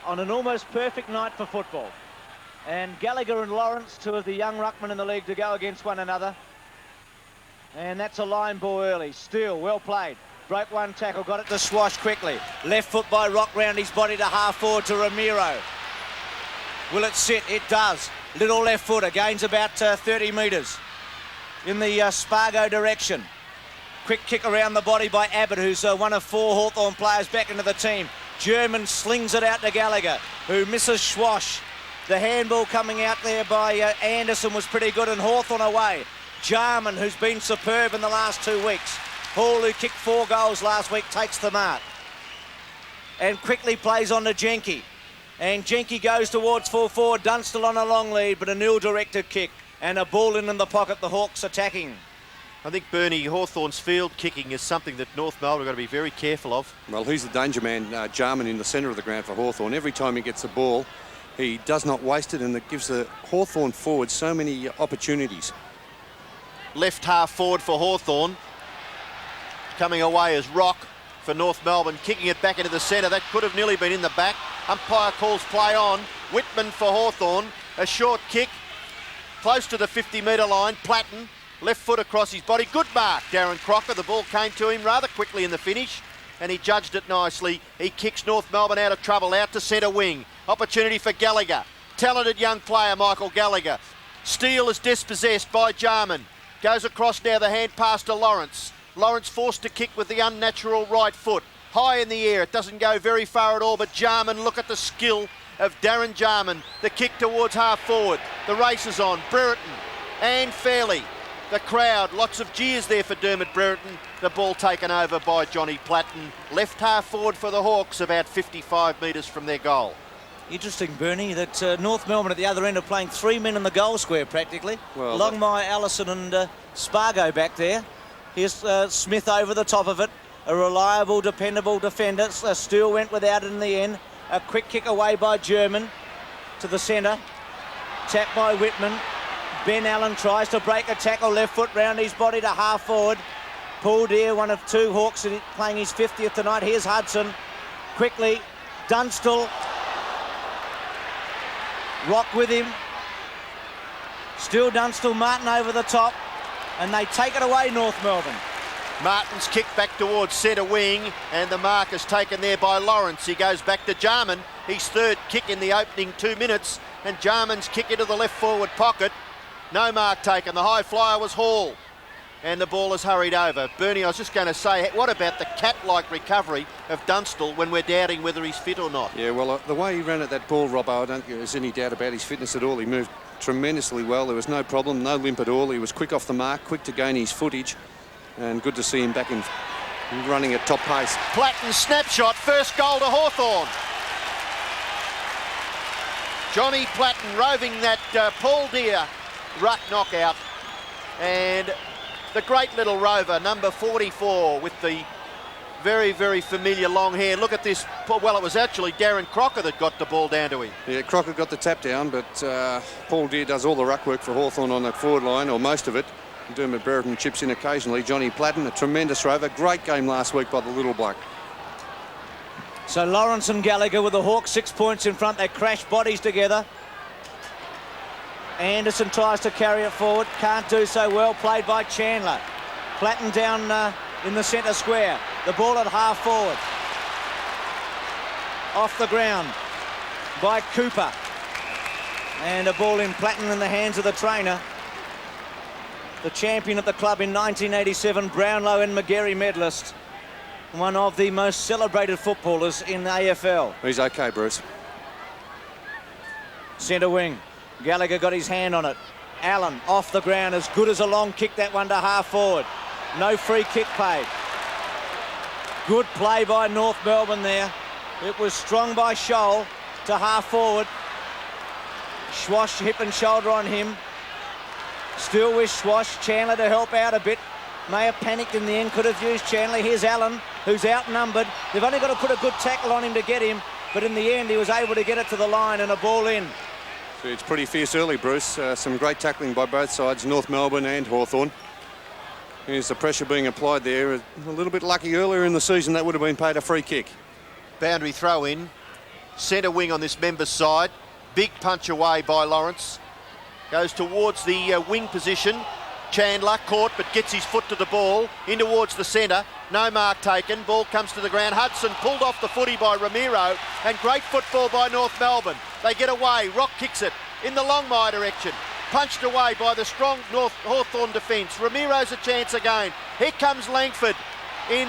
on an almost perfect night for football. And Gallagher and Lawrence, two of the young ruckmen in the league, to go against one another. And that's a line ball early. Steele, well played. Broke one tackle, got it to Swash quickly. Left foot by Rock round his body to half forward to Ramiro. Will it sit? It does. Little left footer, gains about 30 metres in the Spargo direction. Quick kick around the body by Abbott, who's one of 4 Hawthorn players back into the team. German slings it out to Gallagher, who misses Swash. The handball coming out there by Anderson was pretty good, and Hawthorn away. Jarman, who's been superb in the last 2 weeks. Hall, who kicked 4 goals last week, takes the mark. And quickly plays on to Jenke. And Jenke goes towards full forward. Dunstall on a long lead, but an ill-directed kick. And a ball in the pocket, the Hawks attacking. I think, Bernie, Hawthorn's field kicking is something that North Melbourne are going to be very careful of. Well, he's the danger man, Jarman, in the centre of the ground for Hawthorn. Every time he gets the ball, he does not waste it, and it gives the Hawthorn forwards so many opportunities. Left half forward for Hawthorn. Coming away is Rock for North Melbourne, kicking it back into the centre. That could have nearly been in the back. Umpire calls play on. Whitman for Hawthorn. A short kick, close to the 50-metre line. Platten, left foot across his body. Good mark, Darren Crocker. The ball came to him rather quickly in the finish, and he judged it nicely. He kicks North Melbourne out of trouble, out to centre wing. Opportunity for Gallagher. Talented young player, Michael Gallagher. Steele is dispossessed by Jarman. Goes across now, the hand pass to Lawrence. Lawrence forced to kick with the unnatural right foot. High in the air, it doesn't go very far at all, but Jarman, look at the skill of Darren Jarman. The kick towards half forward. The race is on. Brereton and Fairley. The crowd, lots of jeers there for Dermot Brereton. The ball taken over by Johnny Platten. Left half forward for the Hawks, about 55 metres from their goal. Interesting, Bernie, that North Melbourne at the other end are playing 3 men in the goal square practically. Well, Longmire, Allison and Spargo back there. Here's Smith over the top of it. A reliable, dependable defender. Steele went without it in the end. A quick kick away by German to the centre. Tap by Whitman. Ben Allen tries to break a tackle, left foot round his body to half forward. Paul Deere, one of 2 Hawks playing his 50th tonight. Here's Hudson. Quickly, Dunstall. Rock with him. Still Dunstall, Martin over the top. And they take it away, North Melbourne. Martin's kicked back towards centre wing, and the mark is taken there by Lawrence. He goes back to Jarman. His 3rd kick in the opening 2 minutes, and Jarman's kick into the left forward pocket. No mark taken. The high flyer was Hall, and the ball is hurried over. Bernie, I was just going to say, what about the cat-like recovery of Dunstall when we're doubting whether he's fit or not? Yeah, well, the way he ran at that ball, Robbo, I don't think there's any doubt about his fitness at all. He moved tremendously well. There was no problem, no limp at all. He was quick off the mark, quick to gain his footage, and good to see him back in running at top pace. Platten's snapshot, first goal to Hawthorn. Johnny Platten roving that Paul Deere ruck knockout, and the great little rover, number 44, with the very, very familiar long hair. Look at this. Well, it was actually Darren Crocker that got the ball down to him. Yeah, Crocker got the tap down, but Paul Deere does all the ruck work for Hawthorn on that forward line, or most of it. Dermot Brereton chips in occasionally. Johnny Platten, a tremendous rover. Great game last week by the little bloke. So Lawrence and Gallagher with the Hawks 6 points in front. They crash bodies together. Anderson tries to carry it forward. Can't do so. Well played by Chandler. Platten down in the centre square. The ball at half forward. Off the ground by Cooper. And a ball in Platten in the hands of the trainer. The champion at the club in 1987, Brownlow and McGarry medalist. One of the most celebrated footballers in the AFL. He's okay, Bruce. Centre wing. Gallagher got his hand on it. Allen off the ground, as good as a long kick, that one to half forward. No free kick paid. Good play by North Melbourne there. It was strong by Scholl to half forward. Schwash hip and shoulder on him. Still with Schwash. Chandler to help out a bit. May have panicked in the end, could have used Chandler. Here's Allen, who's outnumbered. They've only got to put a good tackle on him to get him, but in the end he was able to get it to the line and a ball in. It's pretty fierce early, Bruce. Some great tackling by both sides, North Melbourne and Hawthorn. Here's the pressure being applied there. A little bit lucky earlier in the season, that would have been paid a free kick. Boundary throw in centre wing on this members' side. Big punch away by Lawrence. Goes towards the wing position. Chandler caught but gets his foot to the ball. In towards the centre. No mark taken. Ball comes to the ground. Hudson pulled off the footy by Ramiro. And great football by North Melbourne. They get away. Rock kicks it in the Longmire direction. Punched away by the strong North Hawthorn defence. Ramiro's a chance again. Here comes Langford in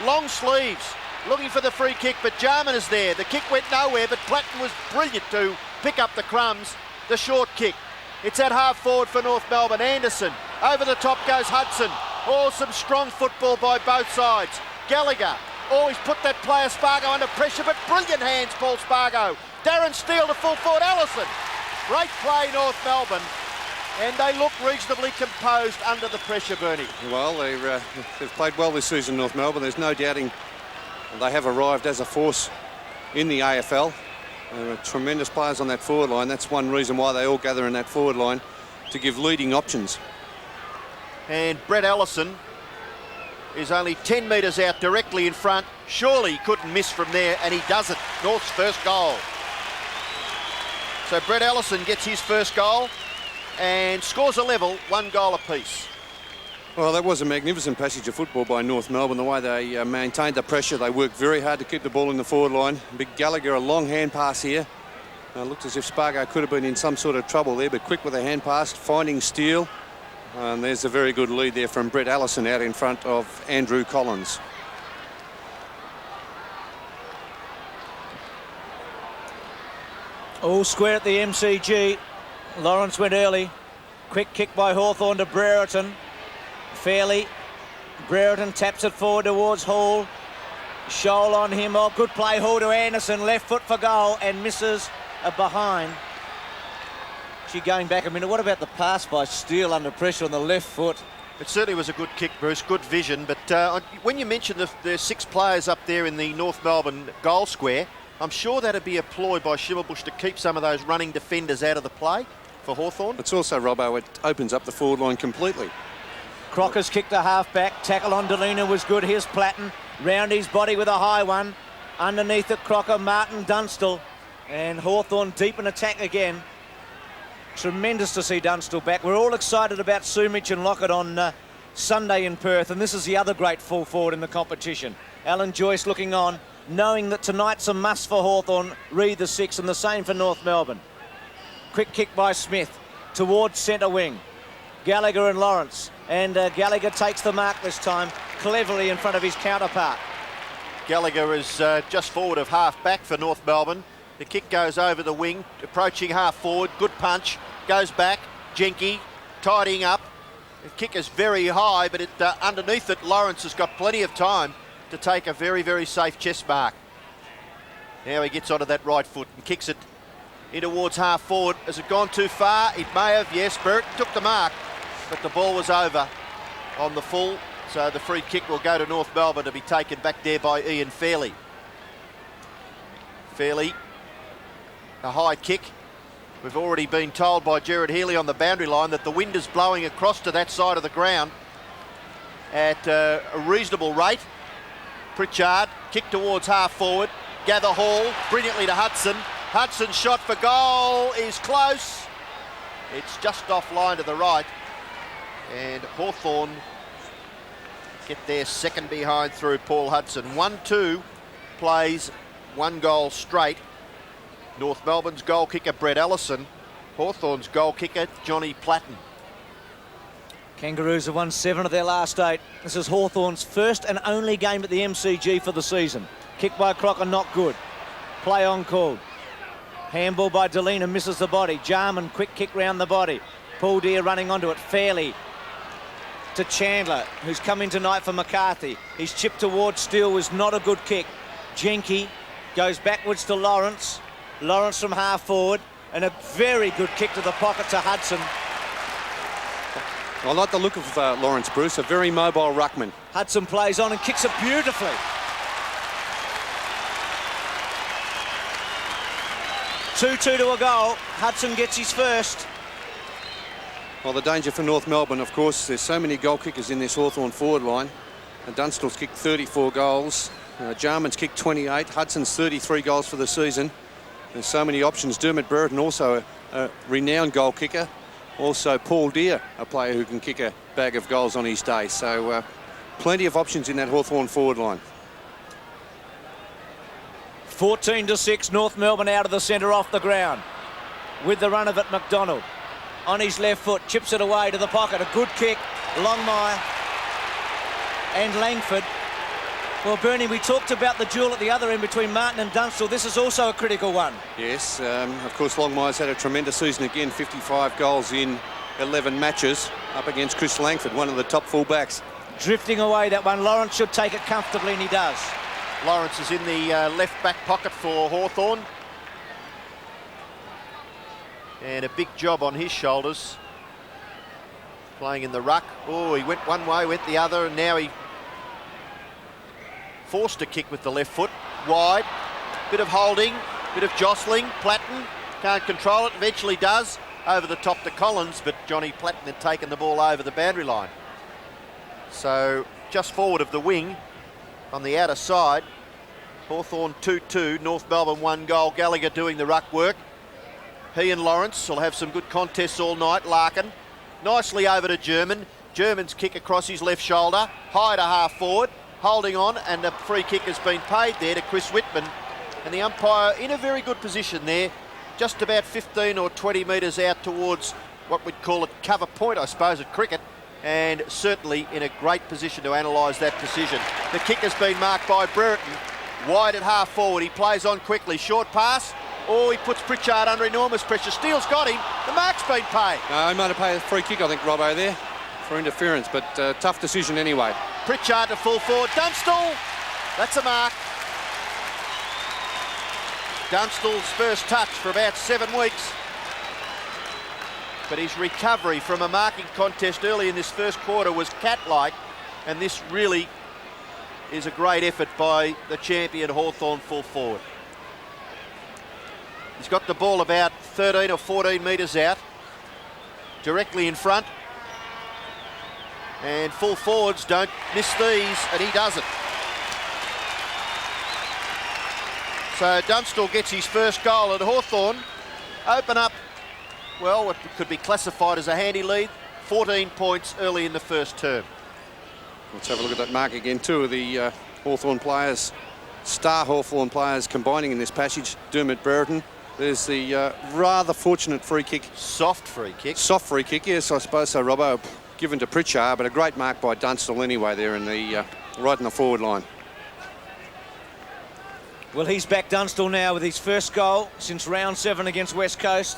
long sleeves, looking for the free kick, but Jarman is there. The kick went nowhere, but Platten was brilliant to pick up the crumbs. The short kick. It's at half forward for North Melbourne. Anderson. Over the top goes Hudson. Oh, some strong football by both sides. Gallagher. Oh, he's put that player Spargo under pressure, but brilliant hands, Paul Spargo. Darren Steele to full forward. Allison. Great play, North Melbourne. And they look reasonably composed under the pressure, Bernie. Well, they've played well this season, North Melbourne. There's no doubting they have arrived as a force in the AFL. There are tremendous players on that forward line. That's one reason why they all gather in that forward line, to give leading options. And Brett Allison is only 10 metres out directly in front. Surely he couldn't miss from there, and he does it. North's first goal. So Brett Allison gets his first goal and scores a level, 1 goal apiece. Well, that was a magnificent passage of football by North Melbourne. The way they maintained the pressure, they worked very hard to keep the ball in the forward line. Big Gallagher, a long hand pass here. Looked as if Spargo could have been in some sort of trouble there, but quick with a hand pass, finding Steele. And there's a very good lead there from Brett Allison out in front of Andrew Collins. All square at the MCG. Lawrence went early. Quick kick by Hawthorn to Brereton. Fairly. Brereton taps it forward towards Hall. Shoal on him. Oh, good play. Hall to Anderson. Left foot for goal and misses a behind. She going back a minute. What about the pass by Steele under pressure on the left foot? It certainly was a good kick, Bruce. Good vision. But when you mentioned the 6 players up there in the North Melbourne goal square, I'm sure that'd be a ploy by Schimmelbusch to keep some of those running defenders out of the play for Hawthorn. It's also, Robbo, it opens up the forward line completely. Crocker's kicked a half-back. Tackle on Delina was good. Here's Platten. Round his body with a high one. Underneath it, Crocker, Martin, Dunstall. And Hawthorn deep in attack again. Tremendous to see Dunstall back. We're all excited about Sumich and Lockett on Sunday in Perth. And this is the other great full forward in the competition. Alan Joyce looking on, knowing that tonight's a must for Hawthorn. Read the 6 and the same for North Melbourne. Quick kick by Smith towards centre wing. Gallagher and Lawrence. And Gallagher takes the mark this time, cleverly in front of his counterpart. Gallagher is just forward of half back for North Melbourne. The kick goes over the wing, approaching half forward. Good punch. Goes back. Jenke tidying up. The kick is very high, but underneath it, Lawrence has got plenty of time to take a very, very safe chest mark. Now he gets onto that right foot and kicks it in towards half forward. Has it gone too far? It may have, yes. Brereton took the mark, but the ball was over on the full. So the free kick will go to North Melbourne to be taken back there by Ian Fairley. Fairley, a high kick. We've already been told by Gerard Healy on the boundary line that the wind is blowing across to that side of the ground at a reasonable rate. Pritchard, kick towards half forward. Gather Hall, brilliantly to Hudson. Hudson's shot for goal is close. It's just offline to the right. And Hawthorn get their second behind through Paul Hudson. 1-2 plays 1 goal straight. North Melbourne's goal kicker, Brett Allison. Hawthorn's goal kicker, Johnny Platten. Kangaroos have won 7 of their last 8. This is Hawthorn's first and only game at the MCG for the season. Kick by Crocker, not good. Play on called. Handball by Delina, misses the body. Jarman, quick kick round the body. Paul Deere running onto it. Fairly to Chandler, who's come in tonight for McCarthy. He's chipped towards Steele, was not a good kick. Jenke goes backwards to Lawrence. Lawrence from half forward, and a very good kick to the pocket to Hudson. I like the look of Lawrence, Bruce, a very mobile ruckman. Hudson plays on and kicks it beautifully. 2-2 to a goal. Hudson gets his first. Well, the danger for North Melbourne, of course, there's so many goal kickers in this Hawthorn forward line. And Dunstall's kicked 34 goals. Jarman's kicked 28. Hudson's 33 goals for the season. There's so many options. Dermot Brereton, also a renowned goal kicker. Also Paul Deere, a player who can kick a bag of goals on his day. So plenty of options in that Hawthorn forward line. 14-6, North Melbourne out of the centre off the ground. With the run of it, McDonald. On his left foot, chips it away to the pocket. A good kick, Longmire and Langford. Well, Bernie, we talked about the duel at the other end between Martin and Dunstall. This is also a critical one. Yes, of course, Longmire's had a tremendous season again. 55 goals in 11 matches up against Chris Langford, one of the top full-backs. Drifting away that one. Lawrence should take it comfortably, and he does. Lawrence is in the left back pocket for Hawthorn. And a big job on his shoulders. Playing in the ruck. Oh, he went one way, went the other, and now he forced a kick with the left foot. Wide. Bit of holding, bit of jostling. Platten can't control it, eventually does. Over the top to Collins, but Johnny Platten had taken the ball over the boundary line. So just forward of the wing on the outer side. Hawthorn 2-2, North Melbourne 1 goal. Gallagher doing the ruck work. He and Lawrence will have some good contests all night. Larkin nicely over to German. German's kick across his left shoulder. High to half forward. Holding on, and a free kick has been paid there to Chris Whitman. And the umpire in a very good position there. Just about 15 or 20 metres out towards what we'd call it cover point, I suppose, at cricket. And certainly in a great position to analyse that decision. The kick has been marked by Brereton. Wide at half forward. He plays on quickly. Short pass. Oh, he puts Pritchard under enormous pressure. Steele's got him. The mark's been paid. No, he might have paid a free kick, I think, Robbo, there for interference, but tough decision anyway. Pritchard to full forward. Dunstall. That's a mark. Dunstall's first touch for about 7 weeks. But his recovery from a marking contest early in this first quarter was cat-like, and this really is a great effort by the champion Hawthorn full forward. He's got the ball about 13 or 14 metres out, directly in front. And full forwards don't miss these, and he doesn't. So Dunstall gets his first goal, and Hawthorn open up, well, what could be classified as a handy lead, 14 points early in the first term. Let's have a look at that mark again. Two of the Hawthorn players, star Hawthorn players, combining in this passage. Dermot Brereton. There's the rather fortunate free kick. Soft free kick. Soft free kick, yes, I suppose so, Robbo. Given to Pritchard, but a great mark by Dunstall anyway there in the right in the forward line. Well, he's back, Dunstall, now with his first goal since round 7 against West Coast.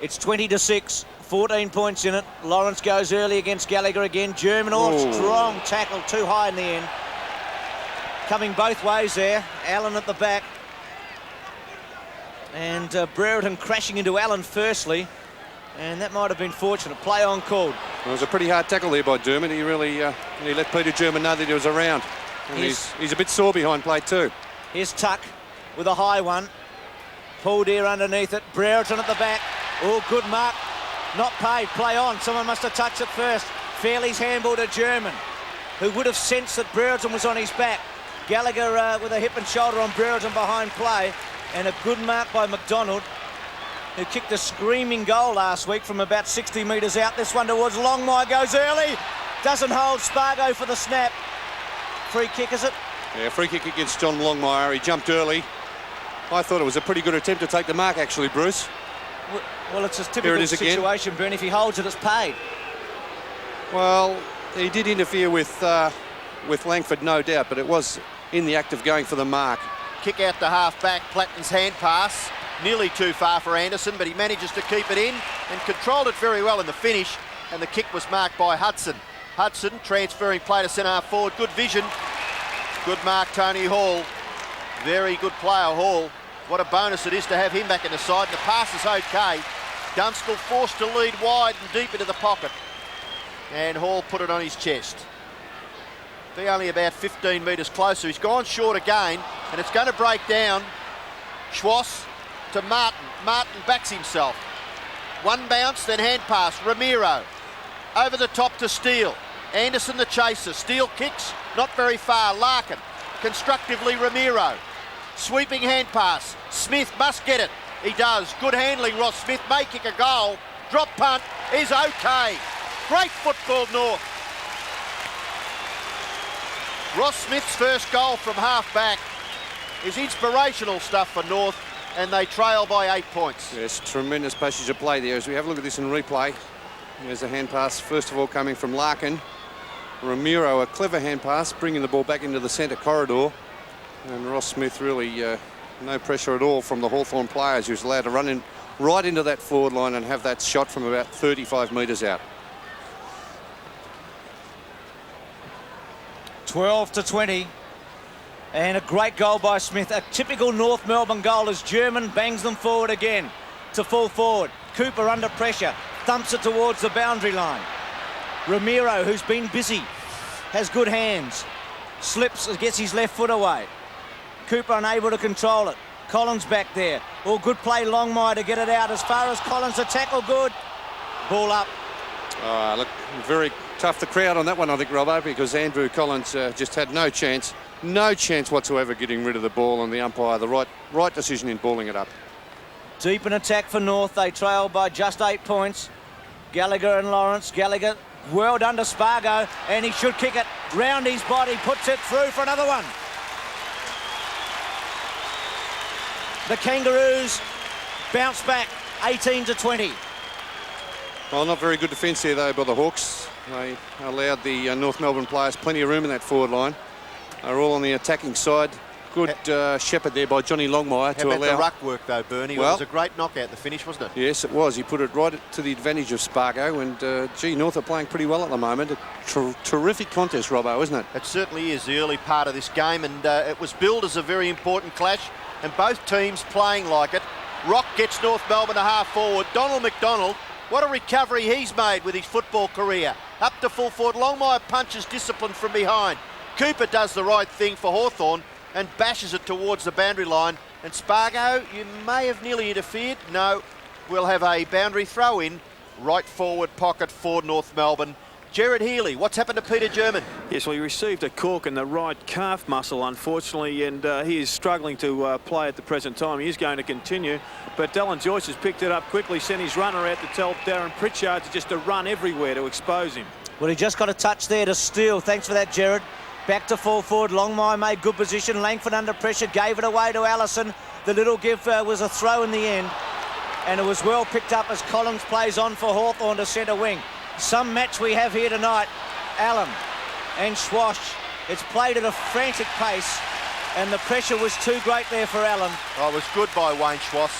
It's 20-6, 14 points in it. Lawrence goes early against Gallagher again. German, strong tackle, too high in the end. Coming both ways there. Allen at the back. And Brereton crashing into Allen firstly. And that might have been fortunate. Play on called. It was a pretty hard tackle there by Dermot. He really he let Peter German know that he was around. And he's a bit sore behind play too. Here's Tuck with a high one. Paul Deere underneath it. Brereton at the back. Oh, good mark. Not paid. Play on. Someone must have touched it first. Fairley's handball to German, who would have sensed that Brereton was on his back. Gallagher with a hip and shoulder on Brereton behind play. And a good mark by McDonald, who kicked a screaming goal last week from about 60 metres out. This one towards Longmire, goes early. Doesn't hold. Spargo for the snap. Free kick, is it? Yeah, free kick against John Longmire. He jumped early. I thought it was a pretty good attempt to take the mark, actually, Bruce. Well, it's a typical situation, Bernie. If he holds it, it's paid. Well, he did interfere with Langford, no doubt, but it was in the act of going for the mark. Kick out to half-back, Platten's hand pass. Nearly too far for Anderson, but he manages to keep it in and controlled it very well in the finish, and the kick was marked by Hudson. Hudson transferring play to centre-half forward. Good vision. Good mark, Tony Hall. Very good player, Hall. What a bonus it is to have him back in the side. The pass is okay. Dunstall forced to lead wide and deep into the pocket. And Hall put it on his chest. Be only about 15 metres closer. He's gone short again, and it's going to break down. Schwass to Martin. Martin backs himself. One bounce, then hand pass. Ramiro. Over the top to Steele. Anderson the chaser. Steele kicks, not very far. Larkin constructively Ramiro. Sweeping hand pass. Smith must get it. He does. Good handling. Ross Smith may kick a goal. Drop punt is okay. Great football, North. Ross Smith's first goal from half-back is inspirational stuff for North, and they trail by 8 points. Yes, tremendous passage of play there. As we have a look at this in replay, there's a hand pass, first of all, coming from Larkin. Ramiro, a clever hand pass, bringing the ball back into the centre corridor. And Ross Smith really no pressure at all from the Hawthorn players, who's allowed to run in right into that forward line and have that shot from about 35 metres out. 12-20. And a great goal by Smith. A typical North Melbourne goal as German bangs them forward again to full forward. Cooper under pressure, thumps it towards the boundary line. Ramiro, who's been busy, has good hands. Slips, gets his left foot away. Cooper unable to control it. Collins back there. All good play, Longmire to get it out. As far as Collins, the tackle good. Ball up. Look, very tough the crowd on that one, I think, Robbo, because Andrew Collins just had no chance whatsoever getting rid of the ball, and the umpire, the right decision in balling it up. Deep in attack for North. They trail by just 8 points. Gallagher and Lawrence. Gallagher well done to Spargo, and he should kick it round his body. Puts it through for another one. The Kangaroos bounce back 18-20. Well, not very good defence there, though, by the Hawks. They allowed the North Melbourne players plenty of room in that forward line. They're all on the attacking side. Good shepherd there by Johnny Longmire to allow... How about the ruck work, though, Bernie? Well, it was a great knockout, the finish, wasn't it? Yes, it was. He put it right to the advantage of Spargo, and, gee, North are playing pretty well at the moment. A terrific contest, Robbo, isn't it? It certainly is, the early part of this game, and it was billed as a very important clash, and both teams playing like it. Rock gets North Melbourne a half forward. Donald McDonald, what a recovery he's made with his football career. Up to full forward. Longmire punches discipline from behind. Cooper does the right thing for Hawthorn and bashes it towards the boundary line. And Spargo, you may have nearly interfered. No, we'll have a boundary throw in. Right forward pocket for North Melbourne. Jared Healy, what's happened to Peter German? Yes, well, he received a cork in the right calf muscle, unfortunately, and he is struggling to play at the present time. He is going to continue, but Dylan Joyce has picked it up quickly, sent his runner out to tell Darren Pritchard to run everywhere to expose him. Well, he just got a touch there to steal. Thanks for that, Jared. Back to full forward. Longmire made good position. Langford under pressure, gave it away to Allison. The little give was a throw in the end, and it was well picked up as Collins plays on for Hawthorn to centre wing. Some match we have here tonight. Allen and Schwash. It's played at a frantic pace, and the pressure was too great there for Allen. Oh, it was good by Wayne Schwass.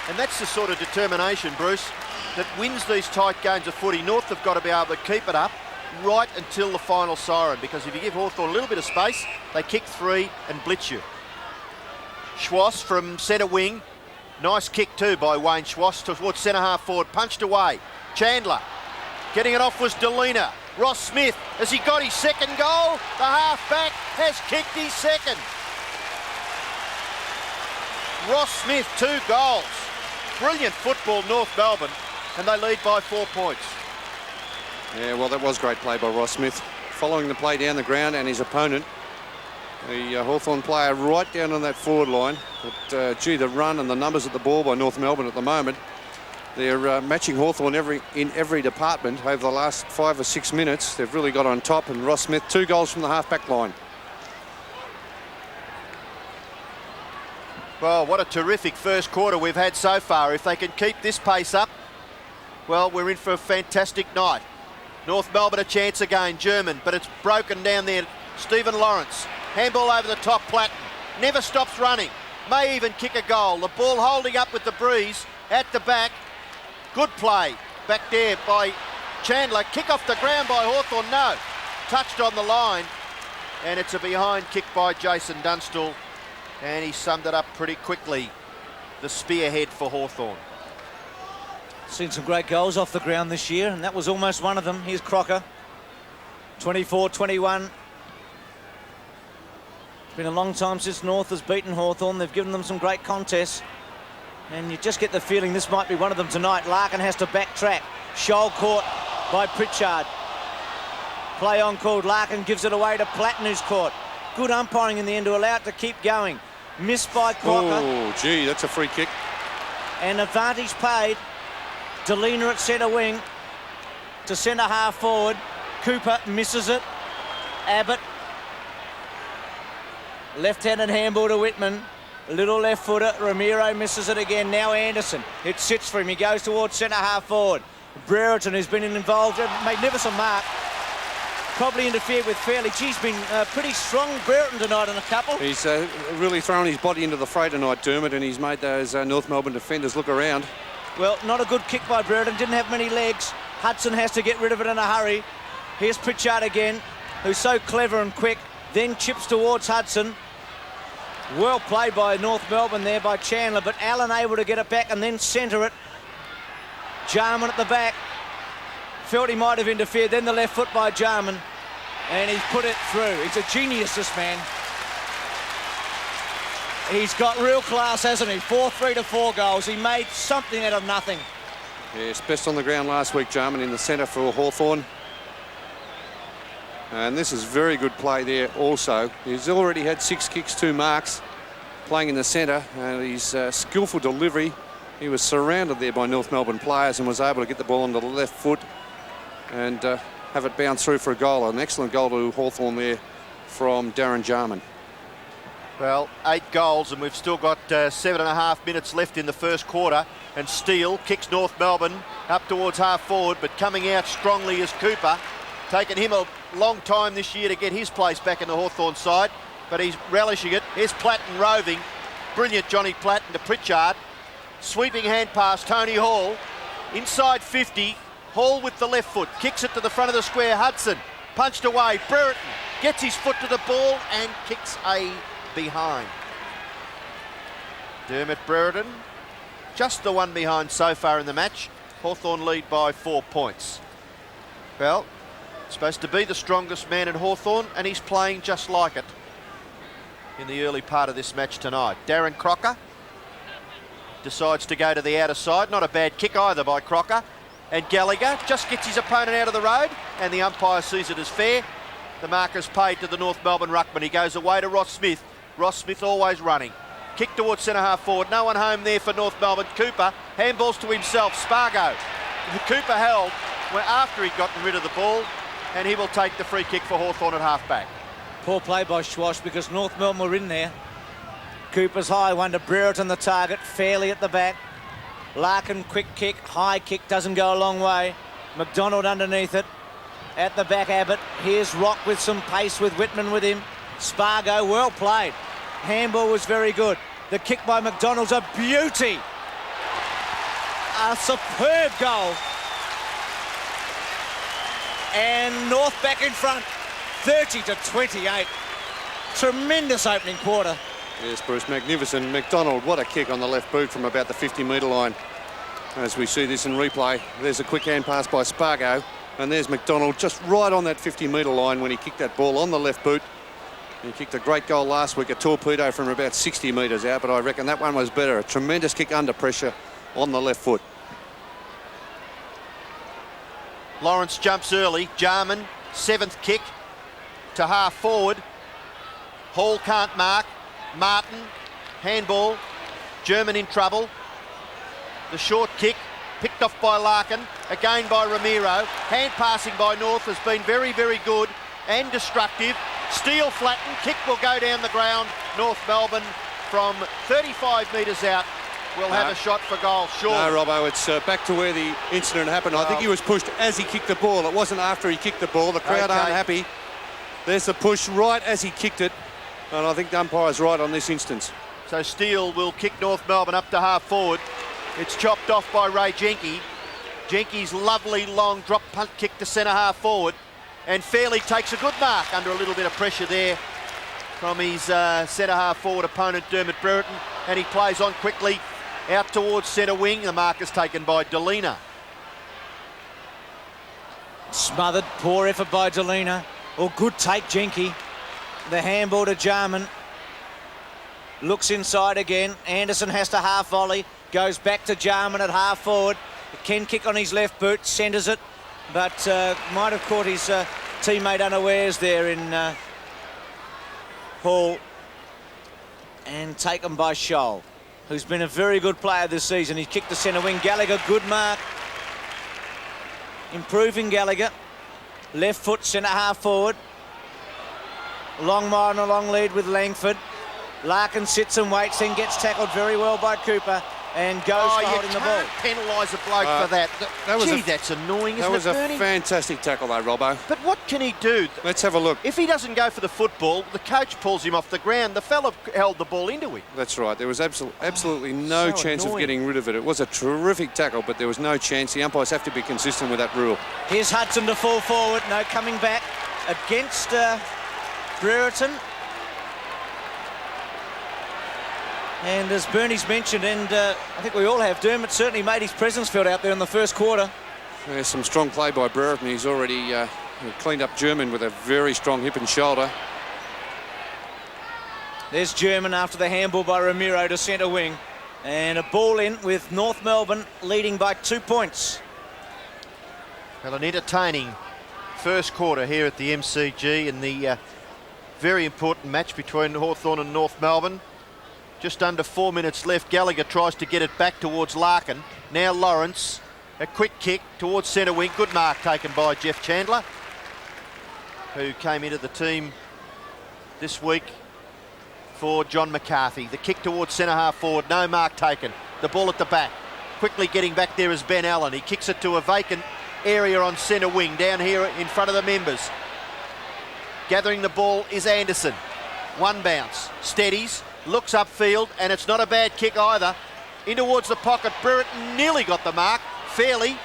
And that's the sort of determination, Bruce, that wins these tight games of footy. North have got to be able to keep it up right until the final siren, because if you give Hawthorn a little bit of space, they kick three and blitz you. Schwass from centre wing. Nice kick too by Wayne Schwass towards centre half forward. Punched away. Chandler. Getting it off was Delina. Ross Smith, has he got his second goal? The half-back has kicked his second. Ross Smith, 2 goals. Brilliant football, North Melbourne, and they lead by 4 points. Yeah, well, that was great play by Ross Smith. Following the play down the ground and his opponent, the Hawthorn player right down on that forward line. But, gee, the run and the numbers at the ball by North Melbourne at the moment, they're matching Hawthorn in every department over the last 5 or 6 minutes. They've really got on top, and Ross Smith, 2 goals from the half-back line. Well, what a terrific first quarter we've had so far. If they can keep this pace up, well, we're in for a fantastic night. North Melbourne a chance again, German, but it's broken down there. Stephen Lawrence, handball over the top, Platten. Never stops running, may even kick a goal. The ball holding up with the breeze at the back. Good play back there by Chandler. Kick off the ground by Hawthorn. No. Touched on the line. And it's a behind kick by Jason Dunstall. And he summed it up pretty quickly. The spearhead for Hawthorn. Seen some great goals off the ground this year, and that was almost one of them. Here's Crocker. 24-21. It's been a long time since North has beaten Hawthorn. They've given them some great contests. And you just get the feeling this might be one of them tonight. Larkin has to backtrack. Scholl caught by Pritchard. Play on called. Larkin gives it away to Platten, who's caught. good umpiring in the end to allow it to keep going. Missed by Crocker. Oh, gee, that's a free kick. And advantage paid. Delina at centre wing to centre half forward. Cooper misses it. Abbott. Left-handed handball to Whitman. Little left footer. Ramiro misses it again. Now Anderson. It sits for him. He goes towards centre half forward. Brereton, who's been involved, a magnificent mark. Probably interfered with fairly. He's been pretty strong, Brereton, tonight on a couple. He's really thrown his body into the fray tonight, Dermot, and he's made those North Melbourne defenders look around. Well, not a good kick by Brereton. Didn't have many legs. Hudson has to get rid of it in a hurry. Here's Pritchard again, who's so clever and quick. Then chips towards Hudson. Well played by North Melbourne there by Chandler, but Allen able to get it back and then centre it. Jarman at the back. Felt he might have interfered. Then the left foot by Jarman. And he's put it through. He's a genius, this man. He's got real class, hasn't he? 4-3 to 4 goals. He made something out of nothing. Yes, best on the ground last week, Jarman, in the centre for Hawthorn. And this is very good play there also. He's already had 6 kicks, 2 marks, playing in the centre. And his skillful delivery. He was surrounded there by North Melbourne players and was able to get the ball onto the left foot and have it bounce through for a goal. An excellent goal to Hawthorn there from Darren Jarman. Well, 8 goals, and we've still got 7.5 minutes left in the first quarter. And Steele kicks North Melbourne up towards half forward, but coming out strongly is Cooper. Taken him a long time this year to get his place back in the Hawthorn side, but he's relishing it. Here's Platten roving. Brilliant Johnny Platten to Pritchard. Sweeping hand pass, Tony Hall. Inside 50, Hall with the left foot. Kicks it to the front of the square, Hudson. Punched away, Brereton gets his foot to the ball and kicks a behind. Dermot Brereton, just the one behind so far in the match. Hawthorn lead by 4 points. Well, supposed to be the strongest man in Hawthorn, and he's playing just like it in the early part of this match tonight. Darren Crocker decides to go to the outer side. Not a bad kick either by Crocker. And Gallagher just gets his opponent out of the road, and the umpire sees it as fair. The marker's paid to the North Melbourne ruckman. He goes away to Ross Smith. Ross Smith always running. Kick towards centre half forward. No one home there for North Melbourne. Cooper handballs to himself. Spargo. Cooper held after he'd gotten rid of the ball, and he will take the free kick for Hawthorn at half back. Poor play by Schwash because North Melbourne were in there. Cooper's high one to Brereton, the target, fairly at the back. Larkin, quick kick, high kick, doesn't go a long way. McDonald underneath it. At the back, Abbott. Here's Rock with some pace with Whitman with him. Spargo, well played. Handball was very good. The kick by McDonald's a beauty. A superb goal. And North back in front, 30-28. Tremendous opening quarter. Yes, Bruce, magnificent. McDonald, what a kick on the left boot from about the 50-metre line. As we see this in replay, there's a quick hand pass by Spargo, and there's McDonald just right on that 50-metre line when he kicked that ball on the left boot. He kicked a great goal last week, a torpedo from about 60 metres out, but I reckon that one was better. A tremendous kick under pressure on the left foot. Lawrence jumps early. Jarman, 7th kick to half forward. Hall can't mark. Martin, handball. German in trouble. The short kick picked off by Larkin, again by Ramiro. Hand passing by North has been very, very good and destructive. Steele flattened, kick will go down the ground. North Melbourne from 35 metres out will have a shot for goal, sure. No, Robbo, it's back to where the incident happened. I think he was pushed as he kicked the ball. It wasn't after he kicked the ball. The crowd aren't happy. There's the push right as he kicked it, and I think the umpire's right on this instance. So Steele will kick North Melbourne up to half forward. It's chopped off by Ray Jenke. Jenke's lovely long drop punt kick to centre half forward, and Fairley takes a good mark under a little bit of pressure there from his centre half forward opponent Dermot Brereton, and he plays on quickly out towards centre wing. The mark is taken by Delina. Smothered, poor effort by Delina. Oh, good take, Jenke. The handball to Jarman. Looks inside again. Anderson has to half volley. Goes back to Jarman at half forward. Ken kick on his left boot, centres it, but might have caught his teammate unawares there in Hall, and taken by Scholl, who's been a very good player this season. He's kicked the centre wing. Gallagher, good mark. Improving Gallagher. Left foot, centre half forward. Longmire on a long lead with Langford. Larkin sits and waits, then gets tackled very well by Cooper and goes for holding the ball. Penalise a bloke for that. That's annoying, isn't it, That was a Bernie? fantastic tackle, though, Robbo. But what can he do? Let's have a look. If he doesn't go for the football, the coach pulls him off the ground. The fella held the ball into him. That's right. There was absolutely no so chance annoying. of getting rid of it. It was a terrific tackle, but there was no chance. The umpires have to be consistent with that rule. Here's Hudson to fall forward. No, coming back against Brereton. And as Bernie's mentioned, and I think we all have, Dermot certainly made his presence felt out there in the first quarter. There's some strong play by Brereton. He's already cleaned up German with a very strong hip and shoulder. There's German after the handball by Ramiro to centre wing. And a ball in with North Melbourne leading by 2 points. Well, an entertaining first quarter here at the MCG in the very important match between Hawthorn and North Melbourne. Just under 4 minutes left. Gallagher tries to get it back towards Larkin. Now Lawrence, a quick kick towards centre wing. Good mark taken by Jeff Chandler, who came into the team this week for John McCarthy. The kick towards centre half forward. No mark taken. The ball at the back. Quickly getting back there is Ben Allen. He kicks it to a vacant area on centre wing down here in front of the members. Gathering the ball is Anderson. One bounce. Steadies. Looks upfield, and it's not a bad kick either. In towards the pocket. Brereton nearly got the mark. Fairly.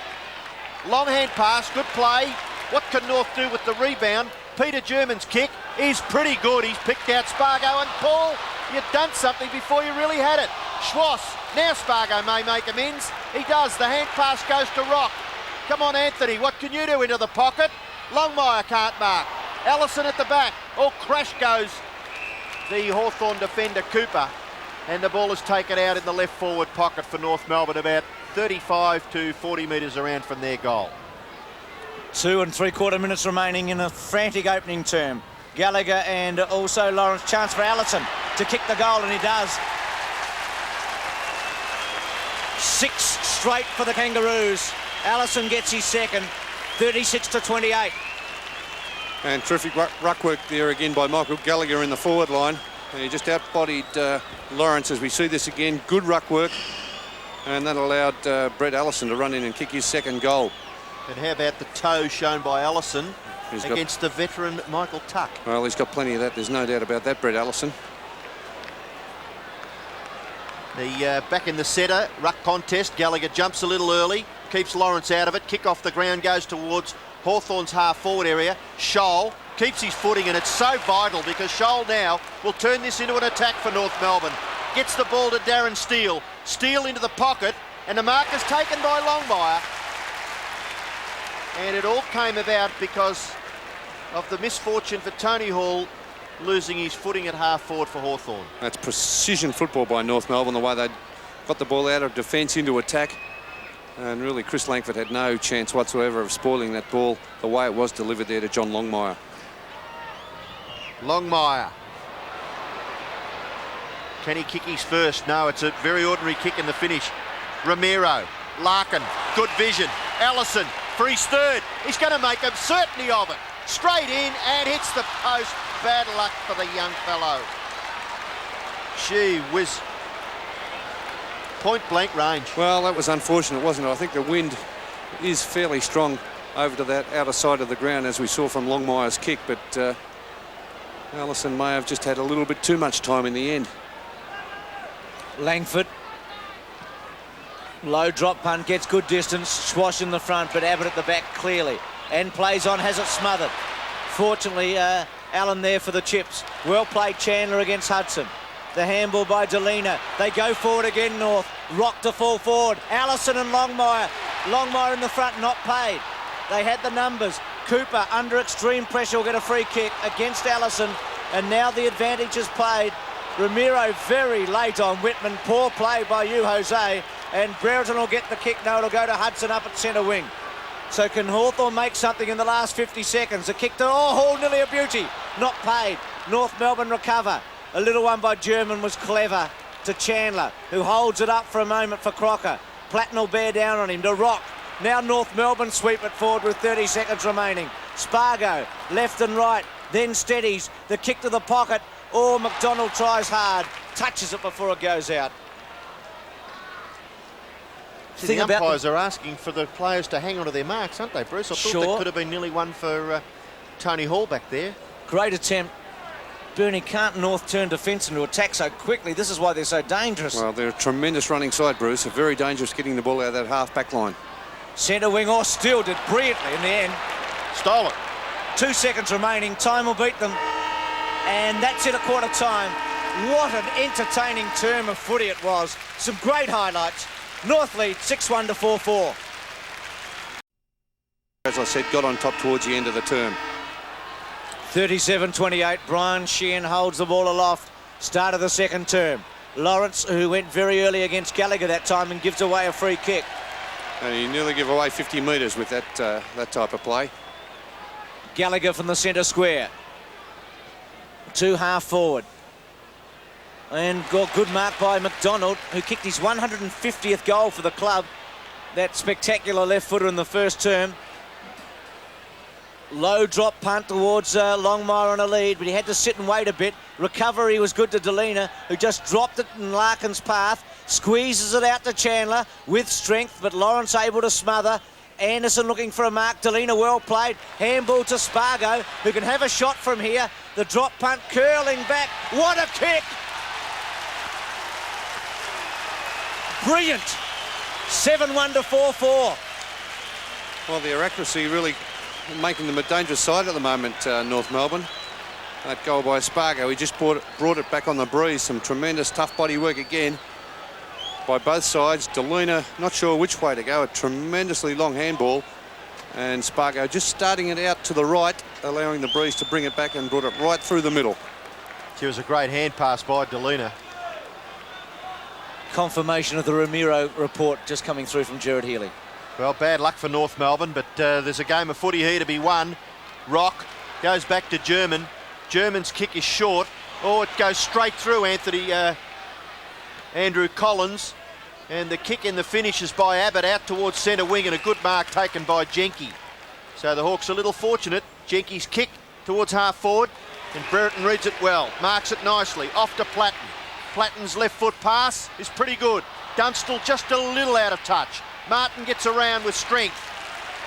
Long hand pass. Good play. What can North do with the rebound? Peter German's kick is pretty good. He's picked out Spargo, and Paul, you've done something before you really had it. Schwass. Now Spargo may make amends. He does. The hand pass goes to Rock. Come on, Anthony. What can you do into the pocket? Longmire can't mark. Allison at the back. Oh, crash goes the Hawthorn defender Cooper, and the ball is taken out in the left forward pocket for North Melbourne, about 35 to 40 metres around from their goal. 2 3/4 minutes remaining in a frantic opening term. Gallagher and also Lawrence. Chance for Allison to kick the goal, and he does. 6 straight for the Kangaroos. Allison gets his second. 36 to 28. And terrific ruck work there again by Michael Gallagher in the forward line. And he just outbodied Lawrence as we see this again. Good ruck work. And that allowed Brett Allison to run in and kick his second goal. And how about the toe shown by Allison against the veteran Michael Tuck? Well, he's got plenty of that. There's no doubt about that, Brett Allison. The back in the centre, ruck contest. Gallagher jumps a little early, keeps Lawrence out of it. Kick off the ground goes towards Hawthorn's half-forward area. Scholl keeps his footing, and it's so vital because Scholl now will turn this into an attack for North Melbourne. Gets the ball to Darren Steele. Steele into the pocket, and the mark is taken by Longmire. And it all came about because of the misfortune for Tony Hall losing his footing at half-forward for Hawthorn. That's precision football by North Melbourne, the way they got the ball out of defence into attack. And really, Chris Langford had no chance whatsoever of spoiling that ball the way it was delivered there to John Longmire. Longmire. Can he kick his first? No, it's a very ordinary kick in the finish. Ramiro. Larkin. Good vision. Allison for his third. He's going to make a certainty of it. Straight in and hits the post. Bad luck for the young fellow. Gee whiz. Point blank range. Well, that was unfortunate, wasn't it? I think the wind is fairly strong over to that outer side of the ground, as we saw from Longmire's kick, but Allison may have just had a little bit too much time in the end. Langford. Low drop punt, gets good distance. Swash in the front, but Abbott at the back clearly. And plays on, has it smothered. Fortunately, Allen there for the chips. Well played Chandler against Hudson. The handball by Delina. They go forward again, North. Rock to fall forward. Allison and Longmire. Longmire in the front, not paid. They had the numbers. Cooper, under extreme pressure, will get a free kick against Allison. And now the advantage is played. Ramiro very late on Whitman. Poor play by you, Jose. And Brereton will get the kick. No, it'll go to Hudson up at centre wing. So can Hawthorn make something in the last 50 seconds? A kick to Hall, nearly a beauty. Not paid. North Melbourne recover. A little one by German was clever to Chandler, who holds it up for a moment for Crocker. Platten will bear down on him to Rock. Now North Melbourne sweep it forward with 30 seconds remaining. Spargo, left and right, then steadies. The kick to the pocket. Oh, McDonald tries hard. Touches it before it goes out. See, the umpires are asking for the players to hang on to their marks, aren't they, Bruce? I thought that could have been nearly one for Tony Hall back there. Great attempt. Bernie, can't North turn defence into attack so quickly? This is why they're so dangerous. Well, they're a tremendous running side, Bruce. They're very dangerous getting the ball out of that half-back line. Centre wing or still did brilliantly in the end. Stole it. 2 seconds remaining. Time will beat them. And that's it at quarter time. What an entertaining term of footy it was. Some great highlights. North lead 6-1 to 4-4. As I said, got on top towards the end of the term. 37-28. Brian Sheehan holds the ball aloft. Start of the second term. Lawrence, who went very early against Gallagher that time and gives away a free kick. And he nearly gave away 50 metres with that type of play. Gallagher from the centre square. 2 half forward. And got good mark by McDonald, who kicked his 150th goal for the club. That spectacular left footer in the first term. Low drop punt towards Longmire on a lead, but he had to sit and wait a bit. Recovery was good to Delina, who just dropped it in Larkin's path. Squeezes it out to Chandler with strength, but Lawrence able to smother. Anderson looking for a mark. Delina well played. Handball to Spargo, who can have a shot from here. The drop punt curling back. What a kick! Brilliant. 7-1 to 4-4. Well, their accuracy really making them a dangerous side at the moment, North Melbourne. That goal by Spargo, he just brought it back on the breeze. Some tremendous tough body work again by both sides. Delina, not sure which way to go, a tremendously long handball. And Spargo just starting it out to the right, allowing the breeze to bring it back and brought it right through the middle. It was a great hand pass by Delina. Confirmation of the Ramiro report just coming through from Gerard Healy. Well, bad luck for North Melbourne, but there's a game of footy here to be won. Rock goes back to German. German's kick is short. Oh, it goes straight through Andrew Collins. And the kick in the finish is by Abbott out towards centre wing, and a good mark taken by Jenke. So the Hawks a little fortunate. Jenke's kick towards half forward, and Brereton reads it well. Marks it nicely. Off to Platten. Platten's left foot pass is pretty good. Dunstall just a little out of touch. Martin gets around with strength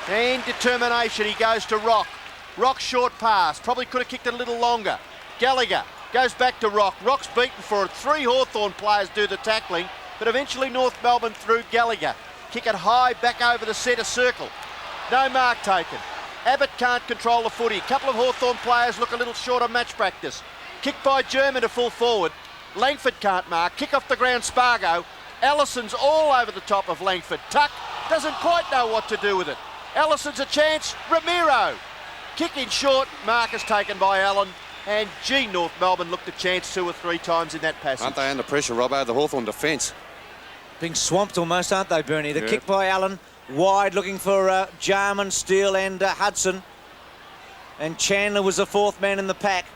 and determination. He goes to Rock. Rock short pass. Probably could have kicked it a little longer. Gallagher goes back to Rock. Rock's beaten for it. 3 Hawthorn players do the tackling, but eventually North Melbourne through Gallagher. Kick it high back over the centre circle. No mark taken. Abbott can't control the footy. A couple of Hawthorn players look a little short on match practice. Kick by German to full forward. Langford can't mark. Kick off the ground, Spargo. Allison's all over the top of Langford. Tuck doesn't quite know what to do with it. Allison's a chance. Ramiro. Kick in short. Mark is taken by Allen. And gee, North Melbourne looked a chance 2 or 3 times in that passage. Aren't they under pressure, Robbo? The Hawthorn defence. Being swamped almost, aren't they, Bernie? The kick by Allen. Wide looking for Jarman, Steele and Hudson. And Chandler was the 4th man in the pack.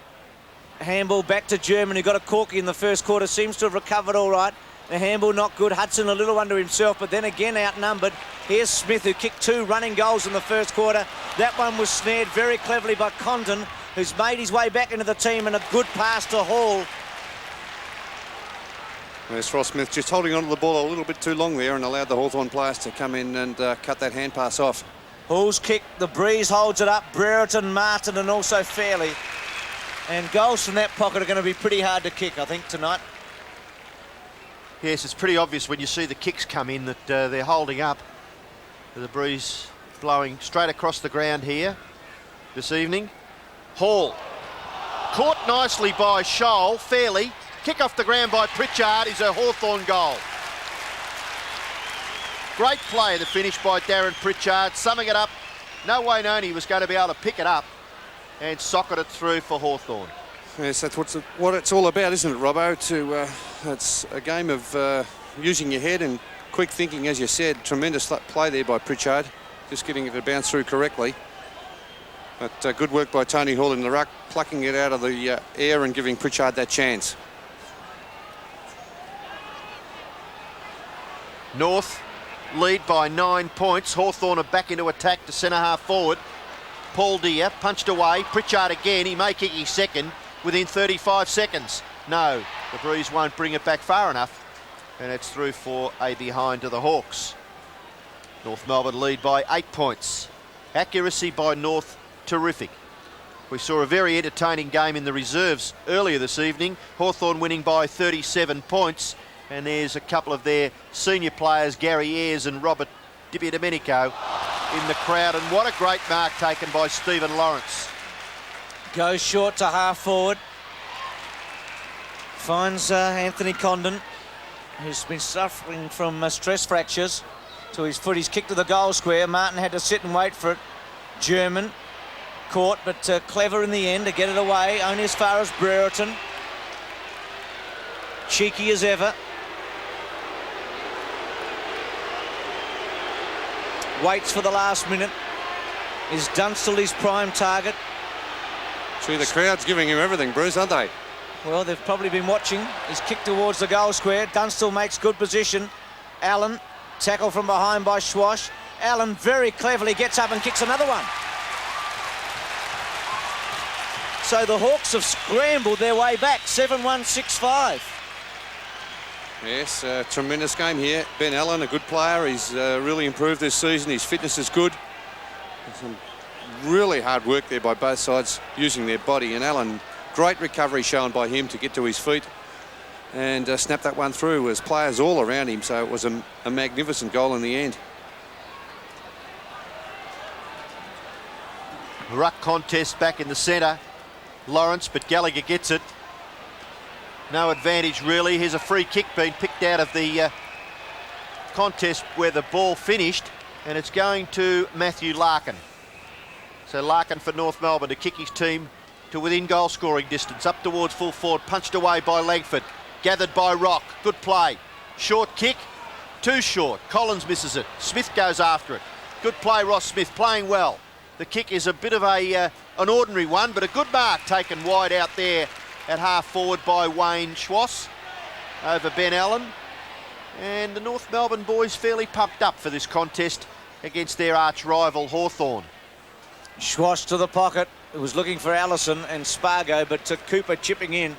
Handball back to German, who got a corky in the first quarter. Seems to have recovered all right. The handball not good. Hudson a little under himself, but then again outnumbered. Here's Smith, who kicked 2 running goals in the first quarter. That one was snared very cleverly by Condon, who's made his way back into the team, and a good pass to Hall. There's Ross Smith just holding onto the ball a little bit too long there and allowed the Hawthorn players to come in and cut that hand pass off. Hall's kick, the breeze holds it up. Brereton, Martin and also Fairley. And goals from that pocket are going to be pretty hard to kick, I think, tonight. Yes, it's pretty obvious when you see the kicks come in that they're holding up. The breeze blowing straight across the ground here this evening. Hall. Caught nicely by Scholl. Fairley. Kick off the ground by Pritchard is a Hawthorn goal. Great play, the finish by Darren Pritchard. Summing it up. No way known he was going to be able to pick it up and socket it through for Hawthorn. Yes, that's what it's all about, isn't it, Robbo? It's a game of using your head and quick thinking, as you said. Tremendous play there by Pritchard, just getting it to bounce through correctly. But good work by Tony Hall in the ruck. plucking it out of the air and giving Pritchard that chance. North lead by 9 points. Hawthorn are back into attack to centre half forward. Paul Deere punched away. Pritchard again. He may kick his second within 35 seconds. No, the breeze won't bring it back far enough. And it's through for a behind to the Hawks. North Melbourne lead by 8 points. Accuracy by North, terrific. We saw a very entertaining game in the reserves earlier this evening. Hawthorn winning by 37 points. And there's a couple of their senior players, Gary Ayres and Robert Di Domenico, in the crowd. And what a great mark taken by Stephen Lawrence. Goes short to half forward. Finds Anthony Condon, who's been suffering from stress fractures, to his foot. He's kicked to the goal square. Martin had to sit and wait for it. German caught, but clever in the end to get it away. Only as far as Brereton. Cheeky as ever. Waits for the last minute. Is Dunstall his prime target? See, the crowd's giving him everything, Bruce, aren't they? Well, they've probably been watching. He's kicked towards the goal square. Dunstall makes good position. Allen, tackle from behind by Schwash. Allen very cleverly gets up and kicks another one. So the Hawks have scrambled their way back, 7-1, 6-5. Yes, tremendous game here. Ben Allen, a good player. He's really improved this season. His fitness is good. Some really hard work there by both sides using their body. And Allen, great recovery shown by him to get to his feet and snap that one through. As players all around him, so it was a magnificent goal in the end. Ruck contest back in the centre. Lawrence, but Gallagher gets it. No advantage really. Here's a free kick being picked out of the contest where the ball finished, and it's going to Matthew Larkin. So Larkin for North Melbourne to kick his team to within goal scoring distance, up towards full forward, punched away by Langford, gathered by Rock. Good play. Short kick, too short. Collins misses it. Smith goes after it. Good play, Ross Smith, playing well. The kick is a bit of an ordinary one, but a good mark taken wide out there at half forward by Wayne Schwass over Ben Allen. And the North Melbourne boys fairly pumped up for this contest against their arch rival Hawthorn. Schwass to the pocket. It was looking for Allison and Spargo, but to Cooper chipping in.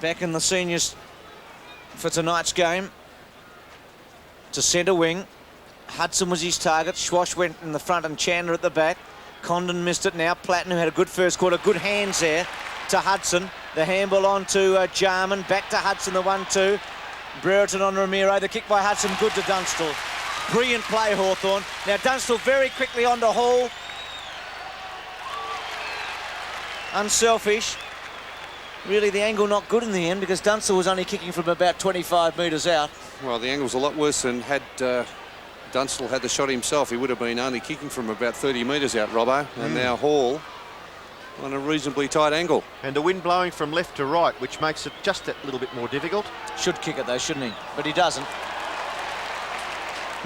Back in the seniors for tonight's game. To centre wing. Hudson was his target. Schwass went in the front and Chandler at the back. Condon missed it now. Platten, who had a good first quarter. Good hands there to Hudson. The handball on to Jarman. Back to Hudson, the 1-2. Brereton on Ramiro. The kick by Hudson, good to Dunstall. Brilliant play, Hawthorn. Now Dunstall very quickly on to Hall. Unselfish. Really, the angle not good in the end because Dunstall was only kicking from about 25 metres out. Well, the angle's a lot worse than had Dunstall had the shot himself. He would have been only kicking from about 30 metres out, Robbo. And now Hall on a reasonably tight angle. And the wind blowing from left to right, which makes it just that little bit more difficult. Should kick it though, shouldn't he? But he doesn't.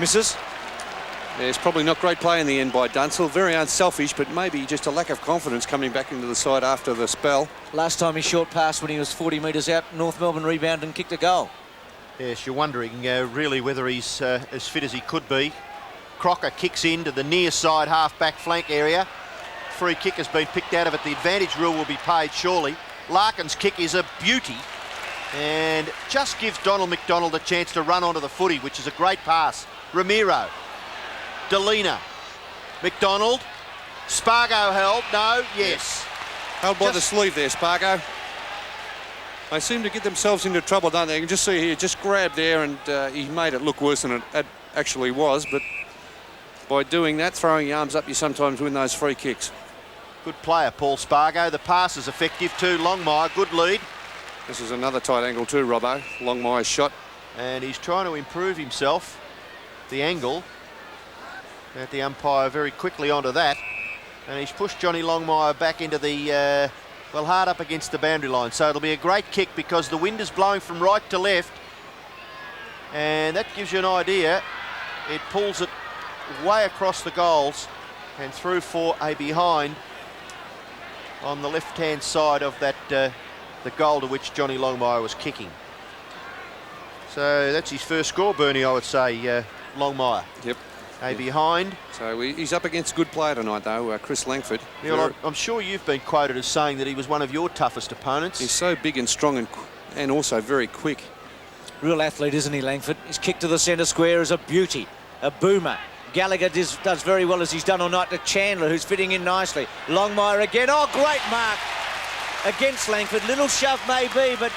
Misses. Yeah, it's probably not great play in the end by Dunstall. Very unselfish, but maybe just a lack of confidence coming back into the side after the spell. Last time he short passed when he was 40 metres out, North Melbourne rebounded and kicked a goal. Yes, you're wondering really whether he's as fit as he could be. Crocker kicks into the near side half-back flank area. Free kick has been picked out of it. The advantage rule will be paid surely. Larkin's kick is a beauty and just gives Donald McDonald a chance to run onto the footy, which is a great pass. Ramiro, Delina, McDonald, Spargo held, no, yes. Held by the sleeve there, Spargo. They seem to get themselves into trouble, don't they? You can just see here, just grabbed there, and he made it look worse than it actually was. But by doing that, throwing your arms up, you sometimes win those free kicks. Good player, Paul Spargo. The pass is effective too. Longmire, good lead. This is another tight angle too, Robbo. Longmire's shot. And he's trying to improve himself. The angle. At the umpire very quickly onto that. And he's pushed Johnny Longmire back into the... well, hard up against the boundary line. So it'll be a great kick because the wind is blowing from right to left. And that gives you an idea. It pulls it way across the goals. and through for a behind on the left-hand side of that the goal to which Johnny Longmire was kicking. So that's his first score, Bernie, I would say, Longmire. Yep. A behind. So he's up against a good player tonight, though, Chris Langford. Yeah, well, I'm sure you've been quoted as saying that he was one of your toughest opponents. He's so big and strong and also very quick. Real athlete, isn't he, Langford? His kick to the centre square is a beauty, a boomer. Gallagher does very well, as he's done all night, to Chandler, who's fitting in nicely. Longmire again. Oh, great mark against Langford. Little shove maybe, but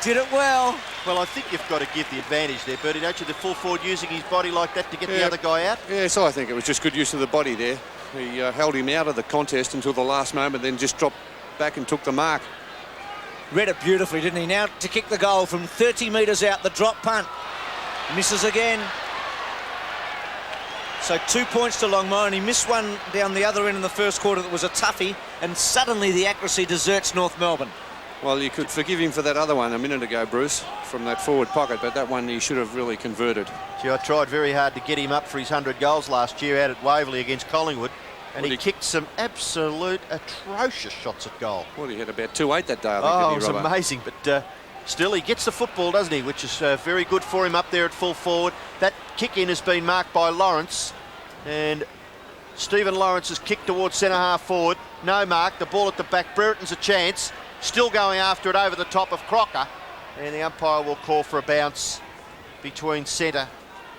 did it well. Well, I think you've got to give the advantage there, Bertie, don't you? The full forward using his body like that to get the other guy out. Yes, I think it was just good use of the body there. He held him out of the contest until the last moment, then just dropped back and took the mark. Read it beautifully, didn't he? Now to kick the goal from 30 metres out, the drop punt. Misses again. So 2 points to Longmire, and he missed one down the other end in the first quarter that was a toughie, and suddenly the accuracy deserts North Melbourne. Well, you could forgive him for that other one a minute ago, Bruce, from that forward pocket, but that one he should have really converted. Gee, I tried very hard to get him up for his 100 goals last year out at Waverley against Collingwood, and he kicked some absolute atrocious shots at goal. Well, he had about 2-8 that day, I think, Oh, didn't it he, was Robert? amazing, but still he gets the football, doesn't he, which is very good for him up there at full forward. That kick-in has been marked by Lawrence, and Stephen Lawrence has kicked towards centre-half forward. No mark, the ball at the back. Brereton's a chance, still going after it over the top of Crocker, and the umpire will call for a bounce between centre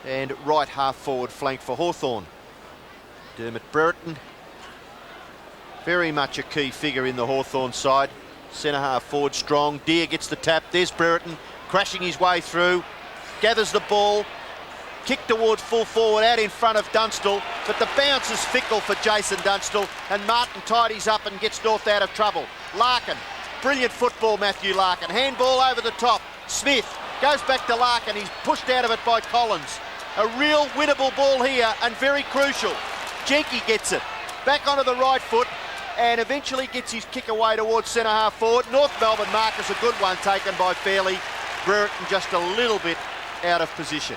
and right half forward flank for Hawthorn. Dermot Brereton, very much a key figure in the Hawthorn side. Centre half forward strong. Deere gets the tap. There's Brereton crashing his way through, gathers the ball, kick towards full forward out in front of Dunstall, but the bounce is fickle for Jason Dunstall, and Martin tidies up and gets North out of trouble. Larkin, brilliant football, Matthew Larkin. Handball over the top. Smith goes back to Larkin. He's pushed out of it by Collins. A real winnable ball here, and very crucial. Jenke gets it back onto the right foot and eventually gets his kick away towards centre half forward. North Melbourne mark is a good one taken by Fairley. Brereton just a little bit out of position.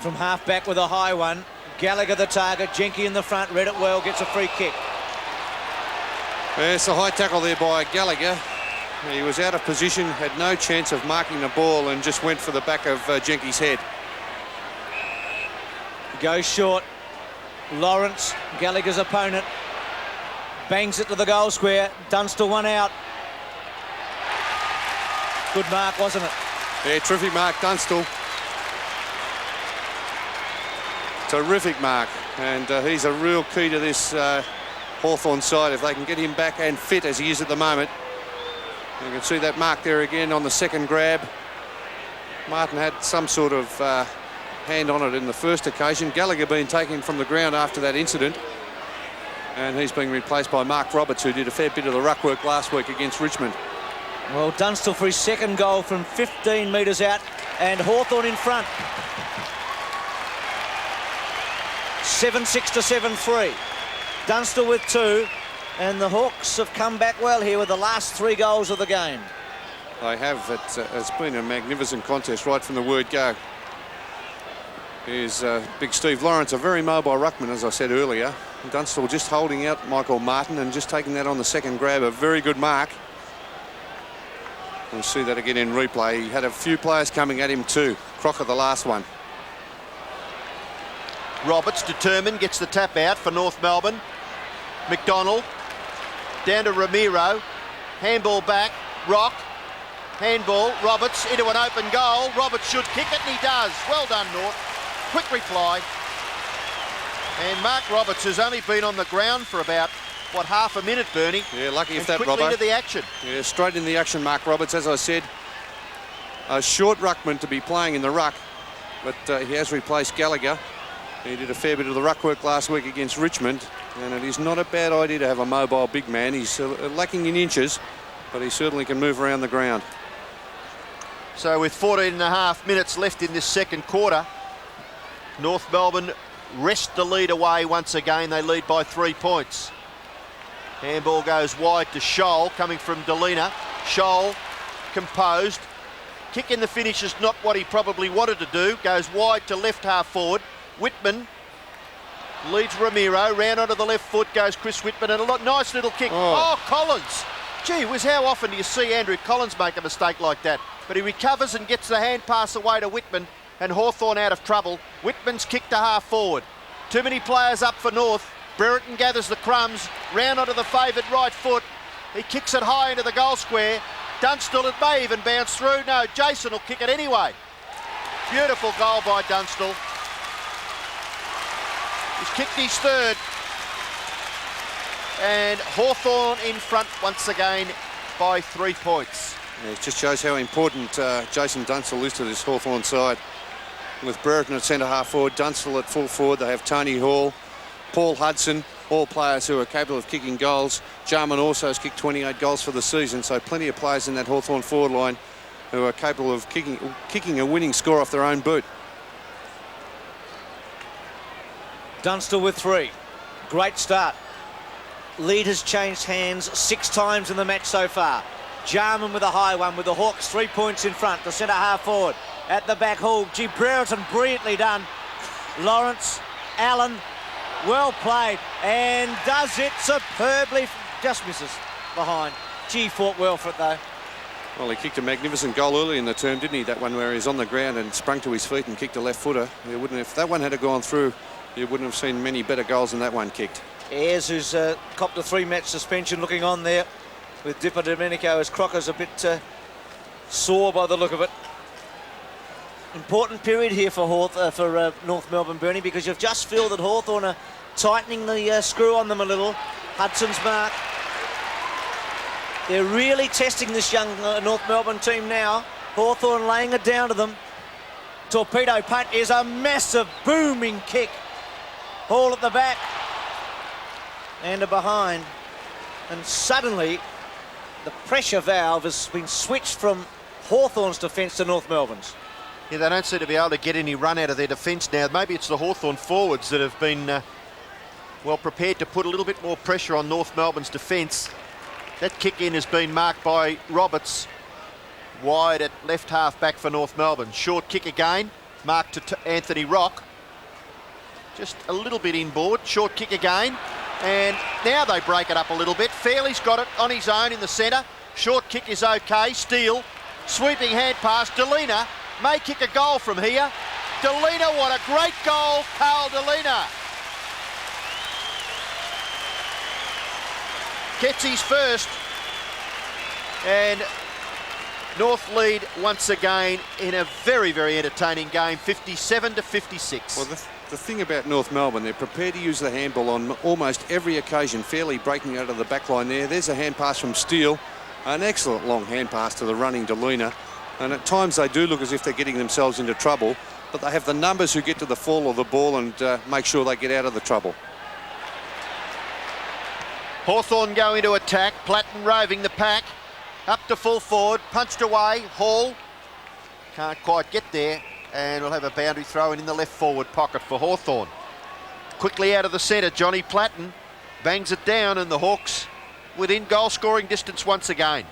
From half back with a high one. Gallagher the target. Jenke in the front. Read it well. Gets a free kick. It's a high tackle there by Gallagher. He was out of position, had no chance of marking the ball, and just went for the back of Jenke's head. Goes short. Lawrence, Gallagher's opponent, bangs it to the goal square. Dunstall one out. Good mark, wasn't it? Yeah, terrific mark, Dunstall. Terrific mark, and he's a real key to this Hawthorn side. If they can get him back and fit as he is at the moment. You can see that mark there again on the second grab. Martin had some sort of hand on it in the first occasion. Gallagher being taken from the ground after that incident, and he's being replaced by Mark Roberts, who did a fair bit of the ruck work last week against Richmond. Well, Dunstall for his second goal from 15 metres out, and Hawthorn in front. 7-6 to 7-3. Dunstall with 2, and the Hawks have come back well here with the last 3 goals of the game. They have. It's been a magnificent contest right from the word go. Here's big Steve Lawrence, a very mobile ruckman, as I said earlier. Dunstall just holding out Michael Martin and just taking that on the second grab. A very good mark. We'll see that again in replay. He had a few players coming at him too. Crocker the last one. Roberts determined, gets the tap out for North Melbourne. McDonald down to Ramiro. Handball back. Rock. Handball. Roberts into an open goal. Roberts should kick it, and he does. Well done, North. Quick reply. And Mark Roberts has only been on the ground for about, what, half a minute, Bernie? Yeah, lucky if and that, quickly Robbo. into the action. Yeah, straight in the action, Mark Roberts. As I said, a short ruckman to be playing in the ruck, but he has replaced Gallagher. He did a fair bit of the ruck work last week against Richmond, and it is not a bad idea to have a mobile big man. He's lacking in inches, but he certainly can move around the ground. So with 14 and a half minutes left in this second quarter, North Melbourne wrest the lead away once again. They lead by 3 points. Handball goes wide to Scholl, coming from Delina. Scholl, composed. Kick in the finish is not what he probably wanted to do. Goes wide to left half forward. Whitman Leads Ramiro, round onto the left foot goes Chris Whitman, and a nice little kick. Oh, Collins. Gee whiz, how often do you see Andrew Collins make a mistake like that? But he recovers and gets the hand pass away to Whitman, and Hawthorn out of trouble. Whitman's kick to half forward. Too many players up for North. Brereton gathers the crumbs, round onto the favoured right foot. He kicks it high into the goal square. Dunstall, it may even bounce through. No, Jason will kick it anyway. Beautiful goal by Dunstall. He's kicked his third. And Hawthorn in front once again by 3 points. Yeah, it just shows how important Jason Dunstall is to this Hawthorn side. With Brereton at centre half forward, Dunstall at full forward, they have Tony Hall, Paul Hudson, all players who are capable of kicking goals. Jarman also has kicked 28 goals for the season, so plenty of players in that Hawthorn forward line who are capable of kicking a winning score off their own boot. Dunstall with 3. Great start. Lead has changed hands 6 times in the match so far. Jarman with a high one, with the Hawks 3 points in front. The centre half forward at the back. Hall. Gee, Brereton brilliantly done. Lawrence, Allen, well played, and does it superbly. Just misses behind. Gee, fought well for it though. Well, he kicked a magnificent goal early in the term, didn't he? That one where he's on the ground and sprung to his feet and kicked a left footer. If that one had gone through, you wouldn't have seen many better goals than that one kicked. Ayres, who's copped a 3-match suspension, looking on there with Dipper Domenico, as Crocker's a bit sore by the look of it. Important period here for North Melbourne, Bernie, because you've just feel that Hawthorn are tightening the screw on them a little. Hudson's mark. They're really testing this young North Melbourne team now. Hawthorn laying it down to them. Torpedo punt is a massive booming kick. Hall at the back. And a behind. And suddenly the pressure valve has been switched from Hawthorn's defence to North Melbourne's. Yeah, they don't seem to be able to get any run out of their defence now. Maybe it's the Hawthorn forwards that have been well prepared to put a little bit more pressure on North Melbourne's defence. That kick in has been marked by Roberts, wide at left half back for North Melbourne. Short kick again, marked to Anthony Rock. Just a little bit inboard, short kick again. And now they break it up a little bit. Fairley's got it on his own in the centre. Short kick is okay. Steele, sweeping hand pass. Delina may kick a goal from here. Delina, what a great goal, Carl Delina. Gets his first. And North lead once again in a very, very entertaining game, 57-56. Well, the thing about North Melbourne, they're prepared to use the handball on almost every occasion, fairly breaking out of the back line there. There's a hand pass from Steele, an excellent long hand pass to the running Delina. And at times they do look as if they're getting themselves into trouble, but they have the numbers who get to the fall of the ball and make sure they get out of the trouble. Hawthorn go into attack, Platten roving the pack, up to full forward, punched away, Hall can't quite get there, and we'll have a boundary throw in the left forward pocket for Hawthorn. Quickly out of the centre, Johnny Platten bangs it down, and the Hawks within goal scoring distance once again.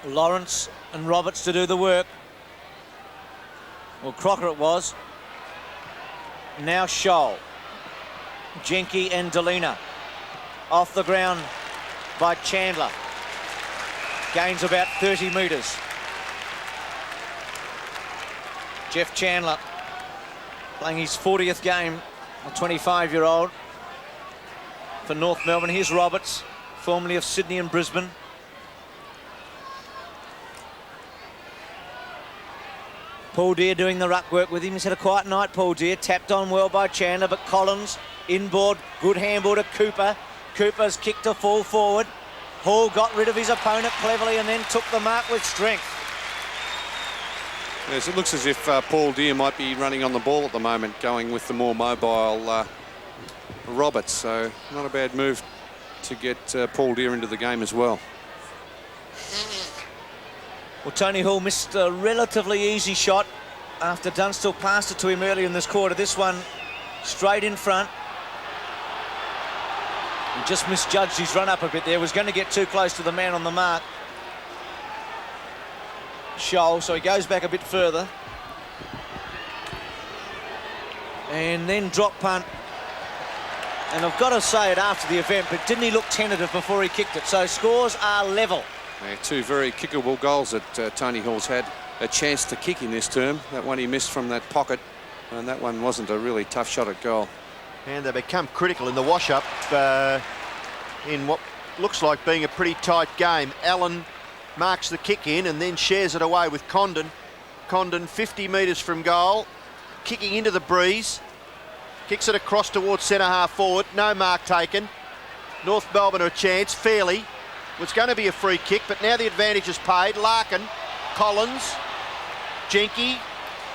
Lawrence and Roberts to do the work. Well, Crocker it was. Now Scholl, Jenke and Delina. Off the ground by Chandler. Gains about 30 metres. Jeff Chandler playing his 40th game, a 25-year-old for North Melbourne. Here's Roberts, formerly of Sydney and Brisbane. Paul Deere doing the ruck work with him. He's had a quiet night, Paul Deere. Tapped on well by Chandler, but Collins inboard. Good handball to Cooper. Cooper's kick to full forward. Hall got rid of his opponent cleverly and then took the mark with strength. Yes, it looks as if Paul Deere might be running on the ball at the moment, going with the more mobile Roberts. So not a bad move to get Paul Deere into the game as well. Well, Tony Hall missed a relatively easy shot after Dunstall passed it to him earlier in this quarter. This one straight in front. He just misjudged his run up a bit there. Was going to get too close to the man on the mark. Scholl, so he goes back a bit further. And then drop punt And I've got to say it after the event, but didn't he look tentative before he kicked it? So scores are level. Yeah, two very kickable goals that Tony Hall's had a chance to kick in this term. That one he missed from that pocket, and that one wasn't a really tough shot at goal. And they become critical in the wash-up in what looks like being a pretty tight game. Allen marks the kick in and then shares it away with Condon. Condon 50 metres from goal, kicking into the breeze. Kicks it across towards centre-half forward. No mark taken. North Melbourne a chance, fairly. Was going to be a free kick, but now the advantage is paid. Larkin, Collins, Jenke,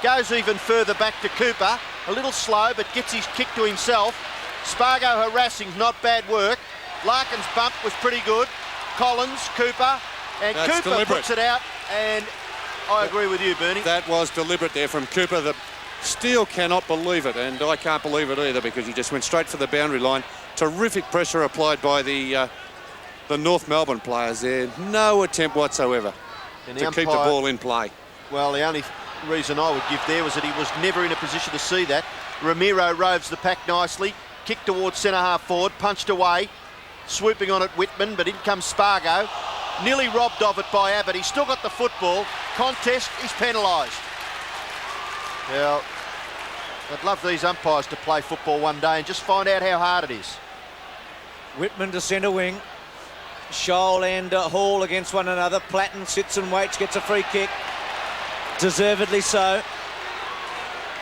goes even further back to Cooper. A little slow, but gets his kick to himself. Spargo harassing, not bad work. Larkin's bump was pretty good. Collins, Cooper, and That's Cooper deliberate. puts it out, and I agree with you, Bernie. That was deliberate there from Cooper. The Steele cannot believe it, and I can't believe it either, because he just went straight for the boundary line. Terrific pressure applied by the North Melbourne players there. No attempt whatsoever And to keep the ball in play. Well, the only reason I would give there was that he was never in a position to see that. Ramiro roves the pack nicely, kicked towards centre-half forward, punched away, swooping on it Whitman, but in comes Spargo. Nearly robbed of it by Abbott. He's still got the football. Contest, he's penalised. Now, I'd love these umpires to play football one day and just find out how hard it is. Whitman to centre wing. Scholl and Hall against one another. Platten sits and waits, gets a free kick. Deservedly so.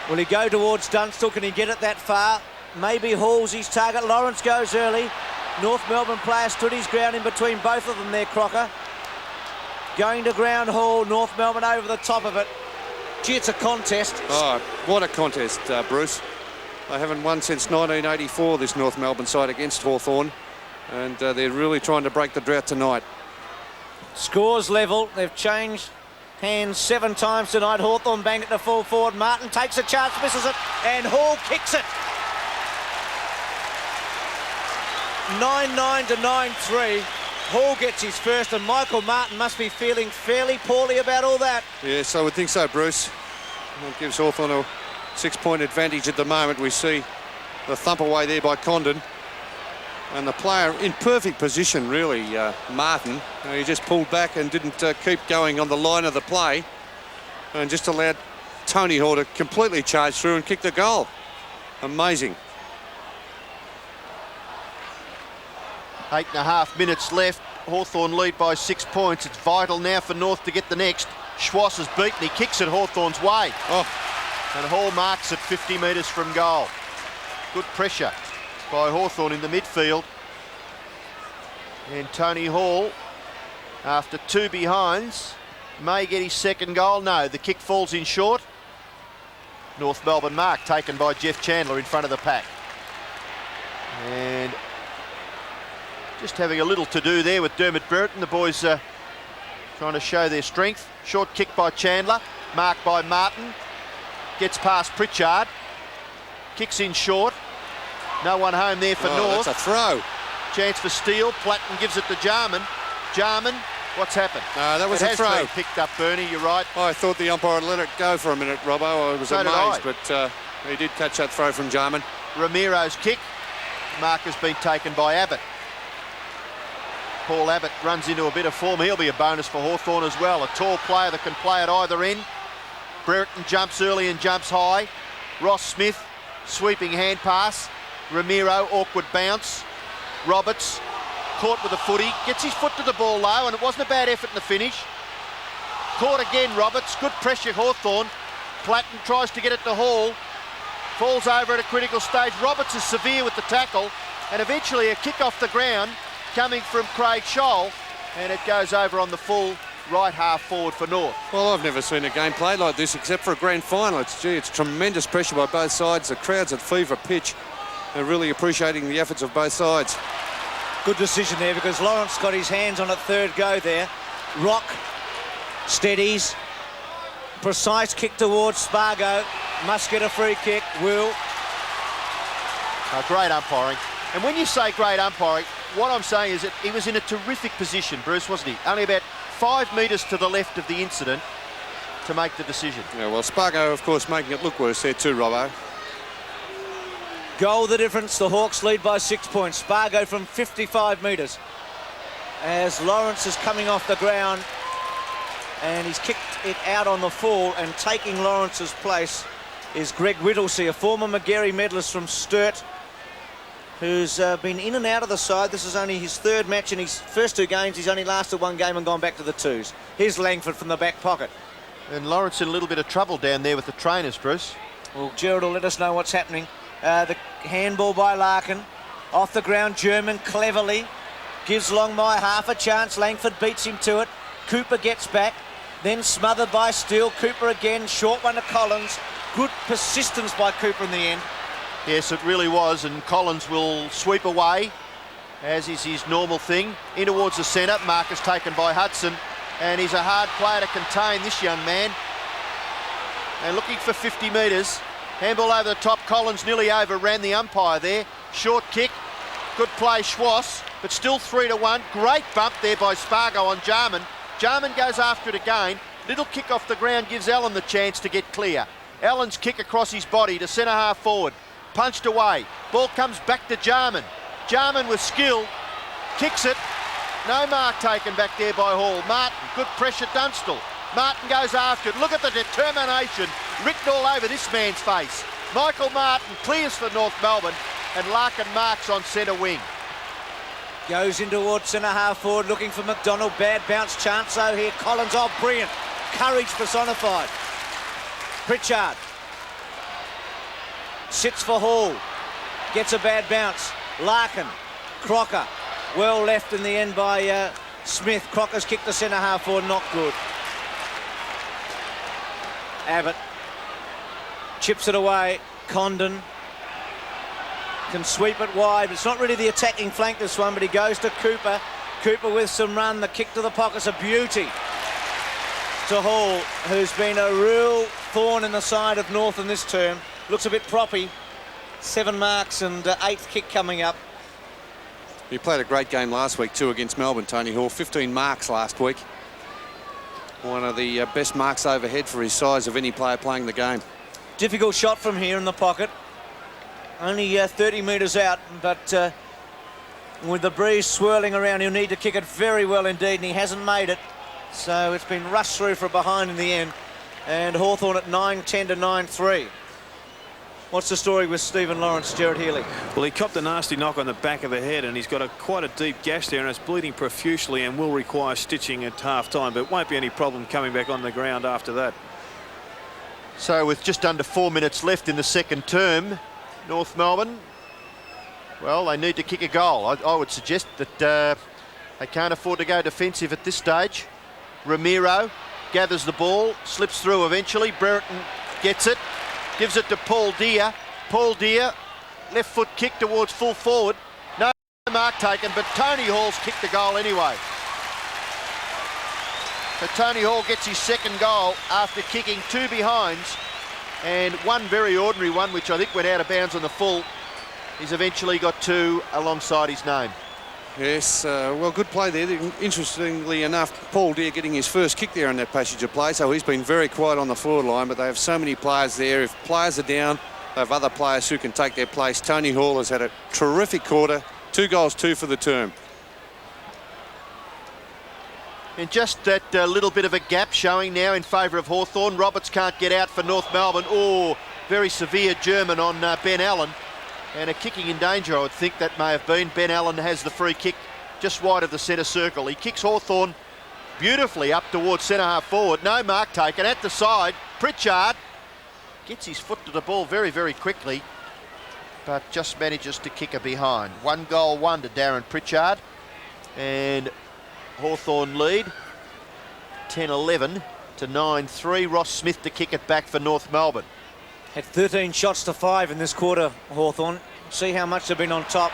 Will he go towards Dunstall? Can he get it that far? Maybe Hall's his target. Lawrence goes early. North Melbourne player stood his ground in between both of them there, Crocker. Going to ground Hall. North Melbourne over the top of it. Gee, it's a contest. Oh, what a contest, Bruce. They haven't won since 1984, this North Melbourne side against Hawthorn, and they're really trying to break the drought tonight. Scores level. They've changed hands 7 times tonight. Hawthorn bang it to full forward. Martin takes a chance, misses it, and Hall kicks it. 9-9 to 9-3. Hall gets his first, and Michael Martin must be feeling fairly poorly about all that. Yes, I would think so, Bruce. That gives Hawthorn a 6-point advantage at the moment. We see the thump away there by Condon. And the player in perfect position, really, Martin. He just pulled back and didn't keep going on the line of the play, and just allowed Tony Hall to completely charge through and kick the goal. Amazing. 8.5 minutes left. Hawthorn lead by 6 points. It's vital now for North to get the next. Schwass is beaten. He kicks it Hawthorn's way. Oh. And Hall marks it 50 metres from goal. Good pressure by Hawthorn in the midfield. And Tony Hall, after 2 behinds, may get his second goal. No, the kick falls in short. North Melbourne mark taken by Jeff Chandler in front of the pack. And just having a little to do there with Dermot Brereton. The boys trying to show their strength. Short kick by Chandler, marked by Martin. Gets past Pritchard. Kicks in short. No one home there for North. That's a throw. Chance for Steele. Platten gives it to Jarman. Jarman, what's happened? No, that was a throw. It has been picked up, Bernie, you're right. I thought the umpire let it go for a minute, Robbo. I was So did amazed, I. but he did catch that throw from Jarman. Ramiro's kick. Mark has been taken by Abbott. Paul Abbott runs into a bit of form. He'll be a bonus for Hawthorn as well. A tall player that can play at either end. Brereton jumps early and jumps high. Ross Smith, sweeping hand pass. Ramiro, awkward bounce. Roberts, caught with a footy. Gets his foot to the ball low, and it wasn't a bad effort in the finish. Caught again, Roberts. Good pressure, Hawthorn. Platten tries to get it to Hall. Falls over at a critical stage. Roberts is severe with the tackle, and eventually a kick off the ground coming from Craig Scholl, and it goes over on the full right half forward for North. Well, I've never seen a game played like this except for a grand final. It's tremendous pressure by both sides. The crowd's at fever pitch. They're really appreciating the efforts of both sides. Good decision there, because Lawrence got his hands on a third go there. Rock steadies. Precise kick towards Spargo. Must get a free kick. Will. Great umpiring. And when you say great umpiring, what I'm saying is that he was in a terrific position, Bruce, wasn't he? Only about 5 metres to the left of the incident to make the decision. Yeah, well, Spargo, of course, making it look worse there too, Robbo. Goal the difference. The Hawks lead by 6 points. Spargo from 55 metres. As Lawrence is coming off the ground, and he's kicked it out on the full, and taking Lawrence's place is Greg Whittlesey, a former Magarey medalist from Sturt, who's been in and out of the side. This is only his third match in his first 2 games. He's only lasted 1 game and gone back to the 2s. Here's Langford from the back pocket. And Lawrence in a little bit of trouble down there with the trainers, Bruce. Well, Gerald will let us know what's happening. The handball by Larkin. Off the ground, German cleverly gives Longmire half a chance. Langford beats him to it. Cooper gets back. Then smothered by Steele. Cooper again, short one to Collins. Good persistence by Cooper in the end. Yes, it really was, and Collins will sweep away, as is his normal thing. In towards the centre, mark is taken by Hudson, and he's a hard player to contain, this young man. And looking for 50 metres. Handball over the top, Collins nearly overran the umpire there. Short kick, good play, Schwass, but still 3-1. Great bump there by Spargo on Jarman. Jarman goes after it again. Little kick off the ground gives Allen the chance to get clear. Allen's kick across his body to centre half forward. Punched away. Ball comes back to Jarman. Jarman with skill. Kicks it. No mark taken back there by Hall. Martin, good pressure, Dunstall. Martin goes after it. Look at the determination written all over this man's face. Michael Martin clears for North Melbourne, and Larkin marks on centre wing. Goes in towards centre half forward, looking for McDonald. Bad bounce chance though here. Collins, oh brilliant. Courage personified. Pritchard sits for Hall. Gets a bad bounce. Larkin. Crocker. Well left in the end by Smith. Crocker's kicked the centre half forward, not good. Abbott chips it away. Condon can sweep it wide, but it's not really the attacking flank this one, but he goes to Cooper. Cooper with some run. The kick to the pocket's a beauty to Hall, who's been a real thorn in the side of North in this term. Looks a bit proppy. 7 marks and 8th kick coming up. He played a great game last week too against Melbourne, Tony Hall. 15 marks last week. One of the best marks overhead for his size of any player playing the game. Difficult shot from here in the pocket. Only 30 metres out, but with the breeze swirling around, he'll need to kick it very well indeed, and he hasn't made it. So it's been rushed through for a behind in the end. And Hawthorn at 9-10 to 9-3. What's the story with Stephen Lawrence, Gerard Healy? Well, he copped a nasty knock on the back of the head, and he's got quite a deep gash there, and it's bleeding profusely and will require stitching at half-time, but won't be any problem coming back on the ground after that. So with just under 4 minutes left in the second term, North Melbourne, well, they need to kick a goal. I would suggest that they can't afford to go defensive at this stage. Ramiro gathers the ball, slips through eventually. Brereton gets it, gives it to Paul Deere. Paul Deere, left foot kick towards full forward. No mark taken, but Tony Hall's kicked the goal anyway. So Tony Hall gets his second goal after kicking 2 behinds and one very ordinary one, which I think went out of bounds on the full. He's eventually got 2 alongside his name. Yes, well, good play there. Interestingly enough, Paul Deere getting his first kick there in that passage of play, so he's been very quiet on the forward line, but they have so many players there. If players are down, they have other players who can take their place. Tony Hall has had a terrific quarter. 2 goals, 2 for the term. And just that little bit of a gap showing now in favour of Hawthorn. Roberts can't get out for North Melbourne. Oh, very severe German on Ben Allen. And a kicking in danger, I would think that may have been. Ben Allen has the free kick just wide of the centre circle. He kicks Hawthorn beautifully up towards centre half forward. No mark taken at the side. Pritchard gets his foot to the ball very, very quickly, but just manages to kick a behind. 1 goal, 1 to Darren Pritchard. And Hawthorn lead 10-11 to 9-3. Ross Smith to kick it back for North Melbourne. Had 13 shots to 5 in this quarter, Hawthorn. See how much they've been on top.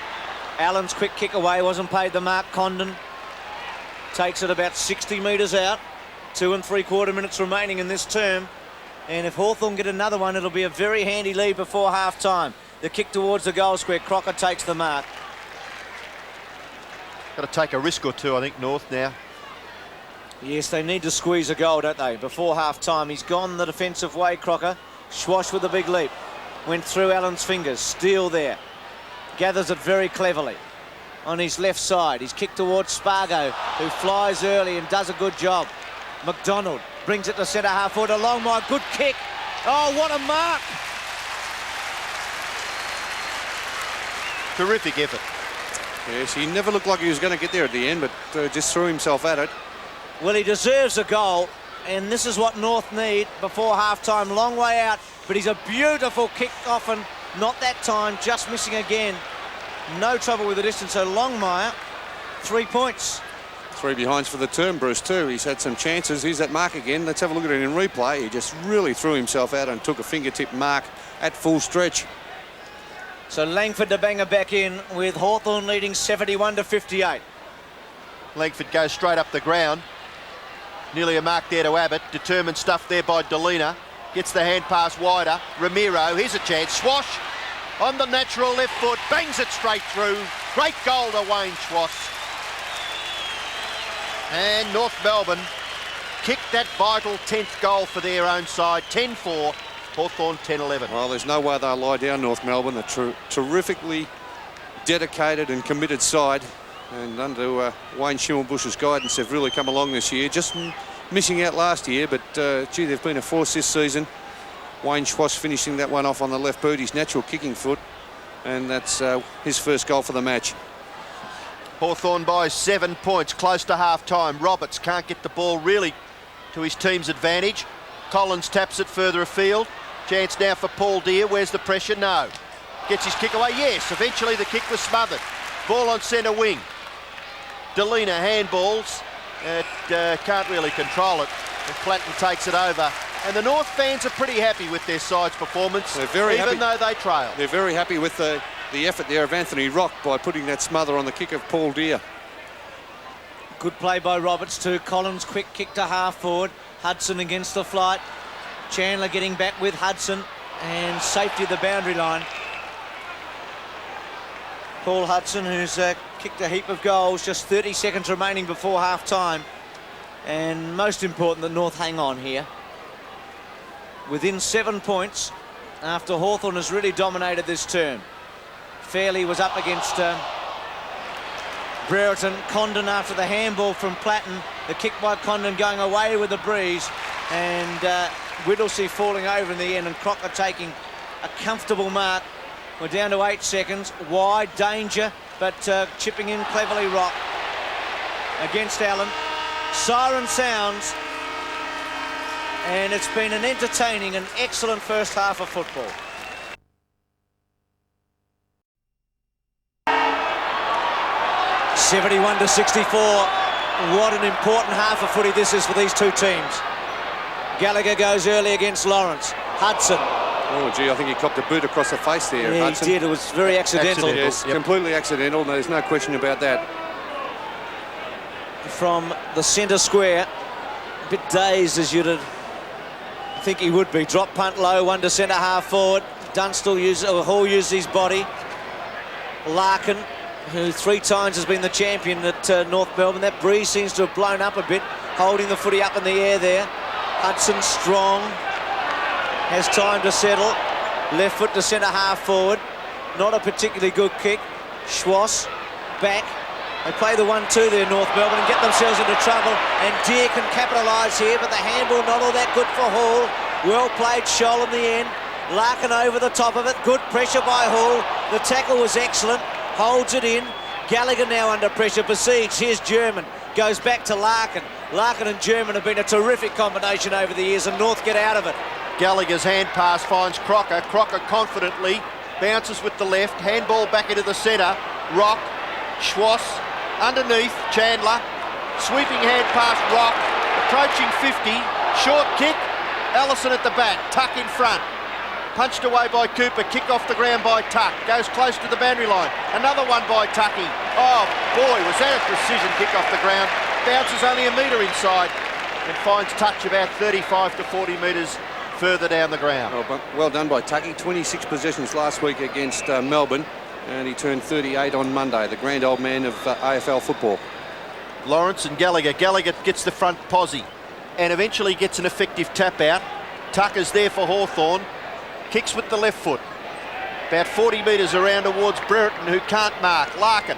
Allen's quick kick away, wasn't paid the mark. Condon takes it about 60 metres out. 2 3/4 minutes remaining in this term. And if Hawthorn get another one, it'll be a very handy lead before half-time. The kick towards the goal square. Crocker takes the mark. Got to take a risk or two, I think, North now. Yes, they need to squeeze a goal, don't they, before half-time. He's gone the defensive way, Crocker. Schwash with a big leap. went through Allen's fingers. Steele there. Gathers it very cleverly. On his left side, he's kicked towards Spargo, who flies early and does a good job. McDonald brings it to centre half forward. A long mile, good kick. Oh, what a mark! Terrific effort. Yes, he never looked like he was going to get there at the end, but just threw himself at it. Well, he deserves a goal, and this is what North need before half-time. Long way out, but he's a beautiful kick off, and not that time, just missing again. No trouble with the distance, so Longmire, 3 points. 3 behinds for the term, Bruce, too. He's had some chances. Here's that mark again. Let's have a look at it in replay. He just really threw himself out and took a fingertip mark at full stretch. So Langford to bang her back in with Hawthorn leading 71-58. Langford goes straight up the ground. Nearly a mark there to Abbott. Determined stuff there by Delina. Gets the hand pass wider. Ramiro, here's a chance. Swash on the natural left foot. Bangs it straight through. Great goal to Wayne Schwass. And North Melbourne kicked that vital 10th goal for their own side. 10-4. Hawthorn 10-11. Well, there's no way they'll lie down, North Melbourne. A terrifically dedicated and committed side. And under Wayne Schimmelbusch's guidance, they've really come along this year. Just missing out last year, but gee, they've been a force this season. Wayne Schwass finishing that one off on the left boot, his natural kicking foot. And that's his first goal for the match. Hawthorn by 7 points, close to half-time. Roberts can't get the ball really to his team's advantage. Collins taps it further afield. Chance now for Paul Deere. Where's the pressure? No. Gets his kick away. Yes, eventually the kick was smothered. Ball on centre wing. Delina handballs. Can't really control it. And Platten takes it over. And the North fans are pretty happy with their side's performance, they're very even though they trail. They're very happy with the effort there of Anthony Rock by putting that smother on the kick of Paul Deere. Good play by Roberts too. Collins quick kick to half forward. Hudson against the flight. Chandler getting back with Hudson and safety at the boundary line. Paul Hudson, who's kicked a heap of goals, just 30 seconds remaining before half-time. And most important that North hang on here. Within 7 points after Hawthorn has really dominated this term. Fairley was up against Brereton. Condon after the handball from Platten. The kick by Condon going away with the breeze. And Whittlesey falling over in the end, and Crocker taking a comfortable mark. We're down to 8 seconds. Wide danger, but chipping in cleverly Rock against Allen. Siren sounds, and it's been an entertaining and excellent first half of football. (71-64). What an important half of footy this is for these two teams. Gallagher goes early against Lawrence. Hudson. Oh, gee, I think he copped a boot across the face there, Yeah, Hudson. he did. It was very accidental. Yes, Yep. completely accidental. There's no question about that. From the centre square. A bit dazed, as you'd think he would be. Drop punt low, one to centre half forward. Hall used his body. Larkin, who 3 times has been the champion at North Melbourne. That breeze seems to have blown up a bit, holding the footy up in the air there. Hudson strong, has time to settle. Left foot to centre half forward. Not a particularly good kick. Schwass back. They play the 1-2 there, North Melbourne, and get themselves into trouble. And Deere can capitalise here, but the handball not all that good for Hall. Well played, Scholl in the end. Larkin over the top of it. Good pressure by Hall. The tackle was excellent. Holds it in. Gallagher now under pressure, besieged. Here's German. Goes back to Larkin. Larkin and German have been a terrific combination over the years, and North get out of it. Gallagher's hand pass finds Crocker. Crocker confidently bounces with the left. Handball back into the centre. Rock. Schwass. Underneath. Chandler. Sweeping hand pass. Rock. Approaching 50. Short kick. Allison at the back. Tuck in front. Punched away by Cooper. Kick off the ground by Tuck. Goes close to the boundary line. Another one by Tucky. Oh, boy, was that a precision kick off the ground. Bounces only a metre inside and finds touch about 35 to 40 metres further down the ground. Well done by Tucky. 26 possessions last week against Melbourne, and he turned 38 on Monday, the grand old man of AFL football. Lawrence and Gallagher. Gallagher gets the front posse and eventually gets an effective tap out. Tucker's there for Hawthorn. Kicks with the left foot. About 40 metres around towards Brereton, who can't mark. Larkin,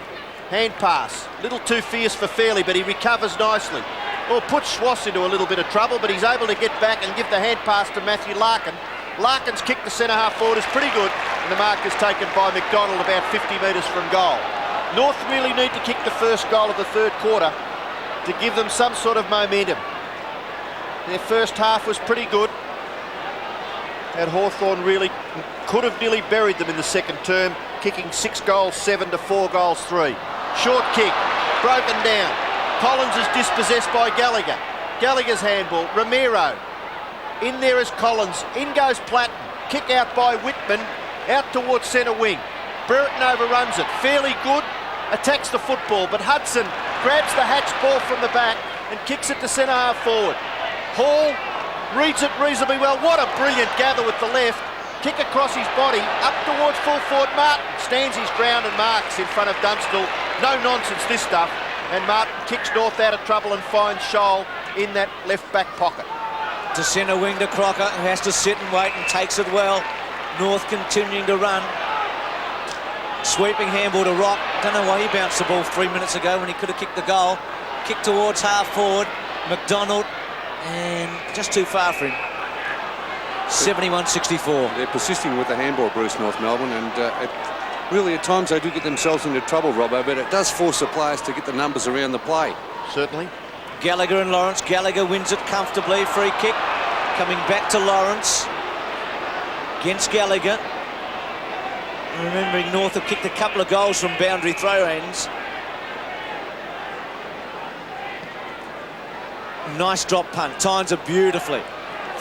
hand pass. Little too fierce for Fairley, but he recovers nicely. Well, puts Schwass into a little bit of trouble, but he's able to get back and give the hand pass to Matthew Larkin. Larkin's kick to centre half forward is pretty good, and the mark is taken by McDonald about 50 metres from goal. North really need to kick the first goal of the third quarter to give them some sort of momentum. Their first half was pretty good, and Hawthorn really could have nearly buried them in the second term, kicking 6 goals 7 to 4 goals 3. Short kick, broken down. Collins is dispossessed by Gallagher. Gallagher's handball. Ramiro. In there is Collins. In goes Platten. Kick out by Whitman. Out towards centre wing. Brereton overruns it. Fairly good. Attacks the football. But Hudson grabs the Hatch ball from the back and kicks it to centre half forward. Hall reads it reasonably well. What a brilliant gather with the left. Kick across his body. Up towards full forward. Martin stands his ground and marks in front of Dunstall. No nonsense, this stuff. And Martin kicks North out of trouble and finds Scholl in that left back pocket. To centre wing to Crocker, who has to sit and wait and takes it well. North continuing to run. Sweeping handball to Rock. Don't know why he bounced the ball 3 minutes ago when he could have kicked the goal. Kick towards half forward. McDonald, and just too far for him. 71-64. They're persisting with the handball, Bruce, North Melbourne, and really at times they do get themselves into trouble, Robbo, but it does force the players to get the numbers around the play. Certainly. Gallagher and Lawrence. Gallagher wins it comfortably. Free kick coming back to Lawrence against Gallagher. Remembering North have kicked a couple of goals from boundary throw-ins. Nice drop punt. Times it beautifully.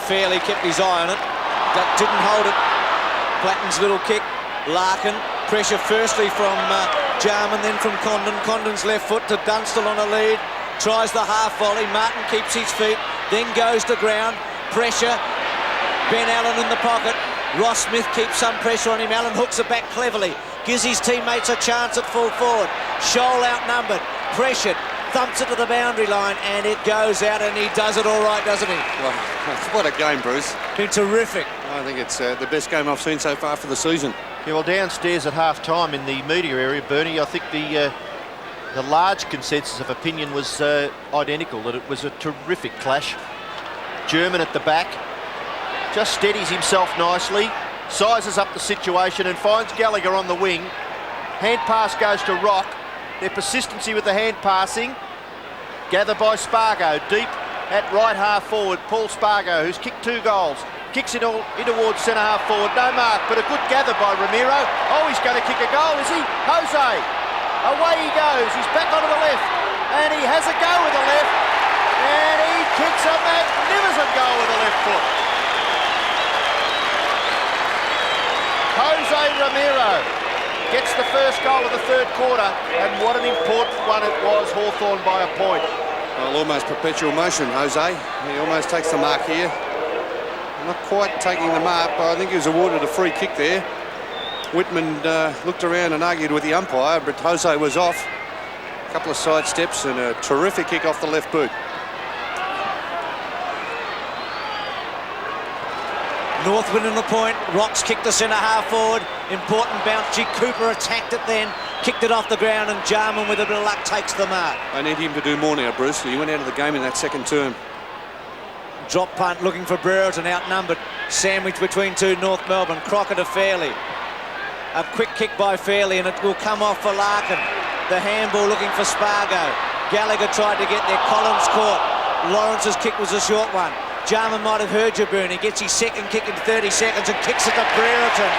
Fairley kept his eye on it. Didn't hold it. Platten's little kick. Larkin. Pressure firstly from Jarman, then from Condon. Condon's left foot to Dunstall on a lead. Tries the half volley. Martin keeps his feet. Then goes to ground. Pressure. Ben Allen in the pocket. Ross Smith keeps some pressure on him. Allen hooks it back cleverly. Gives his teammates a chance at full forward. Scholl outnumbered. Pressured. Thumps it to the boundary line, and it goes out, and he does it all right, doesn't he? Well, what a game, Bruce. Been terrific. I think it's the best game I've seen so far for the season. Yeah, well, downstairs at half-time in the media area, Bernie, I think the large consensus of opinion was identical, that it was a terrific clash. German at the back just steadies himself nicely, sizes up the situation and finds Gallagher on the wing. Hand pass goes to Rock. Their persistency with the hand passing, gathered by Spargo, deep at right half forward. Paul Spargo, who's kicked 2 goals, kicks in towards centre half forward. No mark, but a good gather by Ramiro. Oh, he's going to kick a goal, is he? Jose, away he goes. He's back onto the left, and he has a go with the left, and he kicks a magnificent goal with the left foot. Jose Ramiro gets the first goal of the third quarter, and what an important one it was. Hawthorn by a point. Well, almost perpetual motion, Jose. He almost takes the mark here. Not quite taking the mark, but I think he was awarded a free kick there. Whitman looked around and argued with the umpire, but Jose was off. A couple of side steps and a terrific kick off the left boot. North winning the point. Rocks kicked the centre half forward. Important bounce. G. Cooper attacked it then. Kicked it off the ground, and Jarman with a bit of luck takes the mark. They need him to do more now, Bruce. He went out of the game in that second term. Drop punt looking for Brereton, outnumbered. Sandwich between 2 North Melbourne. Crocker to Fairley. A quick kick by Fairley, and it will come off for Larkin. The handball looking for Spargo. Gallagher tried to get there. Collins caught. Lawrence's kick was a short one. Jarman might have heard you, Bernie. Gets his second kick in 30 seconds and kicks it to Brereton.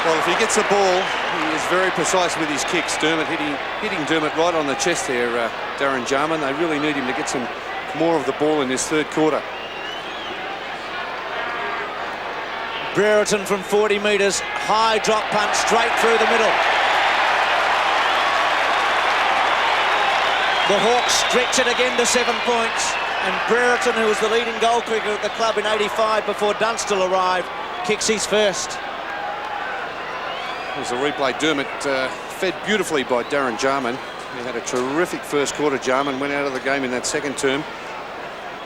Well, if he gets the ball, he is very precise with his kicks. Dermott hitting Dermott right on the chest there, Darren Jarman. They really need him to get some more of the ball in this third quarter. Brereton from 40 metres. High drop punt straight through the middle. The Hawks stretch it again to 7 points. And Brereton, who was the leading goal kicker at the club in '85 before Dunstall arrived, kicks his first. There's a replay. Dermott fed beautifully by Darren Jarman. He had a terrific first quarter. Jarman went out of the game in that second term.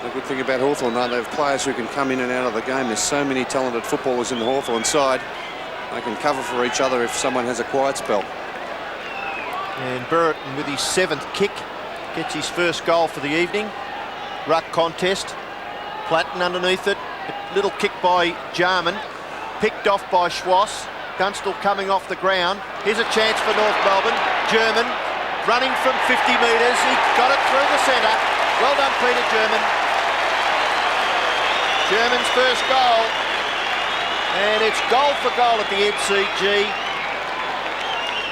The good thing about Hawthorn, though, they have players who can come in and out of the game. There's so many talented footballers in the Hawthorn side. They can cover for each other if someone has a quiet spell. And Brereton with his 7th kick gets his first goal for the evening. Ruck contest. Platten underneath it. A little kick by Jarman. Picked off by Schwass. Dunstall coming off the ground. Here's a chance for North Melbourne. German running from 50 metres. He got it through the centre. Well done, Peter German. German's first goal. And it's goal for goal at the MCG.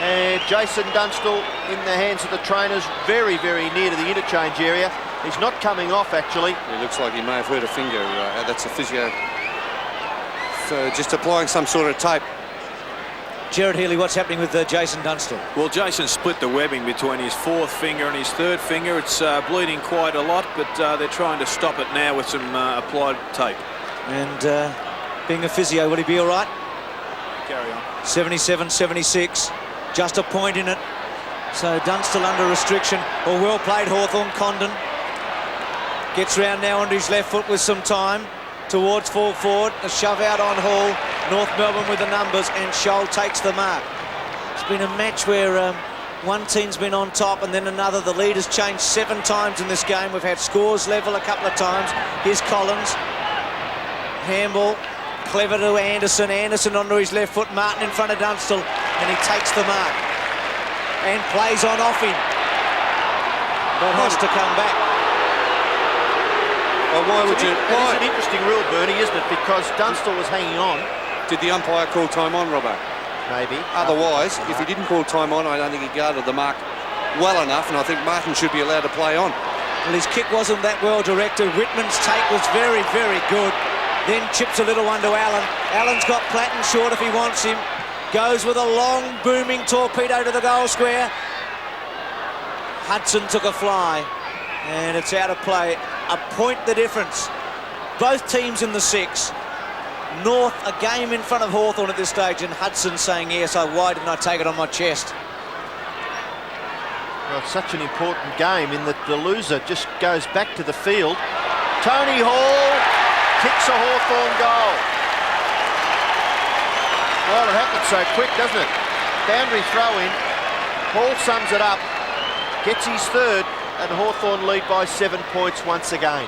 And Jason Dunstall in the hands of the trainers, very, very near to the interchange area. He's not coming off, actually. It looks like he may have hurt a finger. That's a physio. So just applying some sort of tape. Gerard Healy, what's happening with Jason Dunstall? Well, Jason split the webbing between his 4th finger and his 3rd finger. It's bleeding quite a lot, but they're trying to stop it now with some applied tape. And being a physio, will he be all right? Carry on. 77-76, just a point in it. So Dunstall under restriction. Well, well played, Hawthorn. Condon gets round now onto his left foot with some time towards full forward. A shove out on Hall. North Melbourne with the numbers, and Scholl takes the mark. It's been a match where one team's been on top and then another. The lead has changed 7 times in this game. We've had scores level a couple of times. Here's Collins. Handball. Clever to Anderson. Anderson onto his left foot. Martin in front of Dunstall, and he takes the mark and plays on off him, but has to come back. Well, why would you? It is an interesting rule, Bernie, isn't it? Because Dunstall was hanging on. Did the umpire call time on, Robbo? Maybe. Otherwise, if he didn't call time on, I don't think he guarded the mark well enough, and I think Martin should be allowed to play on. Well, his kick wasn't that well directed. Whitman's take was very, very good. Then chips a little one to Allen. Allen's got Platten short if he wants him. Goes with a long, booming torpedo to the goal square. Hudson took a fly, and it's out of play. A point the difference. Both teams in the 6. North a game in front of Hawthorn at this stage, and Hudson saying, yes, why didn't I take it on my chest? Well, it's such an important game in that the loser just goes back to the field. Tony Hall kicks a Hawthorn goal. Well, it happened so quick, doesn't it? Boundary throw in. Hall sums it up, gets his 3rd, and Hawthorn lead by 7 points once again.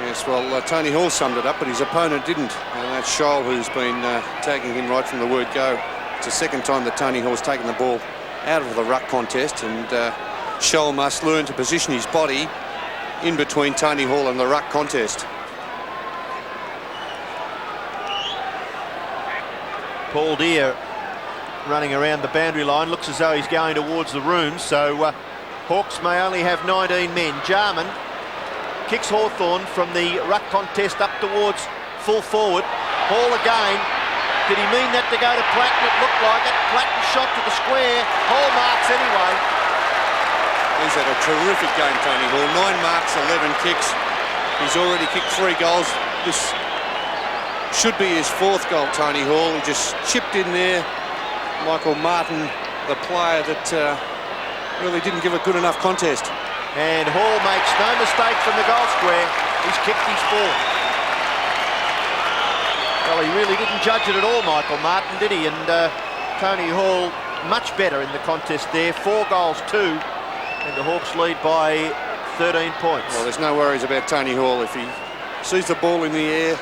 Yes, well, Tony Hall summed it up, but his opponent didn't. And that's Scholl, who's been tagging him right from the word go. It's the 2nd time that Tony Hall's taken the ball out of the ruck contest, and Scholl must learn to position his body in between Tony Hall and the ruck contest. Paul Deere running around the boundary line. Looks as though he's going towards the room, so Hawks may only have 19 men. Jarman kicks Hawthorn from the ruck contest up towards full forward. Hall again. Did he mean that to go to Platten? It looked like it. Platten shot to the square. Hall marks anyway. He's had a terrific game, Tony Hall. 9 marks, 11 kicks. He's already kicked 3 goals. This should be his 4th goal, Tony Hall. He just chipped in there. Michael Martin, the player that really didn't give a good enough contest. And Hall makes no mistake from the goal square. He's kicked his 4th. Well, he really didn't judge it at all, Michael Martin, did he? And Tony Hall much better in the contest there. 4 goals, 2. And the Hawks lead by 13 points. Well, there's no worries about Tony Hall. If he sees the ball in the air,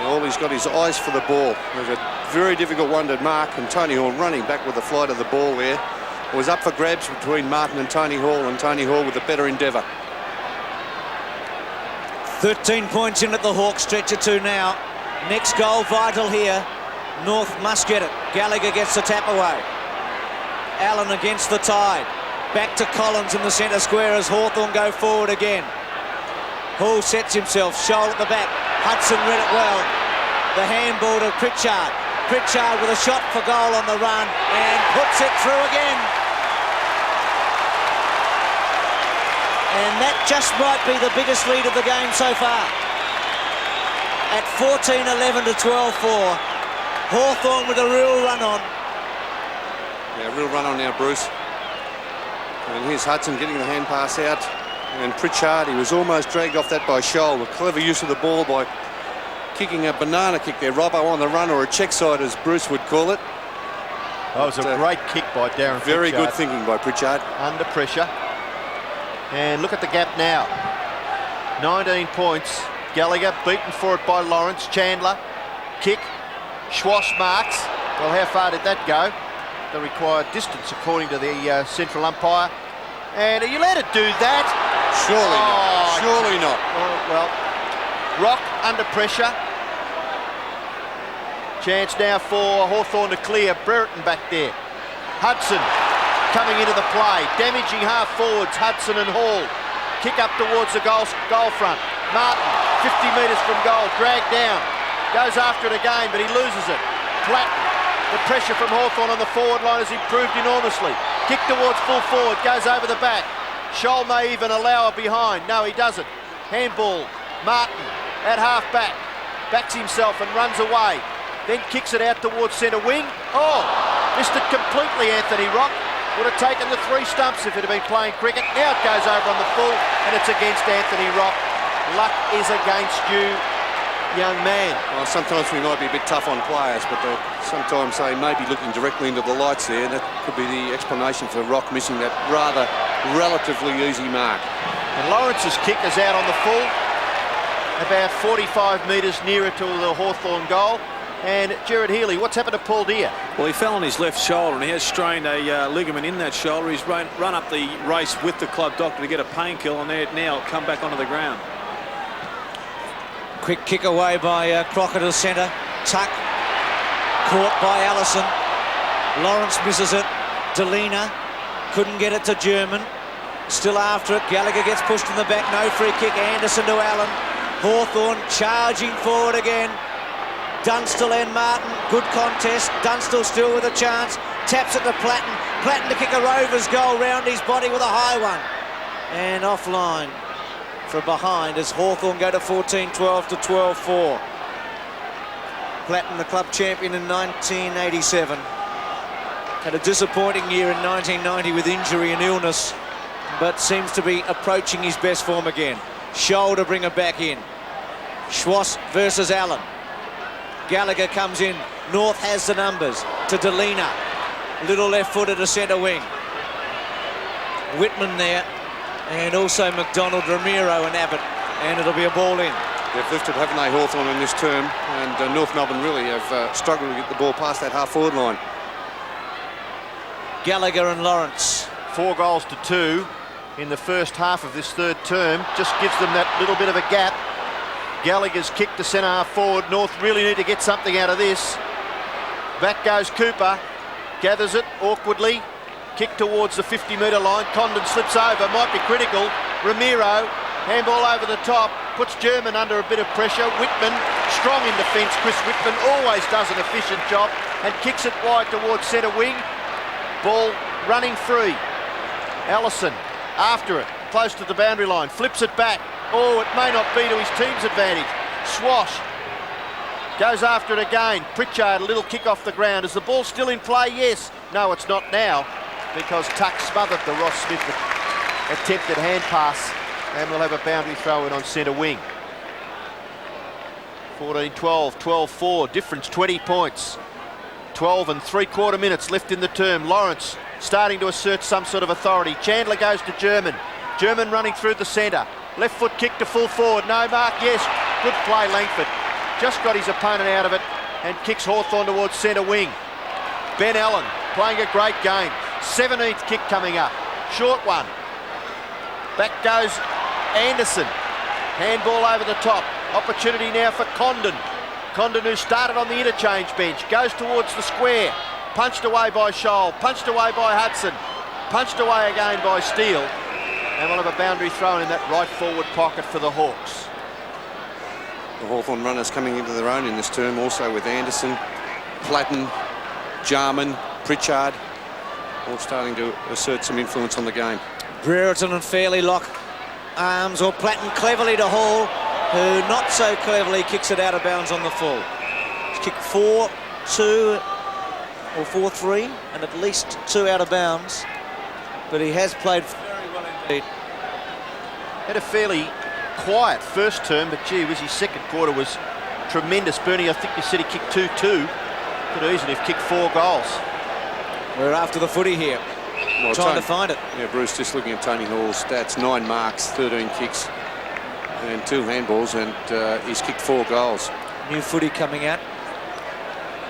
all he's got his eyes for the ball. There's a very difficult one to mark, and Tony Hall running back with the flight of the ball there. It was up for grabs between Martin and Tony Hall with a better endeavour. 13 points in at the Hawks, stretch of 2 now. Next goal vital here. North must get it. Gallagher gets the tap away. Allen against the tide. Back to Collins in the centre square as Hawthorn go forward again. Hall sets himself. Scholl at the back. Hudson read it well. The handball to Pritchard. Pritchard with a shot for goal on the run and puts it through again. And that just might be the biggest lead of the game so far. At 14-11 to 12-4. Hawthorn with a real run on. Yeah, real run on now, Bruce. And here's Hudson getting the hand pass out. And Pritchard, he was almost dragged off that by Scholl. A clever use of the ball by kicking a banana kick there, Robbo, on the run, or a check side, as Bruce would call it. That was a great kick by Darren Very Pritchard. good thinking by Pritchard. Under pressure. And look at the gap now. 19 points. Gallagher beaten for it by Lawrence. Chandler, kick. Schwass marks. Well, how far did that go? The required distance, according to the central umpire. And are you allowed to do that? Surely not. Surely not. Well, Rock under pressure. Chance now for Hawthorn to clear. Brereton back there. Hudson coming into the play. Damaging half forwards, Hudson and Hall. Kick up towards the goal front. Martin, 50 metres from goal, dragged down. Goes after it again, but he loses it. Platten. The pressure from Hawthorn on the forward line has improved enormously. Kick towards full forward, goes over the back. Scholl may even allow it behind. No, he doesn't. Handball. Martin at half back. Backs himself and runs away. Then kicks it out towards centre wing. Oh, missed it completely, Anthony Rock. Would have taken the 3 stumps if it had been playing cricket. Now it goes over on the full, and it's against Anthony Rock. Luck is against you, young man. Well, sometimes we might be a bit tough on players, but sometimes they may be looking directly into the lights there. That could be the explanation for Rock missing that rather relatively easy mark. And Lawrence's kick is out on the full, about 45 metres nearer to the Hawthorn goal. And Gerard Healy, what's happened to Paul Deere? Well, he fell on his left shoulder and he has strained a ligament in that shoulder. He's run up the race with the club doctor to get a painkiller, and they're now come back onto the ground. Quick kick away by Crocker to centre. Tuck. Caught by Allison. Lawrence misses it. Delina couldn't get it to German. Still after it. Gallagher gets pushed in the back. No free kick. Anderson to Allen. Hawthorn charging forward again. Dunstall and Martin, good contest. Dunstall still with a chance. Taps it to Platten. Platten to kick a Rovers goal round his body with a high one. And offline for behind as Hawthorn go to 14-12 to 12-4. Platten, the club champion in 1987. Had a disappointing year in 1990 with injury and illness, but seems to be approaching his best form again. Scholl to bring it back in. Schwass versus Allen. Gallagher comes in. North has the numbers to Delina. Little left-footer to centre wing. Whitman there. And also McDonald, Ramiro and Abbott. And it'll be a ball in. They've lifted, haven't they, Hawthorn in this term? And North Melbourne really have struggled to get the ball past that half-forward line. Gallagher and Lawrence. 4 goals to 2 in the first half of this third term. Just gives them that little bit of a gap. Gallagher's kick to centre half forward. North really need to get something out of this. Back goes Cooper. Gathers it awkwardly. Kick towards the 50-metre line. Condon slips over. Might be critical. Ramiro. Handball over the top. Puts German under a bit of pressure. Whitman strong in defence. Chris Whitman always does an efficient job and kicks it wide towards centre wing. Ball running free. Allison after it. Close to the boundary line. Flips it back. Oh, it may not be to his team's advantage. Swash goes after it again. Pritchard, a little kick off the ground. Is the ball still in play? Yes. No, it's not now, because Tuck smothered the Ross Smith attempted hand pass, and we'll have a boundary throw in on centre wing. 14-12, 12-4, difference 20 points. 12 3/4 minutes left in the term. Lawrence starting to assert some sort of authority. Chandler goes to German. German running through the centre. Left foot kick to full forward. No mark, yes. Good play, Langford. Just got his opponent out of it and kicks Hawthorn towards centre wing. Ben Allen playing a great game. 17th kick coming up. Short one. Back goes Anderson. Handball over the top. Opportunity now for Condon. Condon, who started on the interchange bench, goes towards the square. Punched away by Scholl. Punched away by Hudson. Punched away again by Steele. And we'll have a boundary thrown in that right forward pocket for the Hawks. The Hawthorn runners coming into their own in this term, also with Anderson, Platten, Jarman, Pritchard, all starting to assert some influence on the game. Brereton and Fairley lock arms, or Platten cleverly to Hall, who not so cleverly kicks it out of bounds on the full. He's kicked 4-2 or 4-3 and at least 2 out of bounds, but he has played very well indeed. Had a fairly quiet first term, but gee whiz, his second quarter was tremendous. Bernie, I think you said he kicked 2-2. Could easily have kicked 4 goals. We're after the footy here. Well, Trying to find it. Yeah, Bruce, just looking at Tony Hall's stats, 9 marks, 13 kicks and 2 handballs, and he's kicked 4 goals. New footy coming out.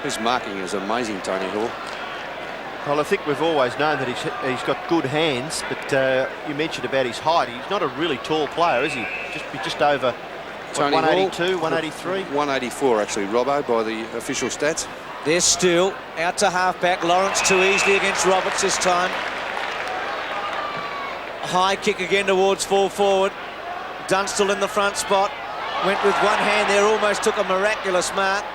His marking is amazing, Tony Hall. Well, I think we've always known that he's got good hands, but you mentioned about his height. He's not a really tall player, is he? Just over what, 182, 183? 184, actually, Robbo, by the official stats. They're still out to half-back. Lawrence too easily against Roberts this time. High kick again towards full forward. Dunstall in the front spot. Went with one hand there, almost took a miraculous mark.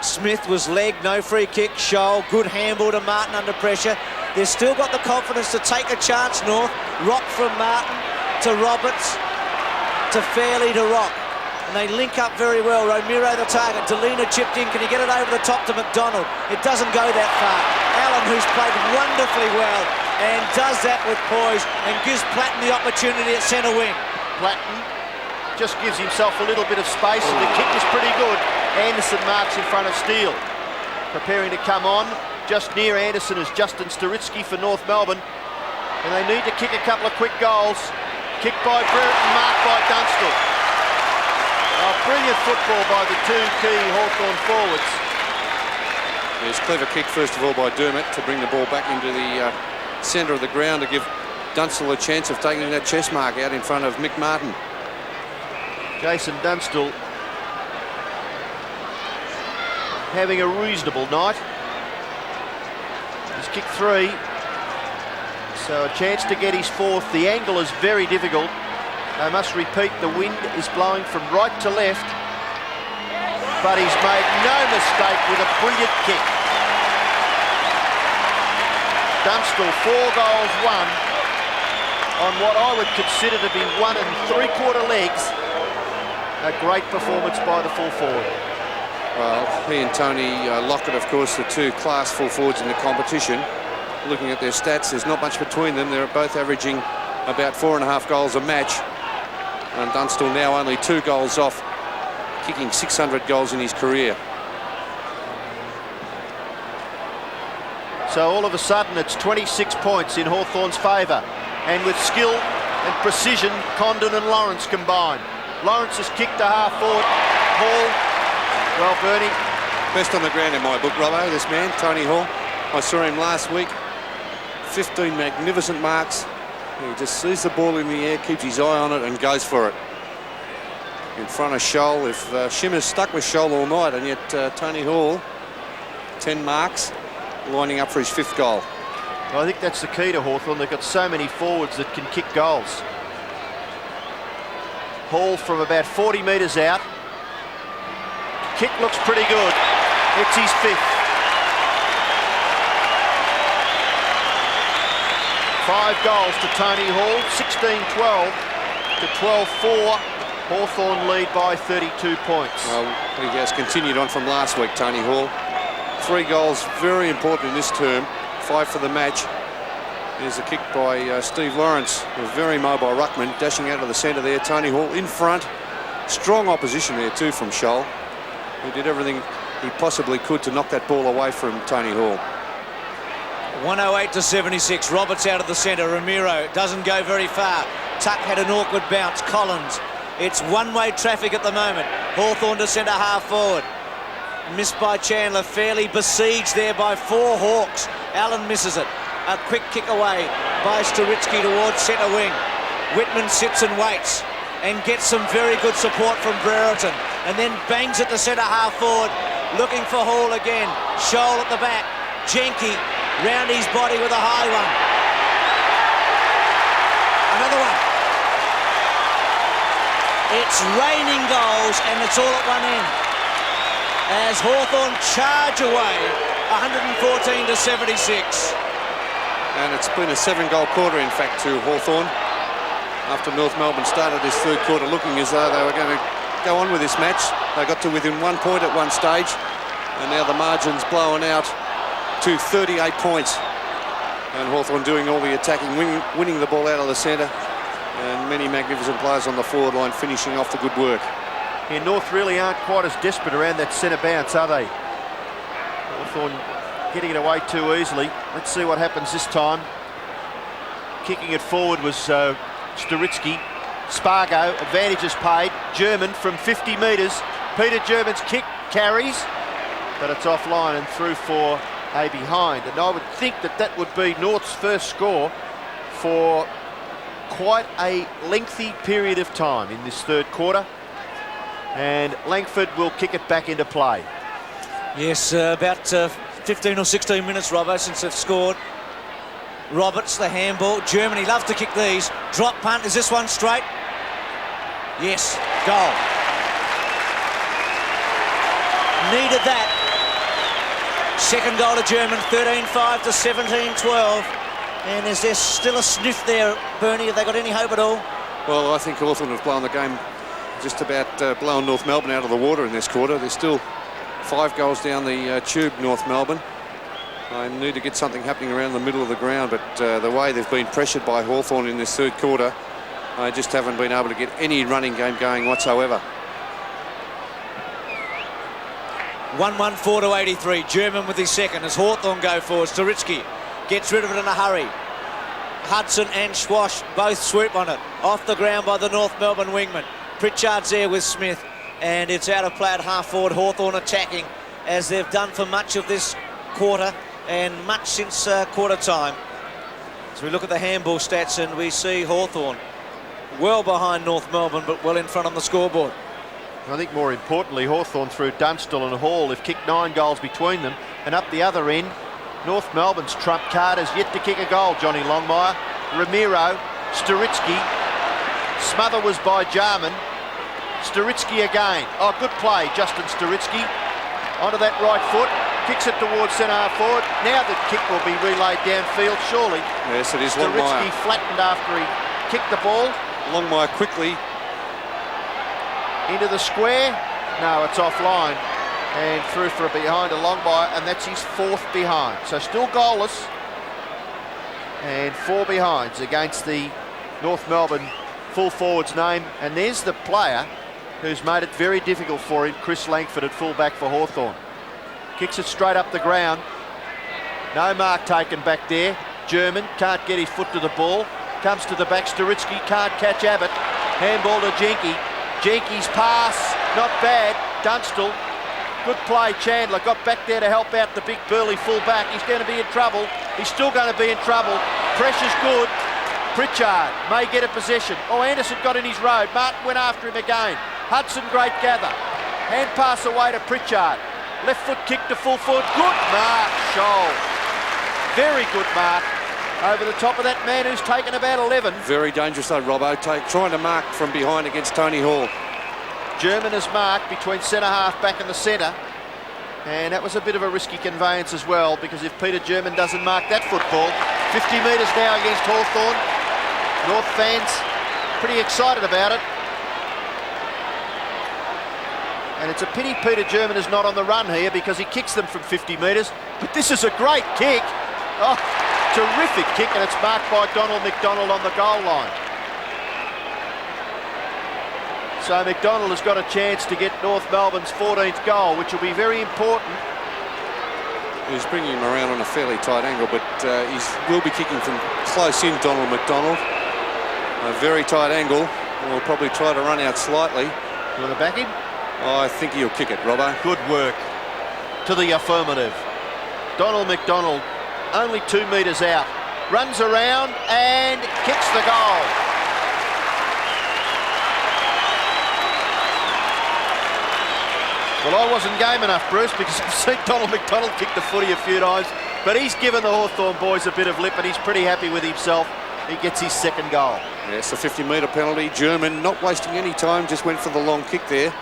Smith was legged, no free kick. Scholl, good handball to Martin under pressure. They've still got the confidence to take a chance, North. Rock from Martin to Roberts to Fairley to Rock. And they link up very well. Romero the target. Delina chipped in. Can he get it over the top to McDonald? It doesn't go that far. Allen, who's played wonderfully well and does that with poise and gives Platten the opportunity at centre wing. Platten just gives himself a little bit of space, and the kick is pretty good. Anderson marks in front of Steele. Preparing to come on. Just near Anderson is Justin Staritsky for North Melbourne. And they need to kick a couple of quick goals. Kicked by Brereton, marked by Dunstall. Oh, brilliant football by the 2 key Hawthorn forwards. There's a clever kick, first of all, by Dermott to bring the ball back into the centre of the ground to give Dunstall a chance of taking that chest mark out in front of Mick Martin. Jason Dunstall having a reasonable night. He's kicked 3, so a chance to get his 4th. The angle is very difficult. I must repeat, the wind is blowing from right to left, but he's made no mistake with a brilliant kick. Dunstall 4 goals, 1 on what I would consider to be 1 3/4 legs. A great performance by the full forward. Well, he and Tony Lockett, of course, the 2 class full forwards in the competition. Looking at their stats, there's not much between them. They're both averaging about 4.5 goals a match. And Dunstall now only 2 goals off, kicking 600 goals in his career. So all of a sudden it's 26 points in Hawthorn's favour. And with skill and precision, Condon and Lawrence combined. Lawrence has kicked a half forward. Hall, well, Bernie. Best on the ground in my book, Robbo, this man, Tony Hall. I saw him last week. 15 magnificent marks. He just sees the ball in the air, keeps his eye on it and goes for it. In front of Scholl. If Shimmer's stuck with Scholl all night, and yet Tony Hall, 10 marks, lining up for his 5th goal. Well, I think that's the key to Hawthorn. They've got so many forwards that can kick goals. Hall from about 40 metres out. Kick looks pretty good. It's his 5th. 5 goals to Tony Hall, 16-12 to 12-4. Hawthorn lead by 32 points. Well, he has continued on from last week, Tony Hall. 3 goals, very important in this term. 5 for the match. There's a kick by Steve Lawrence, a very mobile ruckman, dashing out of the centre there. Tony Hall in front. Strong opposition there too from Scholl. He did everything he possibly could to knock that ball away from Tony Hall. 108 to 76. Roberts out of the centre. Ramiro doesn't go very far. Tuck had an awkward bounce. Collins. It's one-way traffic at the moment. Hawthorn to centre half forward. Missed by Chandler. Fairly besieged there by 4 Hawks. Allen misses it. A quick kick away by Staritsky towards centre wing. Whitman sits and waits and gets some very good support from Brereton, and then bangs it to centre half forward, looking for Hall again. Scholl at the back. Jenke round his body with a high one. Another one. It's raining goals, and it's all at one end as Hawthorn charge away 114 to 76. And it's been a 7-goal quarter, in fact, to Hawthorn. After North Melbourne started this 3rd quarter looking as though they were going to go on with this match. They got to within 1 point at one stage, and now the margin's blowing out to 38 points. And Hawthorn doing all the attacking, winning the ball out of the centre, and many magnificent players on the forward line finishing off the good work. Here, North really aren't quite as desperate around that centre bounce, are they? Hawthorn getting it away too easily. Let's see what happens this time. Kicking it forward was Storitsky. Spargo, advantage is paid. German from 50 metres. Peter German's kick carries, but it's offline and through for a behind. And I would think that that would be North's first score for quite a lengthy period of time in this third quarter. And Langford will kick it back into play. Yes, about 15 or 16 minutes, Robbo, since they've scored. Roberts, the handball. Germany love to kick these. Drop punt. Is this one straight? Yes. Goal. Needed that. Second goal to German. 13-5 to 17-12. And is there still a sniff there, Bernie? Have they got any hope at all? Well, I think Hawthorn have blown the game, just about blowing North Melbourne out of the water in this quarter. There's still 5 goals down the tube, North Melbourne. I need to get something happening around the middle of the ground, but the way they've been pressured by Hawthorn in this third quarter, I just haven't been able to get any running game going whatsoever. 114 to 83. German with his second as Hawthorn go forward. Storitsky gets rid of it in a hurry. Hudson and Schwash both swoop on it. Off the ground by the North Melbourne wingman. Pritchard's there with Smith, and it's out of play at half forward. Hawthorn attacking as they've done for much of this quarter and much since quarter time. As we look at the handball stats, and we see Hawthorn well behind North Melbourne, but well in front on the scoreboard. I think more importantly, Hawthorn through Dunstall and Hall have kicked 9 goals between them, and up the other end, North Melbourne's trump card has yet to kick a goal. Johnny Longmire, Ramiro, Storitsky. Smother was by Jarman. Storitsky again. Oh, good play, Justin Storitsky. Onto that right foot, kicks it towards centre forward. Now the kick will be relayed downfield, surely. Yes, it is Storitsky Longmire. flattened after he kicked the ball. Longmire quickly. Into the square. No, it's offline. And through for a behind to Longmire, and that's his 4th behind. So still goalless. And 4 behinds against the North Melbourne full forward's name. And there's the player who's made it very difficult for him, Chris Langford at full-back for Hawthorn. Kicks it straight up the ground. No mark taken back there. German can't get his foot to the ball. Comes to the back, Storitsky can't catch Abbott. Handball to Jenke. Jenke's pass, not bad. Dunstall, good play. Chandler got back there to help out the big burly full-back. He's going to be in trouble. He's still going to be in trouble. Pressure's good. Pritchard may get a possession. Oh, Anderson got in his road. Martin went after him again. Hudson, great gather. Hand pass away to Pritchard. Left foot kick to full forward. Good mark, Scholl. Very good mark. Over the top of that man who's taken about 11. Very dangerous though, Robbo, trying to mark from behind against Tony Hall. German has marked between centre-half back and the centre. And that was a bit of a risky conveyance as well, because if Peter German doesn't mark that football, 50 metres now against Hawthorn. North fans pretty excited about it. And it's a pity Peter German is not on the run here, because he kicks them from 50 metres. But this is a great kick. Oh, terrific kick, and it's marked by Donald McDonald on the goal line. So McDonald has got a chance to get North Melbourne's 14th goal, which will be very important. He's bringing him around on a fairly tight angle, but he will be kicking from close in, Donald McDonald. A very tight angle. We'll probably try to run out slightly. You want to back him? Oh, I think he'll kick it, Robbo. Good work. To the affirmative. Donald McDonald, only 2 metres out. Runs around and kicks the goal. Well, I wasn't game enough, Bruce, because I've seen Donald McDonald kick the footy a few times, but he's given the Hawthorn boys a bit of lip, and he's pretty happy with himself. He gets his 2nd goal. Yes, a 50-metre penalty. German not wasting any time, just went for the long kick there.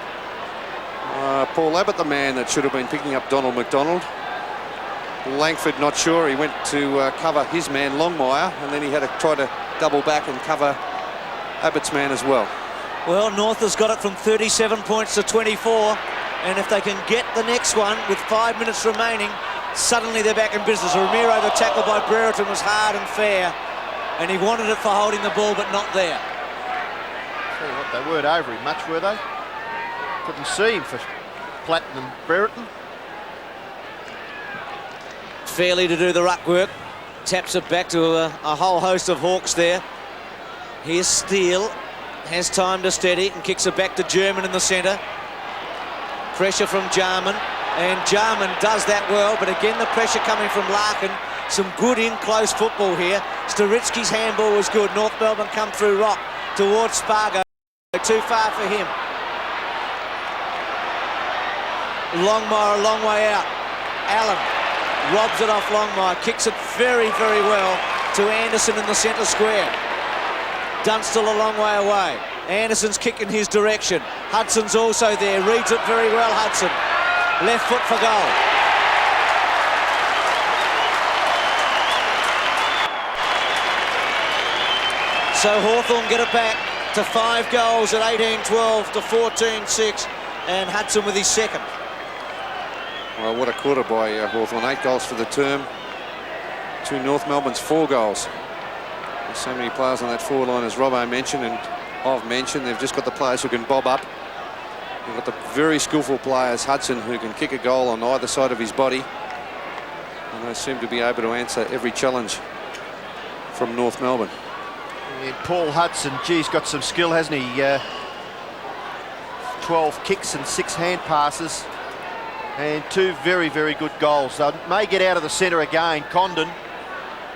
Paul Abbott, the man that should have been picking up Donald McDonald. Langford not sure. He went to cover his man, Longmire, and then he had to try to double back and cover Abbott's man as well. Well, North has got it from 37 points to 24, and if they can get the next one with 5 minutes remaining, suddenly they're back in business. Ramiro, the tackle by Brereton was hard and fair, and he wanted it for holding the ball, but not there. Tell you what, they weren't over him much, were they? Couldn't see him for Platten and Brereton. Fairly to do the ruck work. Taps it back to a whole host of Hawks there. Here's Steele. Has time to steady and kicks it back to German in the centre. Pressure from Jarman. And Jarman does that well, but again the pressure coming from Larkin. Some good in-close football here. Sturitsky's handball was good. North Melbourne come through Rock towards Spargo. Too far for him. Longmire a long way out. Allen robs it off Longmire. Kicks it very, very well to Anderson in the centre square. Dunstall a long way away. Anderson's kicking his direction. Hudson's also there. Reads it very well, Hudson. Left foot for goal. So Hawthorn get it back to 5 goals at 18-12 to 14-6, and Hudson with his second. Well, what a quarter by Hawthorn. 8 goals for the term. To North Melbourne's 4 goals. There's so many players on that forward line, as Robbo mentioned, and I've mentioned. They've just got the players who can bob up. They've got the very skillful players, Hudson, who can kick a goal on either side of his body. And they seem to be able to answer every challenge from North Melbourne. Yeah, Paul Hudson, geez, got some skill, hasn't he? 12 kicks and 6 hand passes. And 2 very, very good goals. They may get out of the centre again. Condon,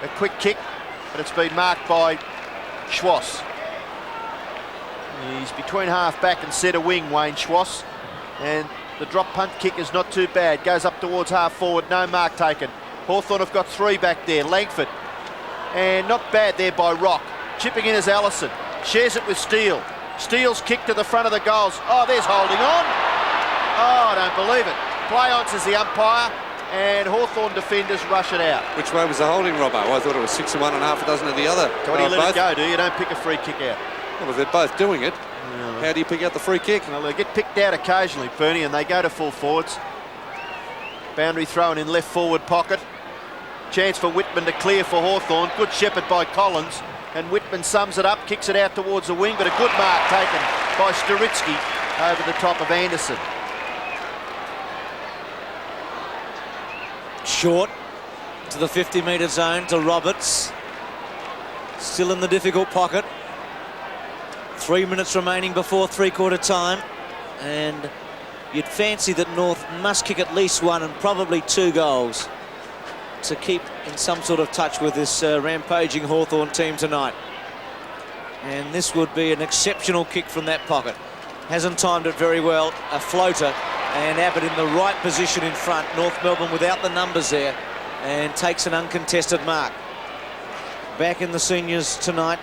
a quick kick, but it's been marked by Schwass. He's between half-back and centre wing, Wayne Schwass. And the drop punt kick is not too bad. Goes up towards half-forward, no mark taken. Hawthorn have got 3 back there. Langford. And not bad there by Rock. Chipping in is Allison. Shares it with Steele. Steele's kick to the front of the goals. Oh, there's holding on. Oh, I don't believe it. Play on, says the umpire. And Hawthorn defenders rush it out. Which way was the holding, Robbo? I thought it was 6 of one and half a dozen of the other. How do you let it go, do you? You don't pick a free kick out. Well, if they're both doing it, how do you pick out the free kick? Well, they get picked out occasionally, Pernie, and they go to full forwards. Boundary thrown in left forward pocket. Chance for Whitman to clear for Hawthorn. Good shepherd by Collins. And Whitman sums it up, kicks it out towards the wing, but a good mark taken by Sturitsky over the top of Anderson. Short to the 50-metre zone to Roberts. Still in the difficult pocket. 3 minutes remaining before three-quarter time. And you'd fancy that North must kick at least 1 and probably 2 goals to keep in some sort of touch with this rampaging Hawthorn team tonight. And this would be an exceptional kick from that pocket. Hasn't timed it very well. A floater, and Abbott in the right position in front. North Melbourne without the numbers there, and takes an uncontested mark. Back in the seniors tonight,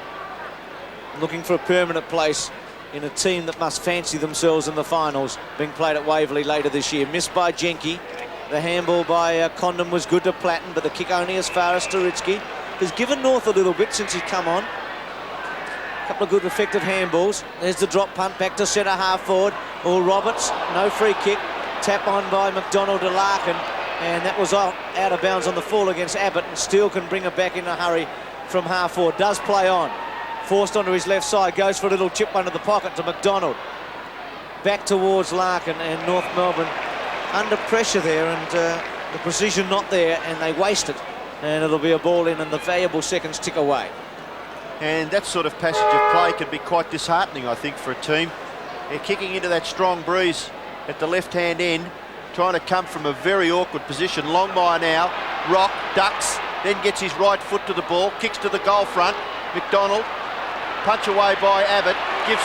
looking for a permanent place in a team that must fancy themselves in the finals, being played at Waverley later this year. Missed by Jenke. The handball by Condon was good to Platten, but the kick only as far as Sturitsky. Has given North a little bit since he's come on. A couple of good effective handballs. There's the drop punt back to centre half forward. All Roberts, no free kick. Tap on by McDonald to Larkin, and that was out of bounds on the fall against Abbott, and Steele can bring it back in a hurry from half forward. Does play on. Forced onto his left side, goes for a little chip under the pocket to McDonald. Back towards Larkin, and North Melbourne under pressure there, and the precision not there, and they waste it. And it'll be a ball in, and the valuable seconds tick away. And that sort of passage of play can be quite disheartening, I think, for a team. They're kicking into that strong breeze at the left-hand end, trying to come from a very awkward position. Longmire now, Rock, ducks, then gets his right foot to the ball, kicks to the goal front. McDonald, punch away by Abbott, gives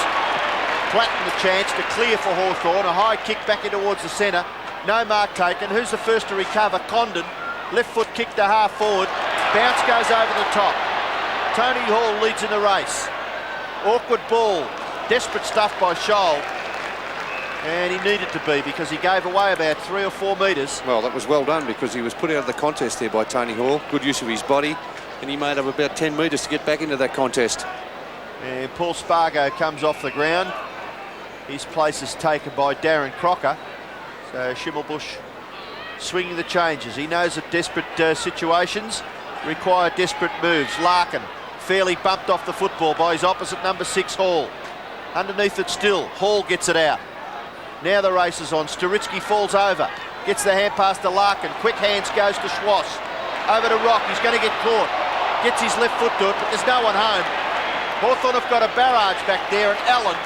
Platten the chance to clear for Hawthorn. A high kick back in towards the centre. No mark taken. Who's the first to recover? Condon. Left foot kick to half forward. Bounce goes over the top. Tony Hall leads in the race. Awkward ball. Desperate stuff by Scholl. And he needed to be, because he gave away about 3 or 4 metres. Well, that was well done, because he was put out of the contest there by Tony Hall. Good use of his body, and he made up about 10 metres to get back into that contest. And Paul Spargo comes off the ground. His place is taken by Darren Crocker. So Schimmelbusch swinging the changes. He knows that desperate situations require desperate moves. Larkin fairly bumped off the football by his opposite number 6, Hall. Underneath it still, Hall gets it out. Now the race is on. Sturitsky falls over. Gets the hand pass to Larkin. Quick hands goes to Schwass. Over to Rock. He's going to get caught. Gets his left foot to it, but there's no one home. Hawthorn have got a barrage back there, and Allen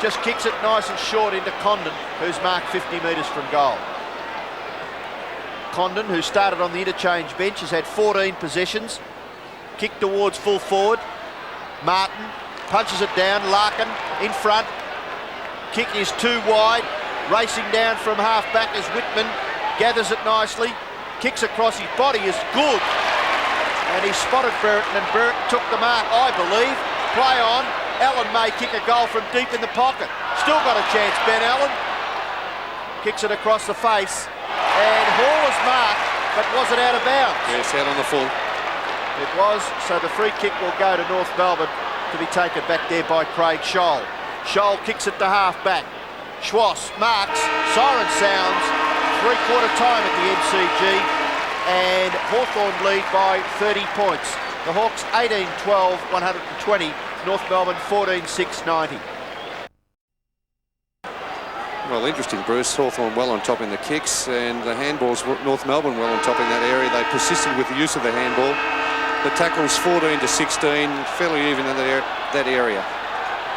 just kicks it nice and short into Condon, who's marked 50 metres from goal. Condon, who started on the interchange bench, has had 14 possessions. Kick towards full forward. Martin punches it down. Larkin in front. Kick is too wide. Racing down from half back as Whitman gathers it nicely. Kicks across his body is good. And he spotted Brereton, and Brereton took the mark, I believe. Play on. Allen may kick a goal from deep in the pocket. Still got a chance, Ben Allen. Kicks it across the face. And Hall is marked, but was it out of bounds? Yes, out on the full. It was, so the free kick will go to North Melbourne to be taken back there by Craig Scholl. Scholl kicks it to half back. Schwass marks, siren sounds, three-quarter time at the MCG, and Hawthorn lead by 30 points. The Hawks 18-12, 120, North Melbourne 14-6, 90. Well, interesting, Bruce. Hawthorn well on top in the kicks, and the handballs, North Melbourne well on top in that area. They persisted with the use of the handball. The tackles 14-16, fairly even in that area.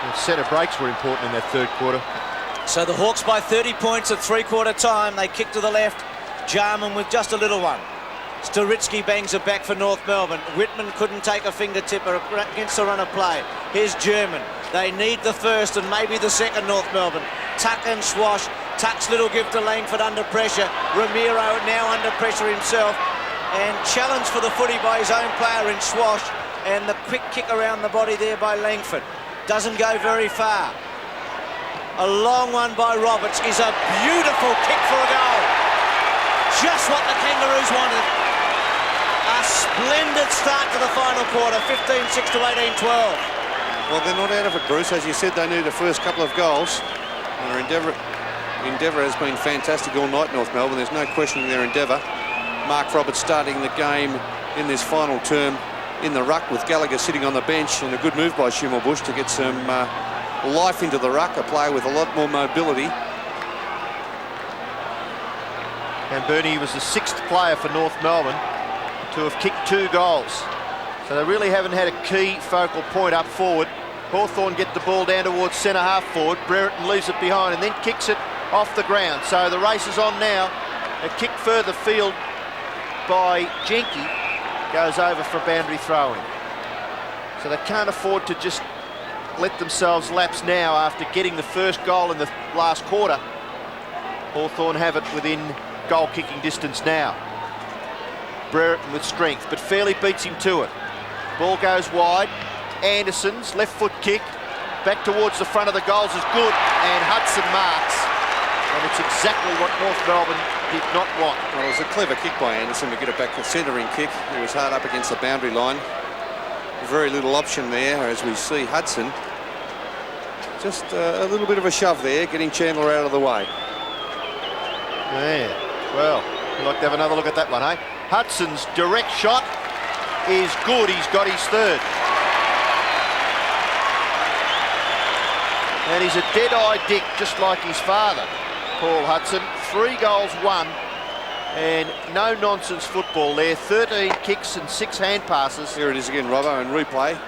And centre breaks were important in that third quarter. So the Hawks by 30 points at three-quarter time. They kick to the left. Jarman with just a little one. Sturitsky bangs it back for North Melbourne. Whitman couldn't take a fingertip against the run of play. Here's German. They need the first and maybe the second, North Melbourne. Tuck and Swash. Tuck's little gift to Langford under pressure. Ramiro now under pressure himself. And challenged for the footy by his own player in Swash. And the quick kick around the body there by Langford. Doesn't go very far. A long one by Roberts is a beautiful kick for a goal. Just what the Kangaroos wanted. A splendid start to the final quarter, 15-6 to 18-12. Well, they're not out of it, Bruce. As you said, they need the first couple of goals. And their endeavour has been fantastic all night, North Melbourne. There's no questioning their endeavour. Mark Roberts starting the game in this final term in the ruck with Gallagher sitting on the bench, and a good move by Schimmelbusch to get some life into the ruck, a player with a lot more mobility. And Bernie was the sixth player for North Melbourne to have kicked 2 goals. So they really haven't had a key focal point up forward. Hawthorn get the ball down towards centre half forward. Brereton leaves it behind and then kicks it off the ground. So the race is on now. A kick further field by Jenke goes over for a boundary throw-in. So they can't afford to just let themselves lapse now after getting the first goal in the last quarter. Hawthorn have it within goal-kicking distance now. Brereton with strength, but fairly beats him to it. Ball goes wide. Anderson's left foot kick back towards the front of the goals is good, and Hudson marks. And it's exactly what North Melbourne did not want. Well, it was a clever kick by Anderson to get it back, a centering kick. He was hard up against the boundary line. Very little option there, as we see Hudson. Just a little bit of a shove there, getting Chandler out of the way. Yeah, well, we'd like to have another look at that one, eh? Hudson's direct shot is good. He's got his third. And he's a dead-eye dick, just like his father, Paul Hudson. 3 goals, 1, and no-nonsense football there. 13 kicks and 6 hand passes. Here it is again, Robbo, and replay.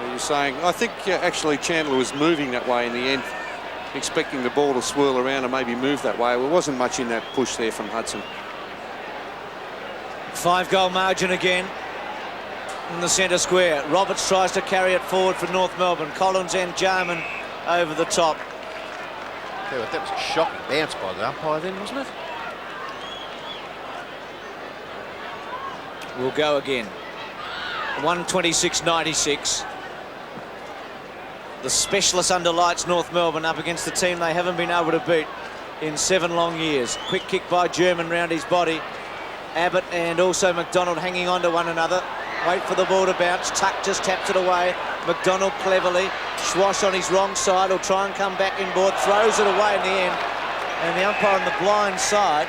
You're saying, I think actually Chandler was moving that way in the end, expecting the ball to swirl around and maybe move that way. There wasn't much in that push there from Hudson. 5-goal margin again in the centre square. Roberts tries to carry it forward for North Melbourne. Collins and Jarman over the top. That was a shocking bounce by the umpire then, wasn't it? We'll go again. 126-96. The specialists under lights, North Melbourne, up against the team they haven't been able to beat in 7 long years. Quick kick by German round his body. Abbott and also McDonald hanging on to one another. Wait for the ball to bounce. Tuck just taps it away. McDonald cleverly. Schwash on his wrong side. Will try and come back inboard. Throws it away in the end. And the umpire on the blind side.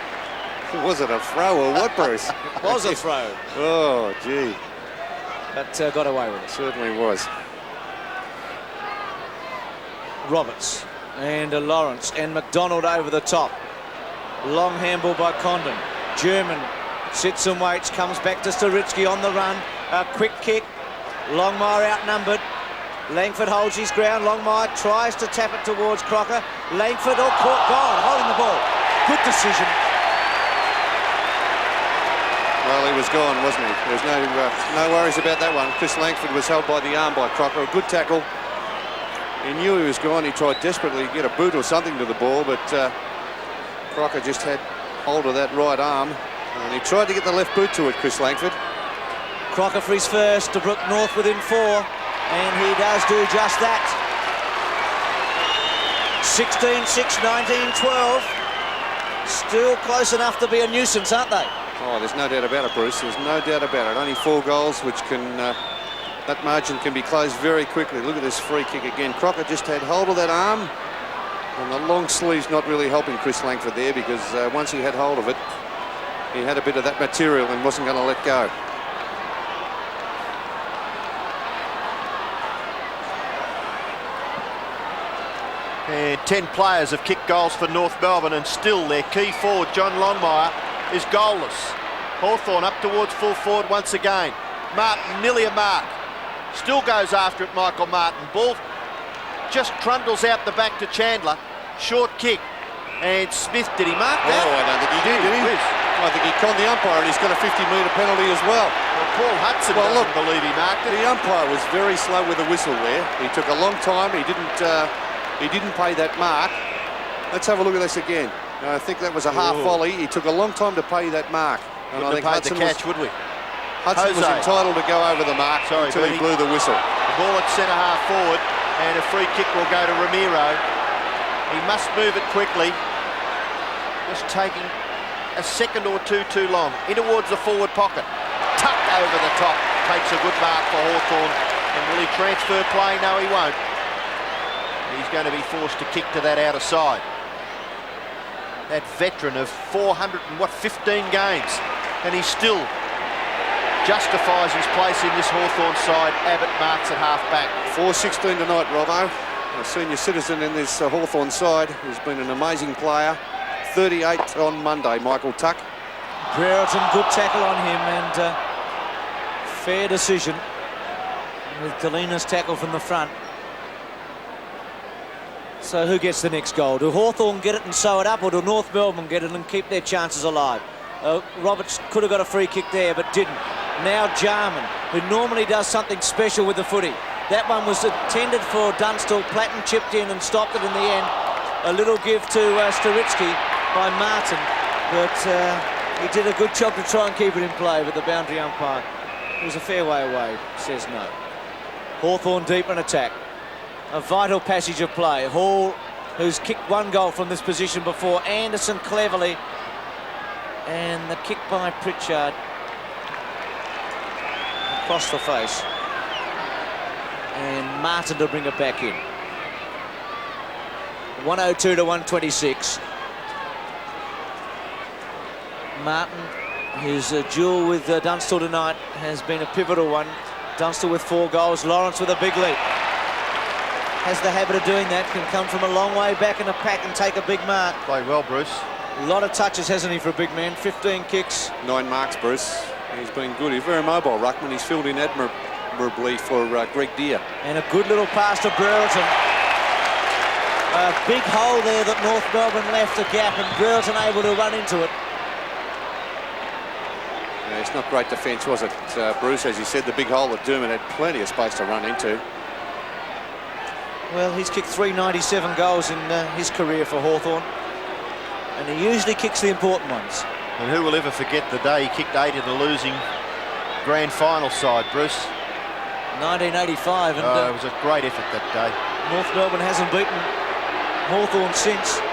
Was it a throw or what, Bruce? It was a throw. Oh, gee. But got away with it. Certainly was. Roberts And Lawrence and McDonald over the top. Long handball by Condon. German sits and waits, comes back to Staritsky on the run. A quick kick. Longmire outnumbered. Langford holds his ground. Longmire tries to tap it towards Crocker. Langford, caught, gone, holding the ball. Good decision. Well, he was gone, wasn't he? There's no worries about that one. Chris Langford was held by the arm by Crocker. A good tackle. He knew he was gone. He tried desperately to get a boot or something to the ball, but Crocker just had hold of that right arm. And he tried to get the left boot to it, Chris Langford. Crocker for his first, to Brook North within 4. And he does do just that. 16, 6, 19, 12. Still close enough to be a nuisance, aren't they? Oh, there's no doubt about it, Bruce. There's no doubt about it. Only 4 goals, which can... that margin can be closed very quickly. Look at this free kick again. Crocker just had hold of that arm. And the long sleeve's not really helping Chris Langford there, because once he had hold of it, he had a bit of that material and wasn't going to let go. And 10 players have kicked goals for North Melbourne, and still their key forward, John Longmire, is goalless. Hawthorn up towards full forward once again. Martin, nearly a mark. Still goes after it, Michael Martin. Ball just trundles out the back to Chandler. Short kick. And Smith, did he mark that? Oh, I don't think he did he? I think he conned the umpire, and he's got a 50-metre penalty as well. Well, Paul Hudson doesn't believe he marked it. The umpire was very slow with the whistle there. He took a long time. He didn't pay that mark. Let's have a look at this again. I think that was a half volley. He took a long time to pay that mark. And I think Hudson the catch, would we? Hudson was entitled to go over the mark until he blew the whistle. The ball at centre half forward, and a free kick will go to Ramiro. He must move it quickly. Just taking a second or two too long. In towards the forward pocket. Tucked over the top. Takes a good mark for Hawthorn. And will he transfer play? No, he won't. He's going to be forced to kick to that outer side. That veteran of 15 games. And he still justifies his place in this Hawthorn side. Abbott marks at half-back. 4-16 tonight, Robbo. A senior citizen in this Hawthorn side. He's been an amazing player. 38 on Monday, Michael Tuck. Brereton, good tackle on him, and fair decision with Delina's tackle from the front. So who gets the next goal? Do Hawthorn get it and sew it up, or do North Melbourne get it and keep their chances alive? Roberts could have got a free kick there, but didn't. Now Jarman, who normally does something special with the footy. That one was intended for Dunstall. Platten chipped in and stopped it in the end. A little give to Staritsky by Martin, but he did a good job to try and keep it in play, but the boundary umpire, it was a fair way away, says no. Hawthorn deep in attack. A vital passage of play. Hall, who's kicked 1 goal from this position before. Anderson cleverly. And the kick by Pritchard across the face. And Martin to bring it back in. 102 to 126. Martin, his duel with Dunstall tonight has been a pivotal one. Dunstall with 4 goals. Lawrence with a big leap. Has the habit of doing that, can come from a long way back in the pack and take a big mark. Played well, Bruce. A lot of touches, hasn't he, for a big man? 15 kicks. 9 marks, Bruce. He's been good. He's very mobile, Ruckman. He's filled in admirably for Greg Deere. And a good little pass to Brereton. A big hole there that North Melbourne left a gap, and Brereton able to run into it. Yeah, it's not great defence, was it, Bruce? As you said, the big hole that Dermott had plenty of space to run into. Well, he's kicked 397 goals in his career for Hawthorn, and he usually kicks the important ones. And who will ever forget the day he kicked 8 in the losing grand final side, Bruce? 1985, and it was a great effort that day. North Melbourne hasn't beaten Hawthorn since.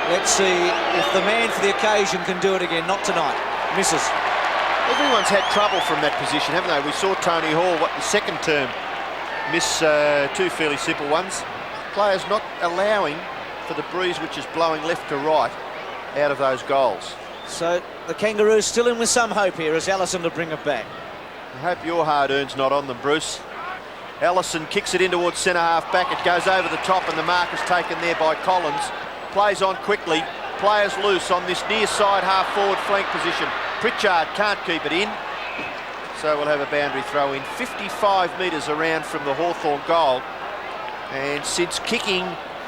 Let's see if the man for the occasion can do it again. Not tonight. Misses. Everyone's had trouble from that position, haven't they? We saw Tony Hall, the second term, miss 2 fairly simple ones. Players not allowing for the breeze which is blowing left to right out of those goals. So the Kangaroos still in with some hope here as Allison to bring it back. I hope your hard-earned's not on them, Bruce. Ellison kicks it in towards centre half back. It goes over the top and the mark is taken there by Collins. Plays on quickly. Players loose on this near side half forward flank position. Pritchard can't keep it in. So we'll have a boundary throw in 55 metres around from the Hawthorn goal. And since kicking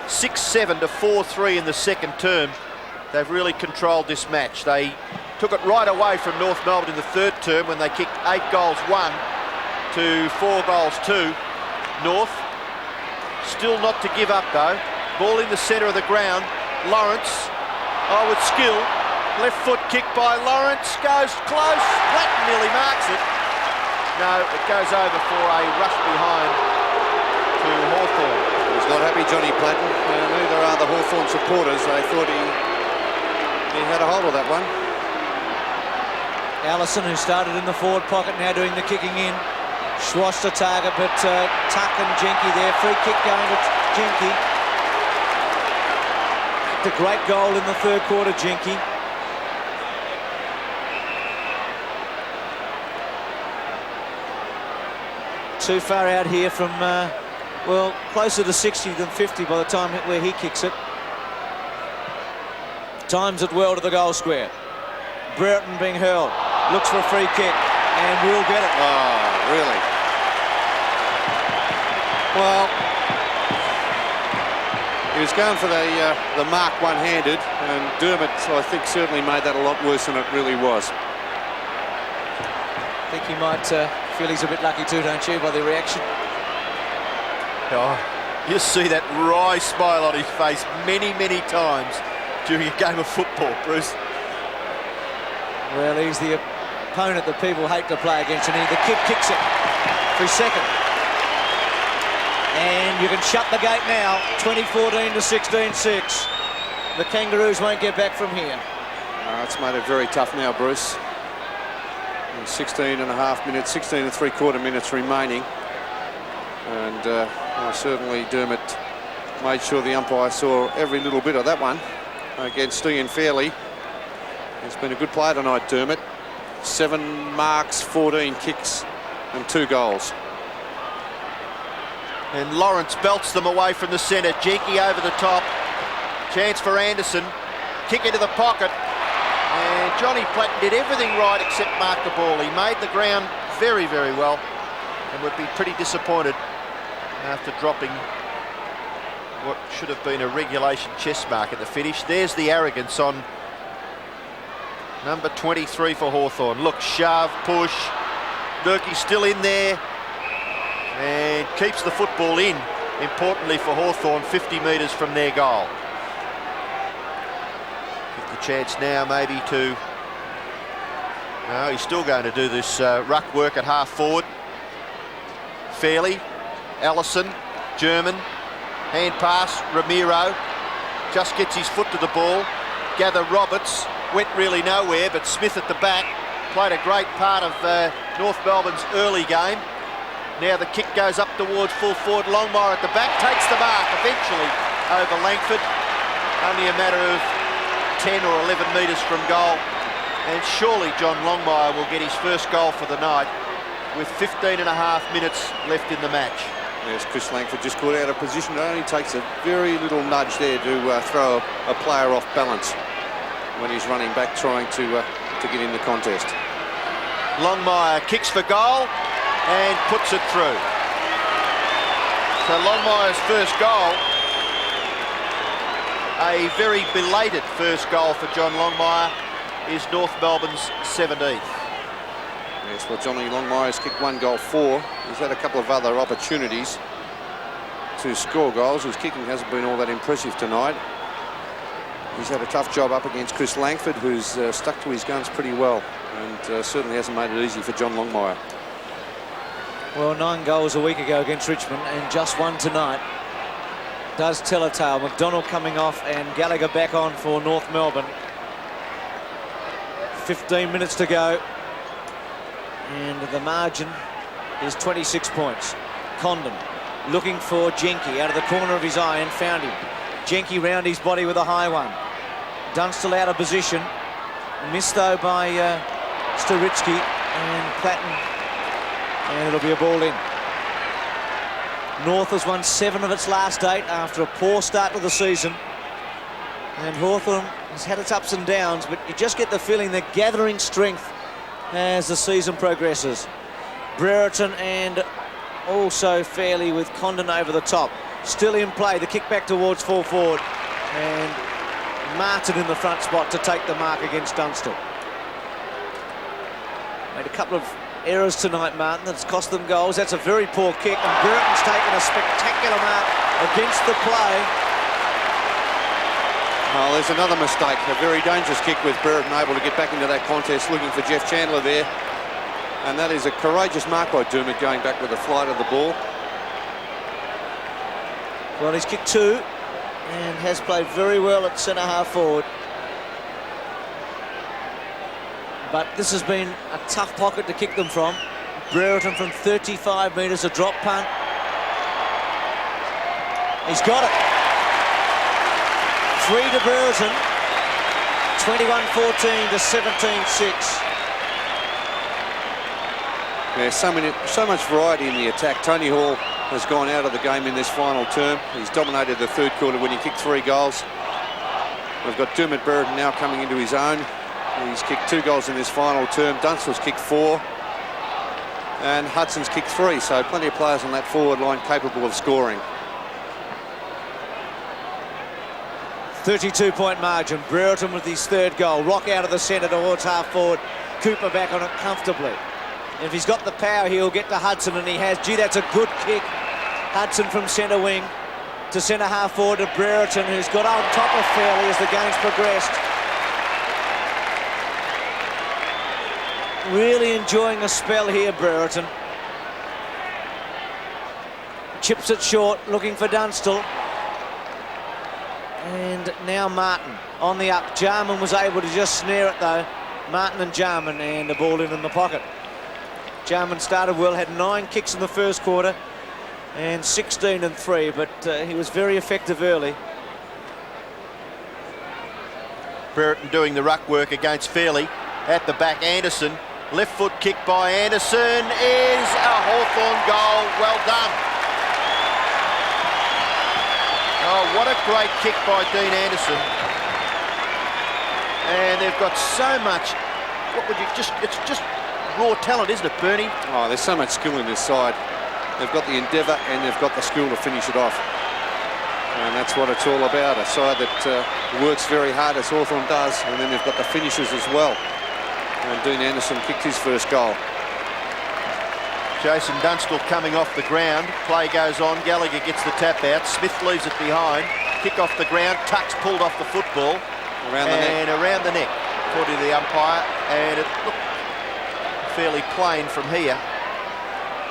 6-7 to 4-3 in the second term, they've really controlled this match. They took it right away from North Melbourne in the third term when they kicked 8 goals 1 to 4 goals 2. North still not to give up though. Ball in the centre of the ground. Lawrence, with skill. Left foot kick by Lawrence, goes close. Platten nearly marks it. No, it goes over for a rush behind to Hawthorn. He's not happy, Johnny Platten. Neither are the Hawthorn supporters. They thought he had a hold of that one. Allison, who started in the forward pocket, now doing the kicking in. Schwartz to target, but Tuck and Jenke there. Free kick going to Jenke. The great goal in the third quarter, Jenke. Too far out here from, well, closer to 60 than 50 by the time where he kicks it. Times it well to the goal square. Brereton being hurled. Looks for a free kick and will get it. Oh, really? Well, he was going for the mark one-handed, and Dermott, I think, certainly made that a lot worse than it really was. I think he might feel he's a bit lucky too, don't you, by the reaction? Oh, you see that wry smile on his face many, many times during a game of football, Bruce. Well, he's the opponent that people hate to play against, and the kid kicks it for his second. And you can shut the gate now, 2014 to 16-6. The Kangaroos won't get back from here. It's made it very tough now, Bruce. 16 and a half minutes, 16 and 3/4 minutes remaining. And certainly Dermott made sure the umpire saw every little bit of that one against Ian Fairley. He's been a good player tonight, Dermott. 7 marks, 14 kicks and 2 goals. And Lawrence belts them away from the centre. Jenke over the top. Chance for Anderson. Kick into the pocket. And Johnny Platten did everything right except mark the ball. He made the ground very, very well and would be pretty disappointed after dropping what should have been a regulation chest mark at the finish. There's the arrogance on number 23 for Hawthorn. Look, shove, push. Durkee still in there and keeps the football in, importantly for Hawthorn, 50 metres from their goal. Get the chance now maybe to... No, he's still going to do this ruck work at half forward. Fairley, Allison, German, hand pass, Ramiro, just gets his foot to the ball. Gather Roberts, went really nowhere, but Smith at the back played a great part of North Melbourne's early game. Now the kick goes up towards full forward. Longmire at the back, takes the mark eventually over Langford. Only a matter of 10 or 11 metres from goal. And surely John Longmire will get his first goal for the night with 15 and a half minutes left in the match. Yes, Chris Langford just caught out of position. It only takes a very little nudge there to throw a player off balance when he's running back trying to get in the contest. Longmire kicks for goal and puts it through. So Longmire's first goal, a very belated first goal for John Longmire, is North Melbourne's 17th. Yes, well, Johnny Longmire's kicked 1 goal 4. He's had a couple of other opportunities to score goals. His kicking hasn't been all that impressive tonight. He's had a tough job up against Chris Langford, who's stuck to his guns pretty well, and certainly hasn't made it easy for John Longmire. Well, 9 goals a week ago against Richmond and just 1 tonight does tell a tale. McDonald coming off and Gallagher back on for North Melbourne. 15 minutes to go. And the margin is 26 points. Condon looking for Jenke out of the corner of his eye and found him. Jenke round his body with a high one. Dunstall out of position. Missed though by Staritsky and Platten. And it'll be a ball in. North has won 7 of its last 8 after a poor start to the season. And Hawthorn has had its ups and downs, but you just get the feeling they're gathering strength as the season progresses. Brereton and also Fairley with Condon over the top. Still in play, the kick back towards full forward. And Martin in the front spot to take the mark against Dunstall. Made a couple of errors tonight, Martin, that's cost them goals. That's a very poor kick, and Brereton's taken a spectacular mark against the play. Well, there's another mistake. A very dangerous kick with Brereton able to get back into that contest, looking for Jeff Chandler there. And that is a courageous mark by Dermott, going back with the flight of the ball. Well, he's kicked 2 and has played very well at centre-half forward. But this has been a tough pocket to kick them from. Brereton from 35 metres, a drop punt. He's got it. 3 to Brereton. 21-14 to 17-6. Yeah, so much variety in the attack. Tony Hall has gone out of the game in this final term. He's dominated the third quarter when he kicked 3 goals. We've got Dermott Brereton now coming into his own. He's kicked 2 goals in this final term. Dunstall's kicked 4. And Hudson's kicked 3. So plenty of players on that forward line capable of scoring. 32-point margin. Brereton with his 3rd goal. Rock out of the centre towards half forward. Cooper back on it comfortably. If he's got the power, he'll get to Hudson, and he has. Gee, that's a good kick. Hudson from centre wing to centre half forward to Brereton, who's got on top of Fairley as the game's progressed. Really enjoying a spell here, Brereton. Chips it short, looking for Dunstall. And now Martin on the up. Jarman was able to just snare it though. Martin and Jarman, and the ball in the pocket. Jarman started well, had 9 kicks in the first quarter and 16 and 3, but he was very effective early. Brereton doing the ruck work against Fairley. At the back, Anderson. Left foot kick by Anderson is a Hawthorn goal. Well done. Oh, what a great kick by Dean Anderson. And they've got so much, it's just raw talent, isn't it, Bernie? Oh, there's so much skill in this side. They've got the endeavour and they've got the skill to finish it off. And that's what it's all about, a side that works very hard, as Hawthorn does, and then they've got the finishers as well. And Dean Anderson kicked his first goal. Jason Dunstall coming off the ground. Play goes on. Gallagher gets the tap out. Smith leaves it behind. Kick off the ground. Tuck's pulled off the football. Around the neck, according to the umpire. And it looked fairly plain from here.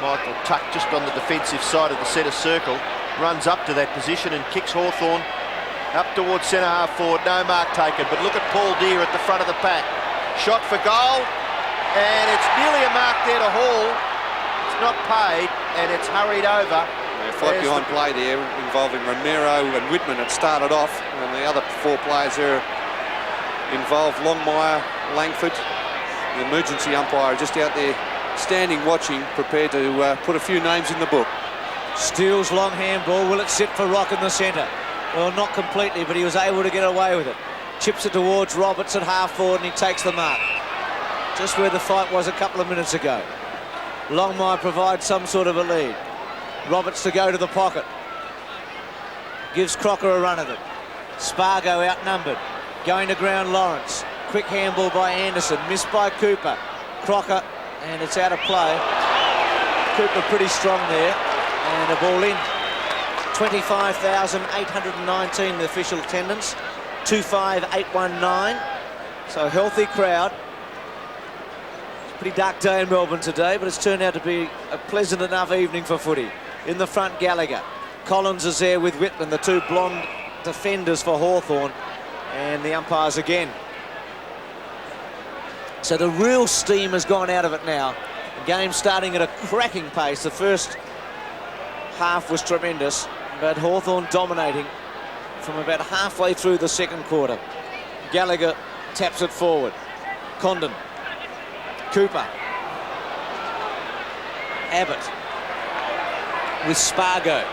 Michael Tuck just on the defensive side of the centre circle. Runs up to that position and kicks Hawthorn up towards centre half forward. No mark taken. But look at Paul Deere at the front of the pack. Shot for goal. And it's nearly a mark there to Hall. It's not paid, and it's hurried over. Yeah, fight behind play there involving Romero and Whitman. It started off, and the other 4 players there involved Longmire, Langford. The emergency umpire just out there standing, watching, prepared to put a few names in the book. Steals long handball. Will it sit for Rock in the centre? Well, not completely, but he was able to get away with it. Chips it towards Roberts at half forward, and he takes the mark. Just where the fight was a couple of minutes ago. Longmire provides some sort of a lead. Roberts to go to the pocket. Gives Crocker a run at it. Spargo outnumbered. Going to ground, Lawrence. Quick handball by Anderson. Missed by Cooper. Crocker, and it's out of play. Cooper pretty strong there. And a ball in. 25,819 the official attendance. 25,819. So a healthy crowd. Pretty dark day in Melbourne today, but it's turned out to be a pleasant enough evening for footy. In the front, Gallagher. Collins is there with Whitman, the 2 blonde defenders for Hawthorn, and the umpires again. So the real steam has gone out of it now. The game starting at a cracking pace. The first half was tremendous, but Hawthorn dominating from about halfway through the second quarter. Gallagher taps it forward. Condon. Cooper. Abbott. with Spargo.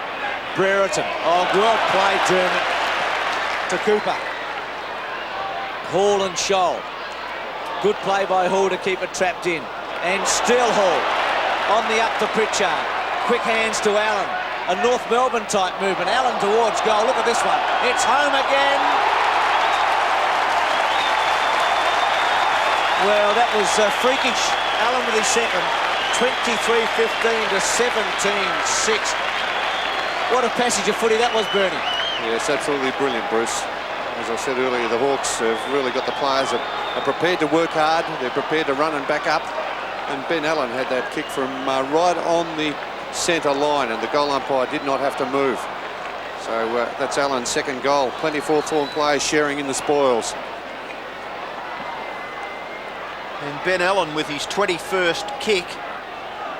Brereton. Oh, well played, Dermot. To Cooper. Hall and Scholl. Good play by Hall to keep it trapped in. And still Hall. On the up to Pritchard. Quick hands to Allen. A North Melbourne type movement. Allen towards goal. Look at this one. It's home again. Well, that was freakish. Allen with his second. 23-15 to 17-6. What a passage of footy that was, Bernie. Yes, absolutely brilliant, Bruce. As I said earlier, the Hawks have really got the players that are prepared to work hard. They're prepared to run and back up. And Ben Allen had that kick from right on the centre line, and the goal umpire did not have to move. So that's Allen's second goal. Plenty of Hawthorn players sharing in the spoils. And Ben Allen with his 21st kick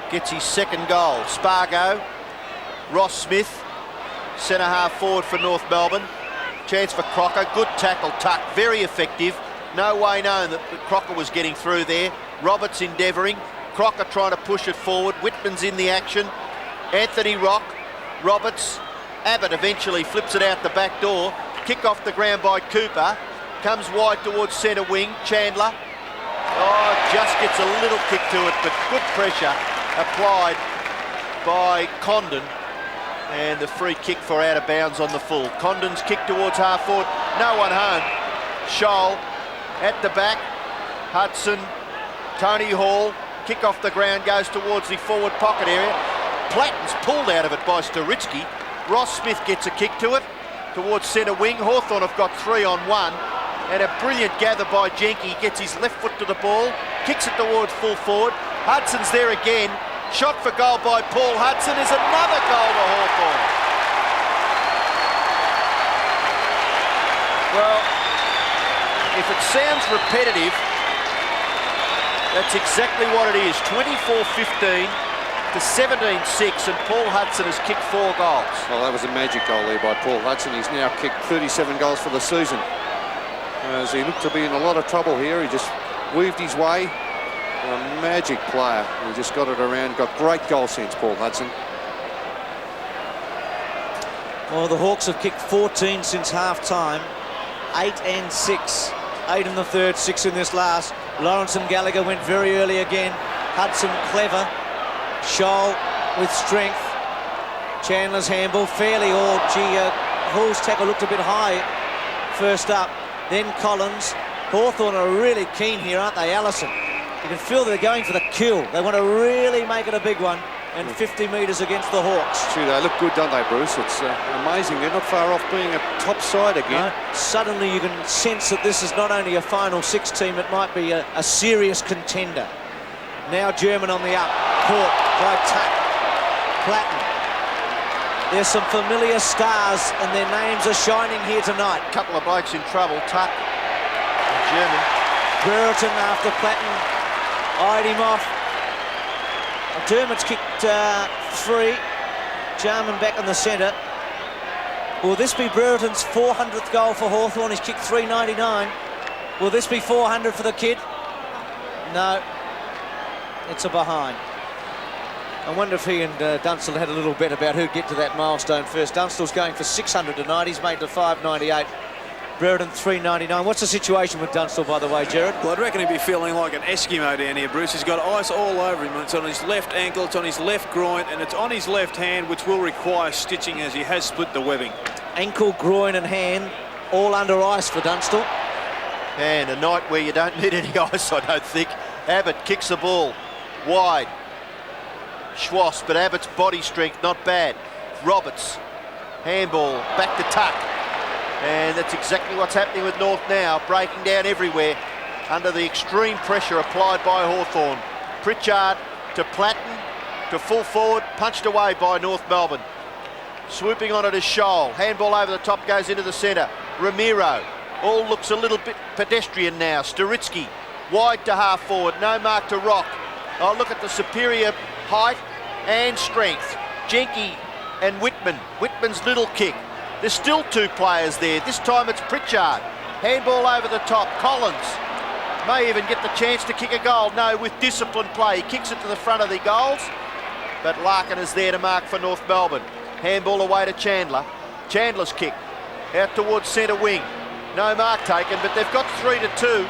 gets his second goal. Spargo, Ross Smith, centre half forward for North Melbourne. Chance for Crocker, good tackle, Tuck, very effective. No way known that Crocker was getting through there. Roberts endeavouring, Crocker trying to push it forward. Whitman's in the action. Anthony Rock, Roberts, Abbott eventually flips it out the back door. Kick off the ground by Cooper. Comes wide towards centre wing, Chandler. Oh, just gets a little kick to it, but good pressure applied by Condon. And the free kick for out of bounds on the full. Condon's kick towards half forward, no one home. Scholl at the back, Hudson, Tony Hall, kick off the ground, goes towards the forward pocket area. Platten's pulled out of it by Storitsky. Ross Smith gets a kick to it, towards centre wing. Hawthorn have got 3-on-1. And a brilliant gather by Jenke. Gets his left foot to the ball, kicks it towards full forward. Hudson's there again. Shot for goal by Paul Hudson is another goal to Hawthorn. Well, if it sounds repetitive, that's exactly what it is. 24-15 to 17-6, and Paul Hudson has kicked 4 goals. Well, that was a magic goal there by Paul Hudson. He's now kicked 37 goals for the season. As he looked to be in a lot of trouble here, he just weaved his way. A magic player. He just got it around, got great goal sense, Paul Hudson. Well, the Hawks have kicked 14 since half-time. 8 and 6. 8 in the third, 6 in this last. Lawrence and Gallagher went very early again. Hudson clever. Scholl with strength. Chandler's handball fairly. Hall's tackle looked a bit high first up. Then Collins. Hawthorn are really keen here, aren't they, Allison? You can feel they're going for the kill. They want to really make it a big one, and 50 metres against the Hawks. Gee, they look good, don't they, Bruce? It's amazing. They're not far off being a top side again. No, suddenly you can sense that this is not only a final 6 team, it might be a serious contender. Now German on the up. Caught by Tuck. Platten. There's some familiar stars, and their names are shining here tonight. Couple of blokes in trouble, Tuck and German. Brereton after Platten eyed him off. Dermot's kicked 3. Jarman back in the centre. Will this be Brereton's 400th goal for Hawthorn? He's kicked 399. Will this be 400 for the kid? No. It's a behind. I wonder if he and Dunstall had a little bet about who'd get to that milestone first. Dunstall's going for 600 tonight. He's made to 598. Brereton 399. What's the situation with Dunstall, by the way, Jared? Well, I'd reckon he'd be feeling like an Eskimo down here, Bruce. He's got ice all over him. It's on his left ankle, it's on his left groin, and it's on his left hand, which will require stitching as he has split the webbing. Ankle, groin and hand, all under ice for Dunstall. And a night where you don't need any ice, I don't think. Abbott kicks the ball wide. Schwass, but Abbott's body strength not bad. Roberts, handball, back to Tuck. And that's exactly what's happening with North now, breaking down everywhere under the extreme pressure applied by Hawthorn. Pritchard to Platten, to full forward, punched away by North Melbourne. Swooping on it is Scholl. Handball over the top, goes into the centre. Ramiro, all looks a little bit pedestrian now. Storitsky, wide to half forward, no mark to Rock. Oh, look at the superior height and strength. Jenke and Whitman. Whitman's little kick. There's still 2 players there. This time it's Pritchard. Handball over the top. Collins may even get the chance to kick a goal. No, with disciplined play. He kicks it to the front of the goals. but Larkin is there to mark for North Melbourne. Handball away to Chandler. Chandler's kick out towards centre wing. No mark taken, but they've got 3-2.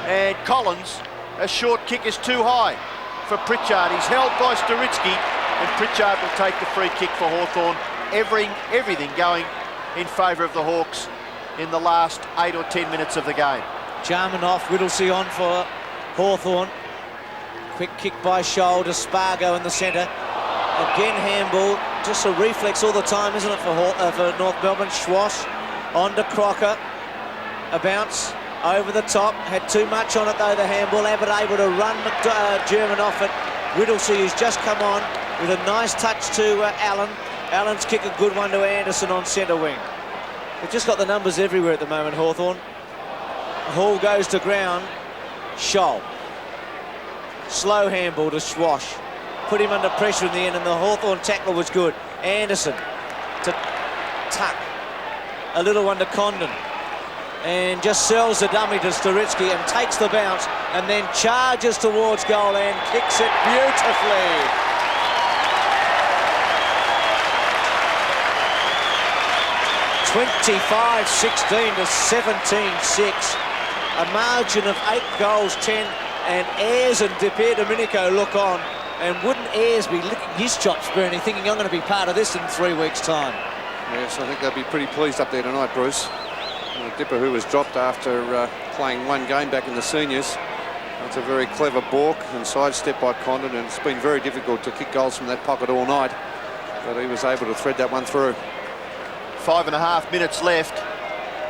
And Collins, a short kick is too high for Pritchard. He's held by Storitsky, and Pritchard will take the free kick for Hawthorn. Everything going in favour of the Hawks in the last 8 or 10 minutes of the game. Jarman off, Whittlesey on for Hawthorn. Quick kick by Scholl to Spargo in the centre. Again handball, just a reflex all the time, isn't it, for North Melbourne. Schwass on to Crocker. A bounce over the top, had too much on it though, the handball. Abbott able to run German off it. Whittlesey, who's just come on with a nice touch to Allen. Allen's kick a good one to Anderson on centre wing. They've just got the numbers everywhere at the moment, Hawthorn. Hall goes to ground. Scholl. Slow handball to Schwash. Put him under pressure in the end, and the Hawthorn tackle was good. Anderson to Tuck. A little one to Condon. And just sells the dummy to Storitsky and takes the bounce and then charges towards goal and kicks it beautifully. (25-16 to 17-6). A margin of 8 goals, 10, and Ayres and De Pier Domenico look on. And wouldn't Ayres be licking his chops, Bernie, thinking I'm going to be part of this in 3 weeks' time? Yes, I think they'll be pretty pleased up there tonight, Bruce. Dipper, who was dropped after playing 1 game back in the seniors. That's a very clever balk and sidestep by Condon, and it's been very difficult to kick goals from that pocket all night, but he was able to thread that one through. 5.5 minutes left.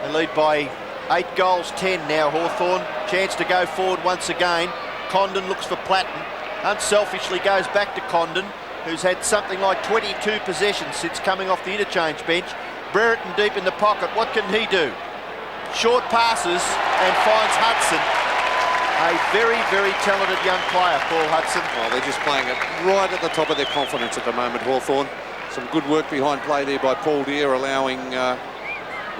They lead by 8 goals, 10 now, Hawthorn. Chance to go forward once again. Condon looks for Platten. Unselfishly goes back to Condon, who's had something like 22 possessions since coming off the interchange bench. Brereton deep in the pocket. What can he do? Short passes and finds Hudson. A very, very talented young player, Paul Hudson. Oh, they're just playing it right at the top of their confidence at the moment, Hawthorn. Some good work behind play there by Paul Deere, allowing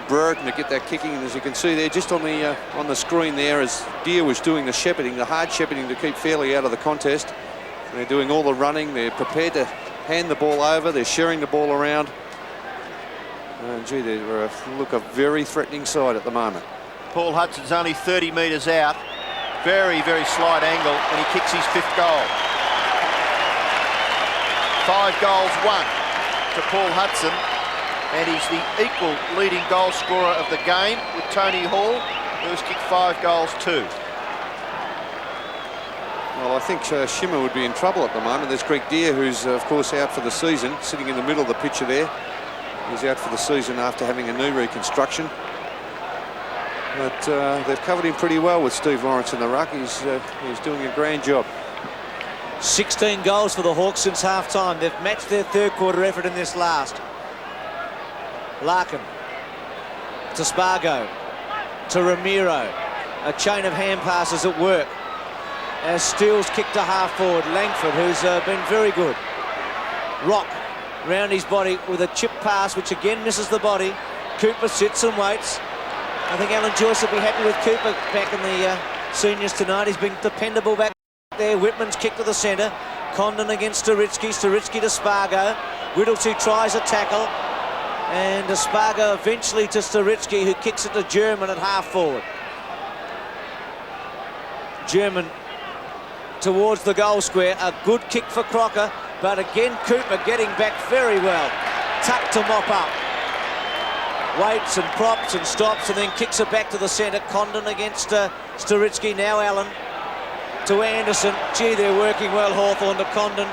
Brereton to get that kicking. And as you can see there, just on the screen there, as Deere was doing the shepherding, the hard shepherding to keep Fairley out of the contest. They're doing all the running. They're prepared to hand the ball over. They're sharing the ball around. And gee, they look a very threatening side at the moment. Paul Hudson's only 30 metres out. Very, very slight angle, and he kicks his 5th goal. 5 goals, 1 to Paul Hudson, and he's the equal leading goal scorer of the game with Tony Hall, who has kicked 5 goals, 2. Well, I think Schimmer would be in trouble at the moment. There's Greg Deere, who's, of course, out for the season, sitting in the middle of the picture there. He's out for the season after having a knee reconstruction. But they've covered him pretty well with Steve Lawrence in the ruck. He's doing a grand job. 16 goals for the Hawks since half-time. They've matched their 3rd quarter effort in this last. Larkin to Spargo to Ramiro. A chain of hand passes at work. As Steele's kicked to half-forward. Langford, who's been very good. Rock round his body with a chip pass, which again misses the body. Cooper sits and waits. I think Alan Joyce will be happy with Cooper back in the seniors tonight. He's been dependable back there. Whitman's kick to the centre. Condon against Storitsky. Storitsky to Spargo. Whittlesey tries a tackle. And Spargo eventually to Storitsky, who kicks it to German at half-forward. German towards the goal square. A good kick for Crocker. But again, Cooper getting back very well. Tuck to mop up. Waits and props and stops and then kicks it back to the centre. Condon against Storitsky. Now Allen to Anderson. Gee, they're working well, Hawthorn to Condon.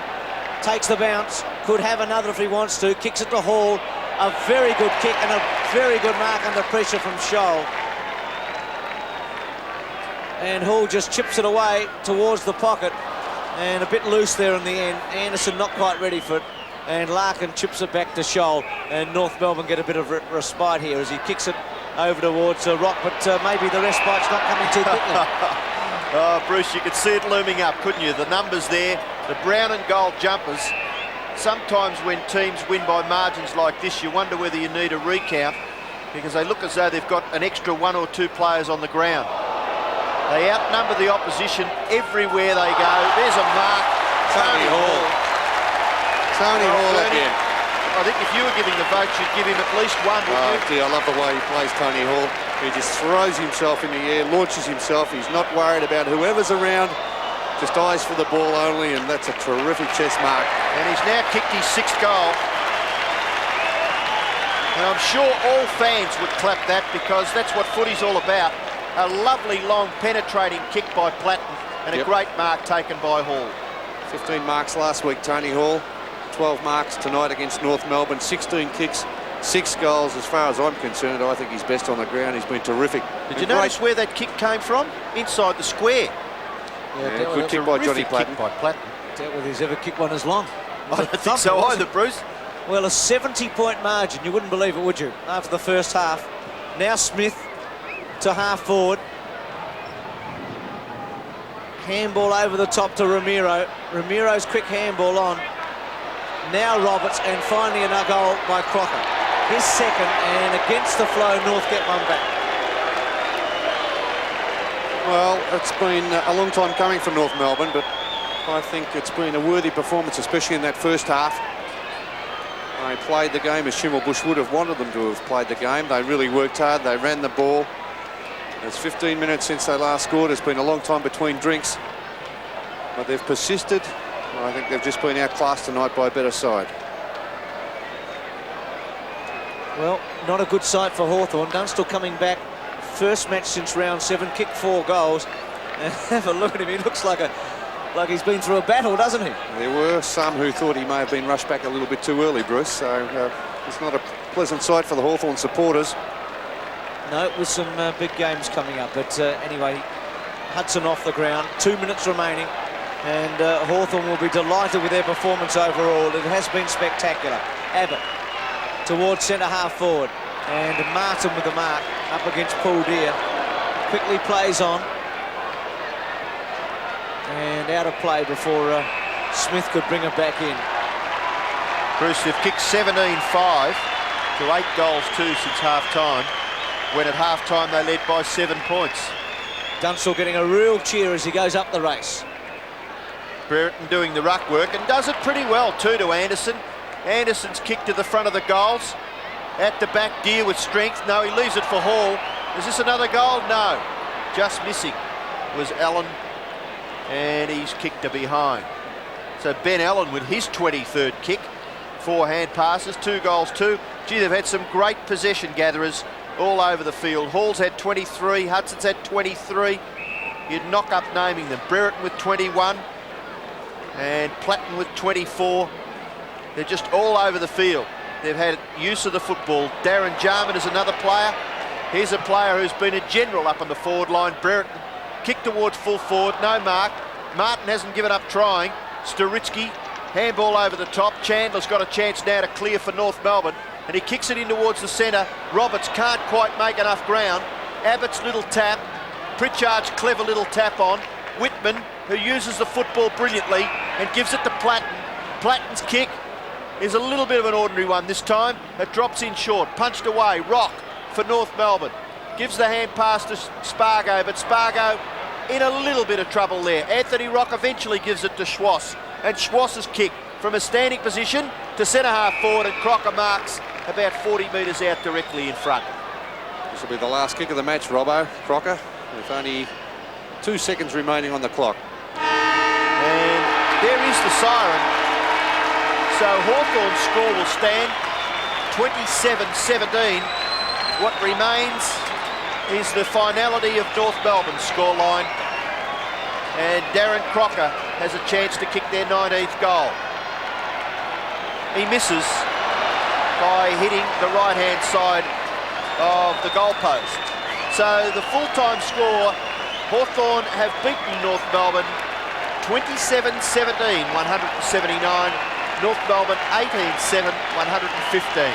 Takes the bounce. Could have another if he wants to. Kicks it to Hall. A very good kick and a very good mark under pressure from Scholl. And Hall just chips it away towards the pocket. And a bit loose there in the end. Anderson not quite ready for it. And Larkin chips it back to Scholl. And North Melbourne get a bit of respite here as he kicks it over towards Rock. But maybe the respite's not coming too quickly. Oh, Bruce, you could see it looming up, couldn't you? The numbers there, the brown and gold jumpers. Sometimes when teams win by margins like this, you wonder whether you need a recount, because they look as though they've got an extra 1 or 2 players on the ground. They outnumber the opposition everywhere they go. There's a mark. Tony Hall. Tony Hall Bernie, again. I think if you were giving the vote, you'd give him at least one, wouldn't you? Dear, I love the way he plays, Tony Hall. He just throws himself in the air, launches himself. He's not worried about whoever's around, just eyes for the ball only, and that's a terrific chest mark. And he's now kicked his 6th goal. And I'm sure all fans would clap that, because that's what footy's all about. A lovely, long, penetrating kick by Platten, and a great mark taken by Hall. 15 marks last week, Tony Hall. 12 marks tonight against North Melbourne. 16 kicks, 6 goals. As far as I'm concerned, I think he's best on the ground. He's been terrific. Did you notice where that kick came from? Inside the square. Yeah, good kick by Johnny Platten. Doubt whether he's ever kicked one as long. I don't think so either, Bruce. Well, a 70-point margin. You wouldn't believe it, would you? After the first half. Now Smith to half forward. Handball over the top to Ramiro. Ramiro's quick handball on. Now Roberts, and finally a goal by Crocker. His second, and against the flow, North get one back. Well, it's been a long time coming for North Melbourne, but I think it's been a worthy performance, especially in that first half. They played the game as Schimmelbusch would have wanted them to have played the game. They really worked hard. They ran the ball. It's 15 minutes since they last scored. It's been a long time between drinks, but they've persisted. I think they've just been outclassed tonight by a better side. Well, not a good sight for Hawthorn. Dunstall coming back. First match since round 7, kicked 4 goals. And have a look at him. He looks like he's been through a battle, doesn't he? There were some who thought he may have been rushed back a little bit too early, Bruce. So it's not a pleasant sight for the Hawthorn supporters. No, with some big games coming up. But anyway, Hudson off the ground. 2 minutes remaining. And Hawthorn will be delighted with their performance overall. It has been spectacular. Abbott towards centre half forward. And Martin with the mark up against Paul Deere. Quickly plays on. And out of play before Smith could bring it back in. Bruce, they've kicked 17-5 to 8 goals 2 since half-time, when at half-time they led by 7 points. Dunstall getting a real cheer as he goes up the race. Brereton doing the ruck work, and does it pretty well too, to Anderson. Anderson's kick to the front of the goals. At the back, Deere with strength. No, he leaves it for Hall. Is this another goal? No. Just missing was Allen, and he's kicked to behind. So Ben Allen with his 23rd kick. 4 hand passes, 2 goals 2. Gee, they've had some great possession gatherers all over the field. Hall's had 23, Hudson's had 23. You'd knock up naming them. Brereton with 21. And Platten with 24. They're just all over the field. They've had use of the football. Darren Jarman is another player. Here's a player who's been a general up on the forward line. Brereton kick towards full forward, no mark. Martin hasn't given up trying. Storitsky, handball over the top. Chandler's got a chance now to clear for North Melbourne, and he kicks it in towards the centre. Roberts can't quite make enough ground. Abbott's little tap. Pritchard's clever little tap on. Whitman, who uses the football brilliantly and gives it to Platten. Platten's kick is a little bit of an ordinary one this time. It drops in short, punched away. Rock for North Melbourne. Gives the hand pass to Spargo, but Spargo in a little bit of trouble there. Anthony Rock eventually gives it to Schwass, and Schwass's kick from a standing position to centre half forward, and Crocker marks about 40 metres out directly in front. This will be the last kick of the match, Robbo. Crocker, with only 2 seconds remaining on the clock. And there is the siren. So Hawthorn's score will stand 27-17. What remains is the finality of North Melbourne's scoreline. And Darren Crocker has a chance to kick their 19th goal. He misses by hitting the right-hand side of the goalpost. So the full-time score, Hawthorn have beaten North Melbourne 27-17, 179. North Melbourne 18-7, 115.